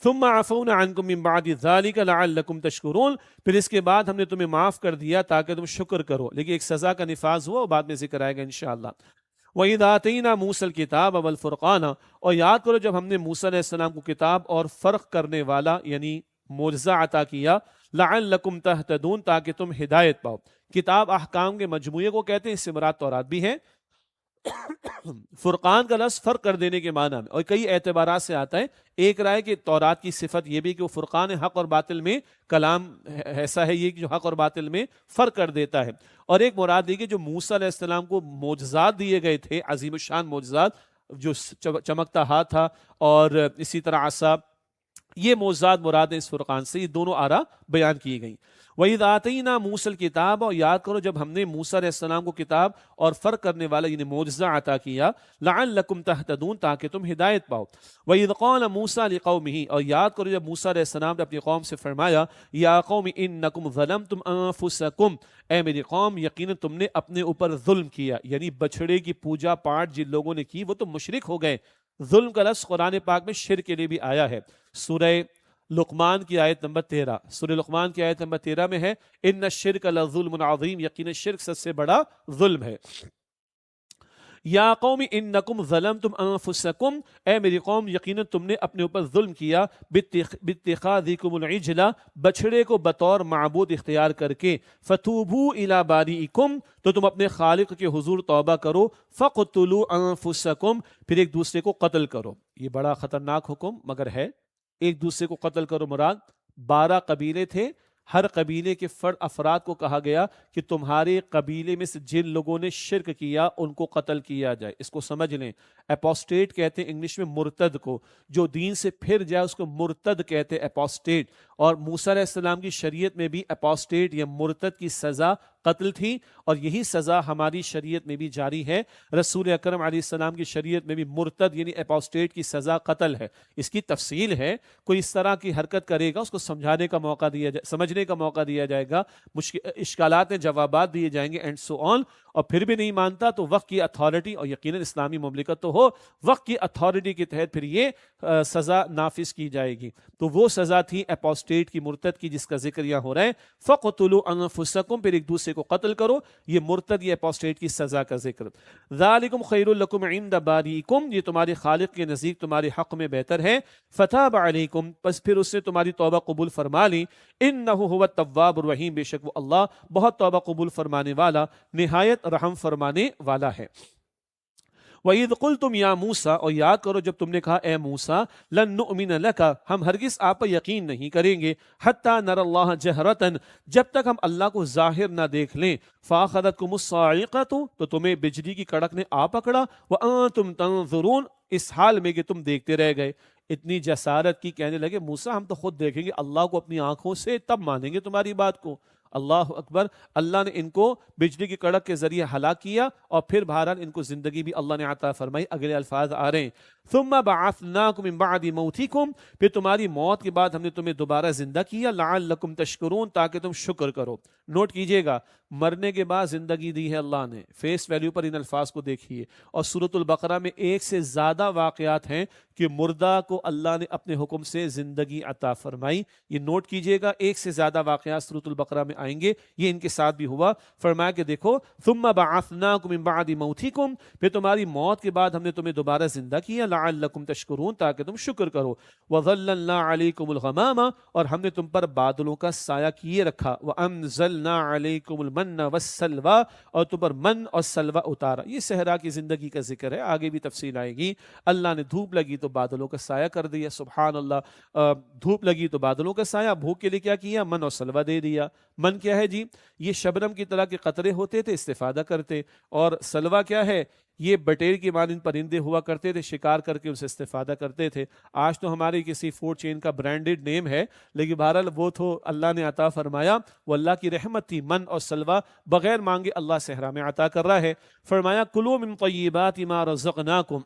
ثم عفونا عنکم من بعد ذلك لعلکم تشکرون، پھر اس کے بعد ہم نے تمہیں معاف کر دیا تاکہ تم شکر کرو، لیکن ایک سزا کا نفاذ ہوا، بعد میں ذکر آئے گا انشاءاللہ۔ وَإِذْ آتَيْنَا مُوسَى الْكِتَابَ وَالْفُرْقَانَ، اور یاد کرو جب ہم نے موسیٰ علیہ السلام کو کتاب اور فرق کرنے والا یعنی معجزہ عطا کیا، لعلکم تہتدون، تاکہ تم ہدایت پاؤ۔ کتاب احکام کے مجموعے کو کہتے ہیں، اس سے مراد تورات بھی ہے۔ فرقان کا لفظ فرق کر دینے کے معنی میں، اور کئی اعتبارات سے آتا ہے۔ ایک رائے کہ تورات کی صفت یہ بھی کہ وہ فرقان حق اور باطل میں کلام ایسا ہے یہ کہ جو حق اور باطل میں فرق کر دیتا ہے، اور ایک مراد یہ کہ جو موسیٰ علیہ السلام کو معجزات دیے گئے تھے، عظیم الشان معجزات، جو چمکتا ہاتھ تھا اور اسی طرح عصا، یہ معجزات مراد ہیں اس فرقان سے۔ یہ دونوں آراء بیان کی گئیں۔ وَإِذْ آتَيْنَا مُوسَى الْكِتَابَ، اور یاد کرو جب ہم نے موسیٰ علیہ السلام کو کتاب اور فرق کرنے والا یعنی معجزہ عطا کیا، لعلکم تہتدون، تاکہ تم ہدایت پاؤ۔ وَإِذْ قَالَ مُوسَىٰ لِقَوْمِهِ، اور یاد کرو جب موسیٰ علیہ السلام نے اپنی قوم سے فرمایا، یا قوم انکم ظلمتم انفسکم، اے میری قوم یقیناً تم نے اپنے اوپر ظلم کیا، یعنی بچڑے کی پوجا پاٹ جن لوگوں نے کی وہ تو مشرک ہو گئے، ظلم کا لفظ قرآن پاک میں شرک کے لیے بھی آیا ہے۔ سورہ لقمان کی آیت نمبر 13، سورہ لقمان کی آیت نمبر 13 میں ہے ان الشرک لظلم عظیم، یقینا شرک سب سے بڑا ظلم ہے۔ یا قوم انکم ظلمتم انفسکم، اے میری قوم یقینا تم نے اپنے اوپر ظلم کیا، باتخاذکم العجل، بچھڑے کو بطور معبود اختیار کر کے، فتوبوا الی باریئکم، تو تم اپنے خالق کے حضور توبہ کرو، فقتلوا انفسکم، پھر ایک دوسرے کو قتل کرو۔ یہ بڑا خطرناک حکم مگر ہے، ایک دوسرے کو قتل کرو مراد 12 قبیلے تھے، ہر قبیلے کے فرد افراد کو کہا گیا کہ تمہارے قبیلے میں سے جن لوگوں نے شرک کیا ان کو قتل کیا جائے۔ اس کو سمجھ لیں، اپوسٹیٹ کہتے ہیں انگلش میں مرتد کو، جو دین سے پھر جائے اس کو مرتد کہتے ہیں، اپوسٹیٹ۔ اور موسیٰ علیہ السلام کی شریعت میں بھی اپوسٹیٹ یا مرتد کی سزا قتل تھی، اور یہی سزا ہماری شریعت میں بھی جاری ہے۔ رسول اکرم علیہ السلام کی شریعت میں بھی مرتد یعنی اپوسٹیٹ کی سزا قتل ہے۔ اس کی تفصیل ہے، کوئی اس طرح کی حرکت کرے گا اس کو سمجھانے کا موقع دیا جائے، سمجھنے کا موقع دیا جائے گا، اشکالات میں جوابات دیے جائیں گے اینڈ سو آن، اور پھر بھی نہیں مانتا تو وقت کی اتھارٹی، اور یقیناً اسلامی مملکت تو ہو، وقت کی اتھارٹی کے تحت پھر یہ سزا نافذ کی جائے گی۔ تو وہ سزا تھی اپوسٹیٹ کی، مرتد کی، جس کا ذکر یہاں ہو رہا ہے، فَقْتُلُوا أَنفُسَكُمْ، پھر ایک دوسرے کو قتل کرو، یہ مرتد یا اپوسٹیٹ کی سزا کا ذکر۔ ذَلِكُمْ خَيْرٌ لَكُمْ عِنْدَ بَارِئِكُمْ، یہ تمہارے خالق کے نزدیک تمہارے حق میں بہتر ہے، فَتَابَ عَلَيْكُمْ، پس پھر اس نے تمہاری توبہ قبول فرما لی، إِنَّهُ هُوَ التَّوَّابُ الرَّحِيمُ، بے شک وہ اللہ بہت توبہ قبول فرمانے والا، نہایت رحم فرمانے والا ہے۔ وَإِذْ قُلْتُمْ يَا مُوسَىٰ، اور یاد کرو جب تم نے کہا اے موسیٰ، لَن نُؤْمِنَ لَكَ، ہم ہرگز آپ پر یقین نہیں کریں گے، حَتَّىٰ نَرَى اللَّهَ جَهْرَةً، جب تک ہم اللہ کو ظاہر نہ دیکھ لیں، فَأَخَذَتْكُمُ الصَّاعِقَةُ، تو تمہیں بجلی کی کڑک نے آ پکڑا، وَأَنتُمْ تَنظُرُونَ، اس حال میں کہ تم دیکھتے رہ گئے۔ اتنی جسارت کی، کہنے لگے موسیٰ ہم تو خود دیکھیں گے اللہ کو اپنی آنکھوں سے، تب مانیں گے تمہاری بات کو۔ اللہ اکبر، اللہ نے ان کو بجلی کی کڑک کے ذریعے ہلاک کیا، اور پھر بہرحال ان کو زندگی بھی اللہ نے عطا فرمائی۔ اگلے الفاظ آ رہے ہیں، ثم بعثناکم من بعد موتکم، پھر تمہاری موت کے بعد ہم نے تمہیں دوبارہ زندہ کیا، لعلکم تشکرون، تاکہ تم شکر کرو۔ نوٹ کیجئے گا، مرنے کے بعد زندگی دی ہے اللہ نے، فیس ویلیو پر ان الفاظ کو دیکھیے، اور سورۃ البقرہ میں ایک سے زیادہ واقعات ہیں کہ مردہ کو اللہ نے اپنے حکم سے زندگی عطا فرمائی۔ یہ نوٹ کیجئے گا، ایک سے زیادہ واقعات سورۃ البقرہ میں آئیں گے، یہ ان کے ساتھ بھی ہوا۔ فرمایا کہ دیکھو، ثم بعثناکم من بعد موتکم، پھر تمہاری موت کے بعد ہم نے تمہیں دوبارہ زندہ کیا، لعلکم تشکرون، تاکہ تم شکر کرو۔ وظللنا علیکم الغمام، اور ہم نے تم پر بادلوں کا سایہ کیے رکھا، وانزلنا علیکم المن والسلوى، اور تم پر من اور سلوہ اتارا۔ یہ صحرا کی زندگی کا ذکر ہے، آگے بھی تفصیل آئے گی۔ اللہ نے دھوپ لگی تو بادلوں کا سایہ کر دیا، سبحان اللہ، دھوپ لگی تو بادلوں کا سایہ، بھوک کے لیے کیا کیا، من اور سلوہ دے دیا۔ من کیا ہے جی؟ یہ شبنم کی طرح کے قطرے ہوتے تھے، استفادہ کرتے، اور سلوہ کیا ہے؟ یہ بٹیر کی مانند پرندے ہوا کرتے تھے، شکار کر کے ان سے استفادہ کرتے تھے۔ آج تو ہماری کسی فوڈ چین کا برانڈڈ نیم ہے، لیکن بہرحال وہ تو اللہ نے عطا فرمایا، وہ اللہ کی رحمت تھی۔ من اور سلوہ بغیر مانگے اللہ صحرا میں عطا کر رہا ہے۔ فرمایا کلوا من طیبات ما رزقناکم،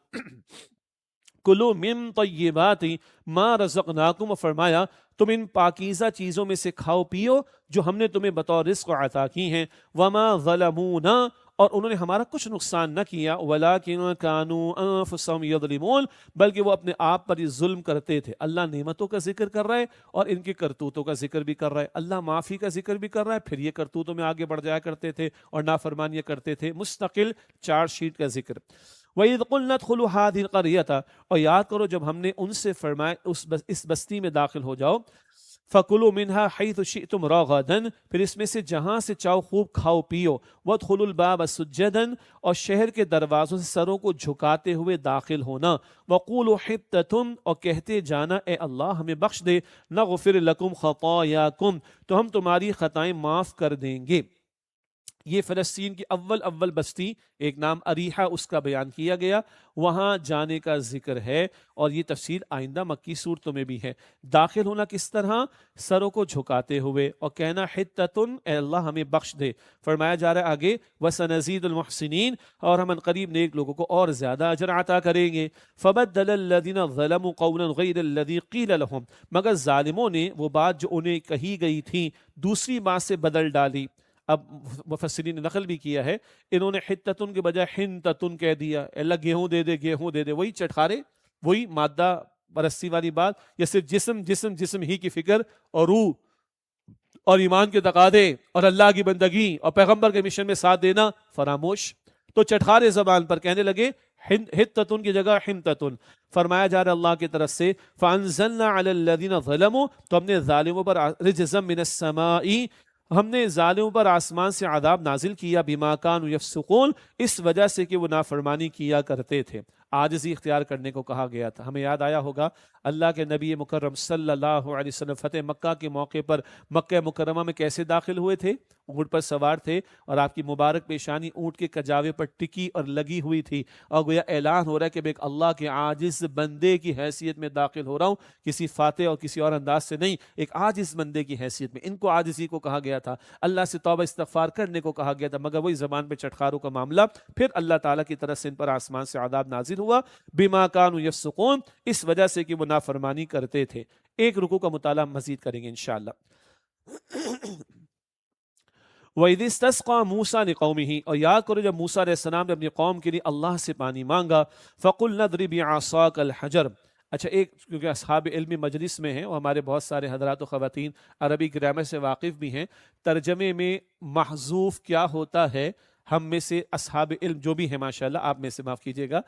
کلو من طیبات ما رزقناکم، فرمایا تم ان پاکیزہ چیزوں میں سے کھاؤ پیو جو ہم نے تمہیں بطور رزق عطا کی ہیں، وما ظلمونا، اور انہوں نے ہمارا کچھ نقصان نہ کیا، ولیکن کانوا انفسہم یظلمون، بلکہ وہ اپنے آپ پر ہی ظلم کرتے تھے۔ اللہ نعمتوں کا ذکر کر رہا ہے اور ان کے کرتوتوں کا ذکر بھی کر رہا ہے، اللہ معافی کا ذکر بھی کر رہا ہے، پھر یہ کرتوتوں میں آگے بڑھ جایا کرتے تھے اور نافرمانیاں کرتے تھے، مستقل چارج شیٹ کا ذکر۔ وَإِذْ قُلْنَا ادْخُلُوا هَٰذِهِ الْقَرْيَةَ، اور یاد کرو جب ہم نے ان سے فرمایا اس بستی میں داخل ہو جاؤ، فَكُلُوا مِنْهَا حَيْثُ شِئْتُمْ رَغَدًا، پھر اس میں سے جہاں سے چاہو خوب کھاؤ پیو، وَادْخُلُوا الْبَابَ سُجَّدًا، اور شہر کے دروازوں سے سروں کو جھکاتے ہوئے داخل ہونا، وَقُولُوا حِطَّةٌ، اور کہتے جانا اے اللہ ہمیں بخش دے، نَغْفِرْ لَكُمْ خَطَايَاكُمْ، تو ہم تمہاری خطائیں معاف کر دیں گے۔ یہ فلسطین کی اول بستی، ایک نام اریحہ، اس کا بیان کیا گیا، وہاں جانے کا ذکر ہے، اور یہ تفصیل آئندہ مکی صورتوں میں بھی ہے۔ داخل ہونا کس طرح؟ سروں کو جھکاتے ہوئے، اور کہنا حتتن، اے اللہ ہمیں بخش دے۔ فرمایا جا رہا ہے آگے، وسنزید المحسنین، اور ہم قریب نیک لوگوں کو اور زیادہ اجر عطا کریں گے۔ فبدل الذین ظلموا قولا غیر الذی قیل لهم، مگر ظالموں نے وہ بات جو انہیں کہی گئی تھی دوسری بات سے بدل ڈالی۔ اب مفسرین نے نقل بھی کیا ہے، انہوں نے حتتن کے بجائے حنتتن کہہ دیا، اللہ گیہوں دے دے، گیہوں دے دے، وہی چٹخارے وہی مادہ پرستی والی بات، یا صرف جسم جسم جسم ہی کی فکر اور روح اور ایمان کے تقاضے اور اللہ کی بندگی اور پیغمبر کے مشن میں ساتھ دینا فراموش. تو چٹخارے زبان پر کہنے لگے حتتن کی جگہ حنتتن. فرمایا جا رہا اللہ کی طرف سے فانزلنا علی الذین ظلموا، تو ہم نے ظالموں پر رجزا من السماء، ہم نے ظالموں پر آسمان سے عذاب نازل کیا، بما کانوا یفسقون، اس وجہ سے کہ وہ نافرمانی کیا کرتے تھے. عاجزی اختیار کرنے کو کہا گیا تھا. ہمیں یاد آیا ہوگا اللہ کے نبی مکرم صلی اللہ علیہ وسلم فتح مکہ کے موقع پر مکہ مکرمہ میں کیسے داخل ہوئے تھے؟ اونٹ پر سوار تھے اور آپ کی مبارک پیشانی اونٹ کے کجاوے پر ٹکی اور لگی ہوئی تھی، اور گویا اعلان ہو رہا ہے کہ میں ایک اللہ کے عاجز بندے کی حیثیت میں داخل ہو رہا ہوں، کسی فاتح اور کسی اور انداز سے نہیں، ایک عاجز بندے کی حیثیت میں. ان کو عاجزی کو کہا گیا تھا، اللہ سے توبہ استغفار کرنے کو کہا گیا تھا، مگر وہی زبان پہ چٹخاروں کا معاملہ. پھر اللہ تعالیٰ کی طرف سے ان پر آسمان سے عذاب نازل ہوا، بما کانوا یفسقون، اس وجہ سے کہ وہ نافرمانی کرتے تھے. ایک رکوع کا مطالعہ مزید کریں گے انشاءاللہ. وَإِذِ اسْتَسْقَىٰ مُوسَىٰ لِقَوْمِهِ، اور یاد کرو جب موسیٰ علیہ السلام نے اپنی قوم کے لیے اللہ سے پانی مانگا. فَقُلْنَا اضْرِبْ بِعَصَاكَ الْحَجَرَ. اچھا، ایک کیونکہ اصحاب علمی مجلس میں ہیں اور ہمارے بہت سارے حضرات و خواتین عربی گرامر سے واقف بھی ہیں، ترجمے میں محذوف کیا ہوتا ہے، ہم میں سے اصحاب علم جو بھی ہیں ماشاءاللہ، آپ میں سے معاف کیجیے گا،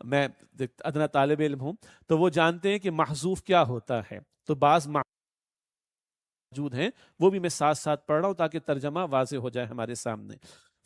میں ادنا طالب علم ہوں، تو وہ جانتے ہیں کہ محذوف کیا ہوتا ہے. تو بعض موجود ہیں، وہ بھی میں ساتھ ساتھ پڑھ رہا ہوں تاکہ ترجمہ واضح ہو جائے ہمارے سامنے.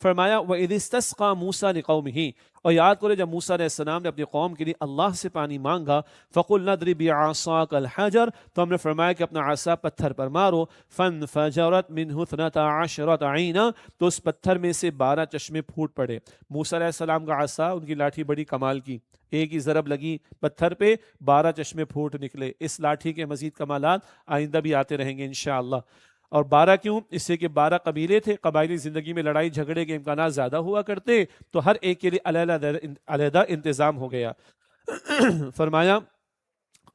فرمایا وَإِذِ اسْتَسْقَىٰ مُوسَىٰ لِقَوْمِهِ، اور یاد کرو جب موسیٰ علیہ السلام نے اپنی قوم کے لیے اللہ سے پانی مانگا. فَقُلْنَا اضْرِبْ بِعَصَاكَ الْحَجَرَ، تو ہم نے فرمایا کہ اپنا عصا پتھر پر مارو. فَانْفَجَرَتْ مِنْهُ 12 عَيْنًا، تو اس پتھر میں سے 12 چشمے پھوٹ پڑے. موسیٰ علیہ السلام کا عصا، ان کی لاٹھی بڑی کمال کی، ایک ہی ضرب لگی پتھر پہ 12 چشمے پھوٹ نکلے. اس لاٹھی کے مزید کمالات آئندہ بھی آتے رہیں گے انشاءاللہ. اور 12 کیوں؟ اس سے کہ 12 قبیلے تھے، قبائلی زندگی میں لڑائی جھگڑے کے امکانات زیادہ ہوا کرتے، تو ہر ایک کے لیے علیحدہ انتظام ہو گیا. فرمایا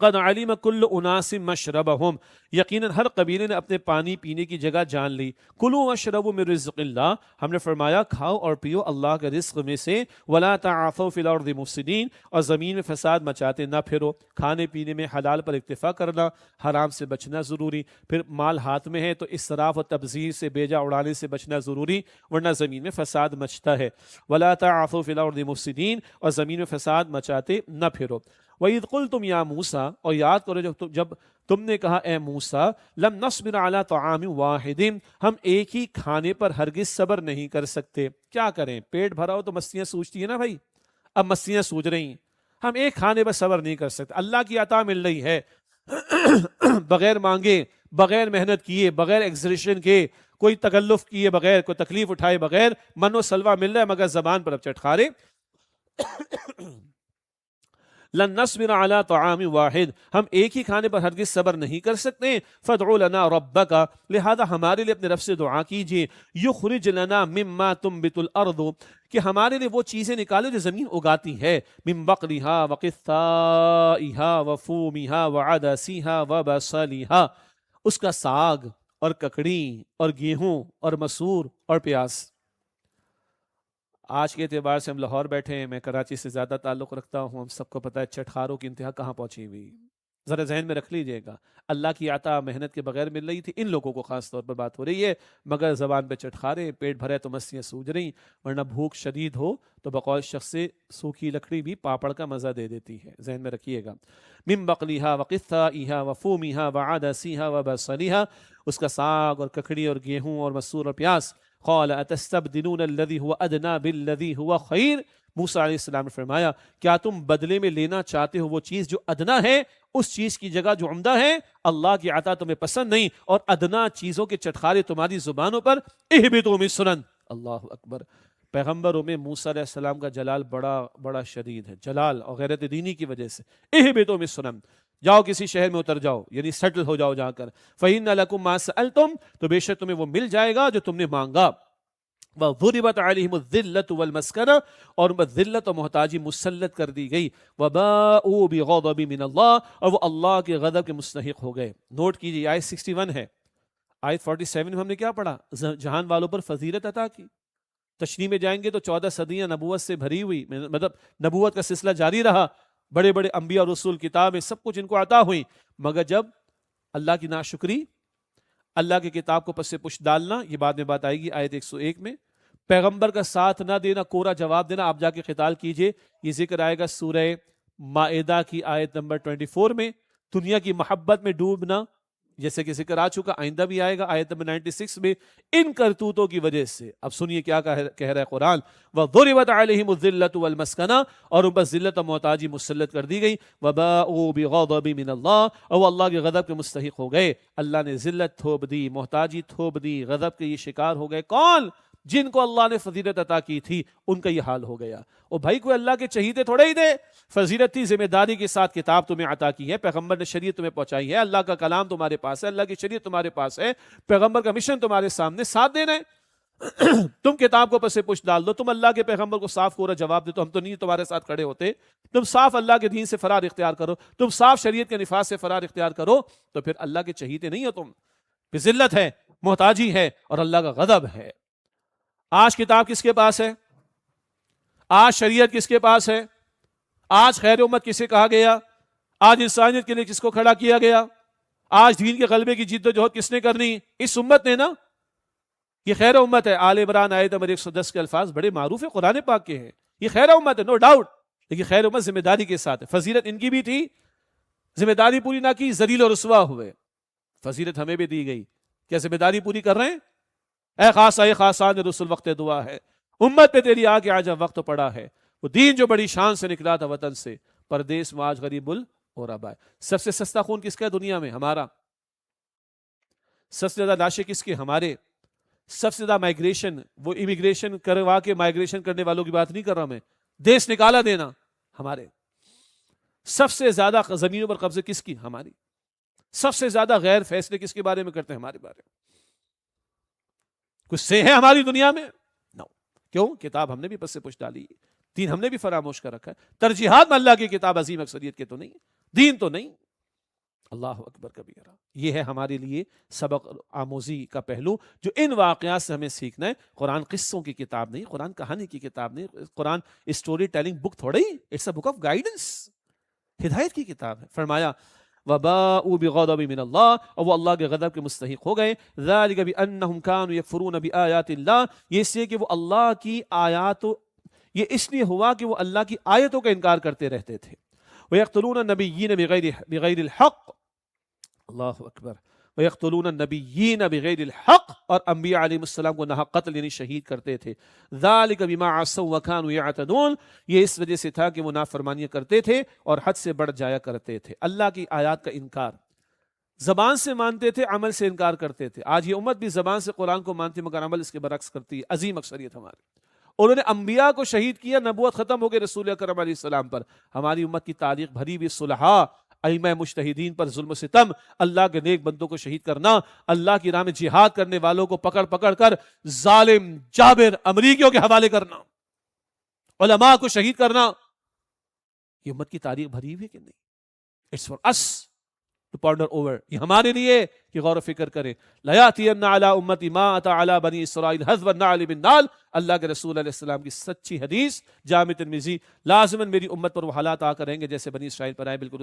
قد علم كل اناس مشربهم، یقیناً ہر قبیلے نے اپنے پانی پینے کی جگہ جان لی. کلوا واشربوا من رزق اللہ، ہم نے فرمایا کھاؤ اور پیو اللہ کے رزق میں سے. ولا تعثوا في الارض مفسدين، اور زمین میں فساد مچاتے نہ پھرو. کھانے پینے میں حلال پر اکتفا کرنا، حرام سے بچنا ضروری. پھر مال ہاتھ میں ہے تو اسراف و تبذیر سے، بیجا اڑانے سے بچنا ضروری، ورنہ زمین میں فساد مچتا ہے. ولا تعثوا في الارض مفسدين، اور زمین میں فساد مچاتے نہ پھرو. وَإِذْ قُلْتُمْ يَا مُوسَىٰ، اور یاد کرو جب تم نے کہا اے موسیٰ، لَمْ نَصْبِرْ عَلَىٰ طَعَامٍ وَاحِدٍ، ہم ایک ہی کھانے پر ہرگز صبر نہیں کر سکتے. کیا کریں؟ پیٹ بھرا ہو تو مستیاں سوچتی ہیں نا بھائی، اب مستیاں سوچ رہی ہیں، ہم ایک کھانے پر صبر نہیں کر سکتے. اللہ کی عطا مل رہی ہے بغیر مانگے، بغیر محنت کیے، بغیر ایگزریشن کے، کوئی تکلف کیے بغیر، کوئی تکلیف اٹھائے بغیر، من و سلوہ مل رہا ہے، مگر زبان پر اب چٹخارے. لن نصبر علی طعام واحد، ہم ایک ہی کھانے پر ہرگز صبر نہیں کر سکتے. فادع لنا ربک، لہذا ہمارے لیے اپنے رب سے دعا کیجیے. یخرج لنا مما تنبت الارض، کہ ہمارے لیے وہ چیزیں نکالے جو زمین اگاتی ہے. من بقلها وقثائها وفومها وعدسها وبصلها، اس کا ساگ اور ککڑی اور گیہوں اور مسور اور پیاز. آج کے اعتبار سے ہم لاہور بیٹھے ہیں، میں کراچی سے زیادہ تعلق رکھتا ہوں، ہم سب کو پتہ ہے چٹخاروں کی انتہا کہاں پہنچی ہوئی. ذرا ذہن میں رکھ لیجئے گا، اللہ کی عطا محنت کے بغیر مل رہی تھی. ان لوگوں کو خاص طور پر بات ہو رہی ہے، مگر زبان پہ چٹخارے، پیٹ بھرے تو مستیاں سوج رہی، ورنہ بھوک شدید ہو تو بقول شخص سے سوکھی لکڑی بھی پاپڑ کا مزہ دے دیتی ہے. ذہن میں رکھیے گا. من بقلیہا وقثائہا وفومہا وعدسیہا وبصلیہا، اس کا ساگ اور ککڑی اور گیہوں اور مسور اور پیاز. قال اتستبدلون الذی هو ادنی بالذی هو خیر، موسیٰ علیہ السلام نے فرمایا کیا تم بدلے میں لینا چاہتے ہو وہ چیز جو ادنا ہے اس چیز کی جگہ جو عمدہ ہے؟ اللہ کی عطا تمہیں پسند نہیں اور ادنا چیزوں کے چٹخارے تمہاری زبانوں پر. اہبطوا مصرا، اللہ اکبر. پیغمبروں میں موسیٰ علیہ السلام کا جلال بڑا شدید ہے، جلال اور غیرت دینی کی وجہ سے. اہبطوا مصرا، جاؤ کسی شہر میں اتر جاؤ، یعنی سیٹل ہو جاؤ جا کر. فَإِنَّ لَكُمْ مَا سَأَلْتُمْ، تو بے شک تمہیں وہ مل جائے گا جو تم نے مانگا. وَضُرِبَتْ عَلَيْهِمُ الذِّلَّةُ وَالْمَسْكَنَةُ، اور ذلت و محتاجی مسلط کر دی گئی. وَبَاءُوا بِغَضَبٍ مِّنَ اللَّهِ، اور وہ اللہ کے غضب کے مستحق ہو گئے. نوٹ کیجیے آیت 61 ہے. آیت 47 میں ہم نے کیا پڑھا؟ جہان والوں پر فضیلت عطا کی. تشریح میں جائیں گے تو 14 صدیاں نبوت سے بھری ہوئی، مطلب نبوت کا سلسلہ جاری رہا. بڑے بڑے انبیاء اور رسول کتابیں سب کچھ ان کو عطا ہوئی، مگر جب اللہ کی ناشکری، اللہ کی کتاب کو پس پش ڈالنا، یہ بعد میں بات آئے گی آیت 101 میں، پیغمبر کا ساتھ نہ دینا، کورا جواب دینا، آپ جا کے قتال کیجئے، یہ ذکر آئے گا سورہ مائدہ کی آیت نمبر 24 میں۔ دنیا کی محبت میں ڈوبنا، جیسے کہ ذکر آ چکا، آئندہ بھی آئے گا آیت نمبر 96 میں، ان کرتوتوں کی وجہ سے۔ اب سنیے کیا کہہ رہا ہے قرآن، وَضُرِبَتْ عَلَيْهِمُ الذِّلَّةُ وَالْمَسْكَنَةُ، اور ان پر ذلت و محتاجی مسلط کر دی گئی، وَبَاءُوا بِغَضَبٍ مِّنَ اللَّهِ، اور وہ اللہ کے غضب کے مستحق ہو گئے۔ اللہ نے ذلت تھوپ دی، محتاجی تھوپ دی، غضب کے یہ شکار ہو گئے۔ کون؟ جن کو اللہ نے فضیلت عطا کی تھی، ان کا یہ حال ہو گیا۔ اور بھائی کوئی اللہ کے چہیتے تھوڑے ہی دے، فضیلت تھی، ذمہ داری کے ساتھ کتاب تمہیں عطا کی ہے، پیغمبر نے شریعت تمہیں پہنچائی ہے، اللہ کا کلام تمہارے پاس ہے، اللہ کی شریعت تمہارے پاس ہے، پیغمبر کا مشن تمہارے سامنے، ساتھ دینا ہے۔ تم کتاب کو پس پش ڈال دو، تم اللہ کے پیغمبر کو صاف کورا جواب دے، تو ہم تو نہیں تمہارے ساتھ کھڑے ہوتے۔ تم صاف اللہ کے دین سے فرار اختیار کرو، تم صاف شریعت کے نفاذ سے فرار اختیار کرو، تو پھر اللہ کے چہیتے نہیں ہو تم، پھر ذلت ہے، محتاجی ہے، اور اللہ کا غضب ہے۔ آج کتاب کس کے پاس ہے؟ آج شریعت کس کے پاس ہے؟ آج خیر امت کسے کہا گیا؟ آج انسانیت کے لیے کس کو کھڑا کیا گیا؟ آج دین کے غلبے کی جد و جہد کس نے کرنی؟ اس امت نے نا۔ یہ خیر امت ہے۔ آل عمران آیت نمبر 110 کے الفاظ بڑے معروف ہیں، قرآن پاک کے ہیں، یہ خیر امت ہے، نو ڈاؤٹ، لیکن خیر امت ذمہ داری کے ساتھ ہے۔ فضیلت ان کی بھی تھی، ذمہ داری پوری نہ کی، ذلیل و رسوا ہوئے۔ فضیلت ہمیں بھی دی گئی، کیا ذمہ داری پوری کر رہے ہیں؟ اے خاصا اے خاصان رسول، وقت دعا ہے، امت پہ تیری آگے آجا وقت پڑا ہے۔ وہ دین جو بڑی شان سے نکلا تھا وطن سے، پردیس میں آج غریب الغرباء۔ سب سے سستا خون کس کا ہے دنیا میں؟ ہمارا۔ سب سے زیادہ لاشیں کس کے؟ ہمارے۔ سب سے زیادہ مائگریشن، وہ امیگریشن کروا کے مائگریشن کرنے والوں کی بات نہیں کر رہا میں، دیش نکالا دینا، ہمارے۔ سب سے زیادہ زمینوں پر قبضے کس کی؟ ہماری۔ سب سے زیادہ غیر فیصلے کس کے بارے میں کرتے ہیں؟ ہمارے بارے میں۔ کچھ سے ہے ہماری دنیا میں؟ نو۔ کیوں؟ کتاب ہم نے بھی پس سے پوچھ ڈالی، دین ہم نے بھی فراموش کر رکھا ہے۔ ترجیحات میں اللہ کی کتاب عظیم اکثریت کے تو نہیں، دین تو نہیں۔ اللہ اکبر کبیرہ۔ یہ ہے ہمارے لیے سبق آموزی کا پہلو جو ان واقعات سے ہمیں سیکھنا ہے۔ قرآن قصوں کی کتاب نہیں، قرآن کہانی کی کتاب نہیں، قرآن اسٹوری ٹیلنگ بک تھوڑا ہی، it's a book of guidance, ہدایت کی کتاب ہے۔ فرمایا وَبَاءُوا بِغَضَبٍ مِّنَ اللَّهِ، اور وہ اللہ کے غضب کے مستحق ہو گئے۔ ذَلِكَ بِأَنَّهُمْ كَانُوا يَكْفُرُونَ بِآيَاتِ اللَّهِ، یہ اس لیے کہ وہ اللہ کی آیات، یہ اس لیے ہوا کہ وہ اللہ کی آیتوں کا انکار کرتے رہتے تھے۔ وَيَقْتُلُونَ النَّبِيِّينَ بِغَيْرِ الْحَقِّ، اللہ اکبر، وَيَقْتُلُونَ النَّبِيِّينَ بِغَيْرِ الْحَقِّ، اور انبیاء علیہ السلام کو ناحق قتل یعنی شہید کرتے تھے۔ ذَلِكَ بِمَا عَصَوْا وَكَانُوا يَعْتَدُونَ، یہ اس وجہ سے تھا کہ وہ نافرمانیاں کرتے تھے اور حد سے بڑھ جایا کرتے تھے۔ اللہ کی آیات کا انکار، زبان سے مانتے تھے، عمل سے انکار کرتے تھے۔ آج یہ امت بھی زبان سے قرآن کو مانتی مگر عمل اس کے برعکس کرتی ہے، عظیم اکثریت ہماری۔ انہوں نے انبیاء کو شہید کیا، نبوت ختم ہو گئی رسول اکرم علیہ السلام پر۔ ہماری امت کی تاریخ بھری ہوئی صلحاء، ائمہ مجتہدین پر ظلم و ستم، اللہ کے نیک بندوں کو شہید کرنا، اللہ کی راہ میں جہاد کرنے والوں کو پکڑ پکڑ کر ظالم جابر امریکیوں کے حوالے کرنا، علماء کو شہید کرنا، یہ امت کی تاریخ بھری ہوئی کہ نہیں؟ It's for us to ponder over, یہ ہمارے لیے کہ غور و فکر کریں۔ لَيَأْتِيَنَّ عَلَىٰ أُمَّتِي مَا أَتَىٰ عَلَىٰ بَنِي إِسْرَائِيلَ حَذْوَ النَّعْلِ بِالنَّعْلِ، اللہ کے رسول علیہ السلام کی سچی حدیث جامع ترمذی، لازماً میری امت پر وہ حالات آ کر آئیں گے جیسے بنی اسرائیل پر آئے، بالکل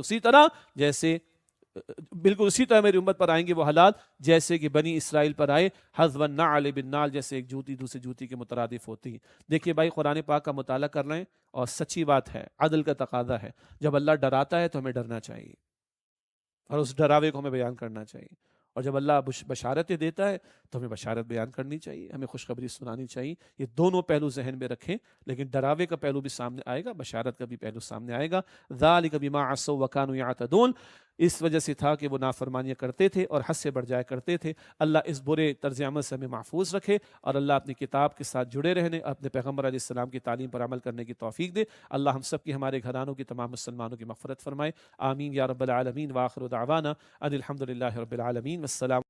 اسی طرح میری امت پر آئیں گے وہ حالات جیسے کہ بنی اسرائیل پر آئے، حَذْوَ النَّعْلِ بِالنَّعْلِ، جیسے ایک جوتی دوسری جوتی کے مترادف ہوتی ہے۔ دیکھیے بھائی، قرآن پاک کا مطالعہ کر رہے ہیں اور سچی بات ہے، عدل کا تقاضا ہے، جب اللہ ڈراتا ہے تو ہمیں ڈرنا چاہیے اور اس ڈراوے کو ہمیں بیان کرنا چاہیے، اور جب اللہ بشارتیں دیتا ہے تو ہمیں بشارت بیان کرنی چاہیے، ہمیں خوشخبری سنانی چاہیے۔ یہ دونوں پہلو ذہن میں رکھیں، لیکن ڈراوے کا پہلو بھی سامنے آئے گا، بشارت کا بھی پہلو سامنے آئے گا۔ ذَلِكَ بِمَا عَصَوْا وَكَانُوا يَعْتَدُونَ، اس وجہ سے تھا کہ وہ نافرمانیاں کرتے تھے اور حد سے بڑھ جایا کرتے تھے۔ اللہ اس برے طرز عمل سے ہمیں محفوظ رکھے، اور اللہ اپنی کتاب کے ساتھ جڑے رہنے، اپنے پیغمبر علیہ السلام کی تعلیم پر عمل کرنے کی توفیق دے۔ اللہ ہم سب کی، ہمارے گھرانوں کی، تمام مسلمانوں کی مغفرت فرمائے، آمین یا رب العالمین۔ وآخر دعوانا ان الحمد للہ رب العالمین، والسلام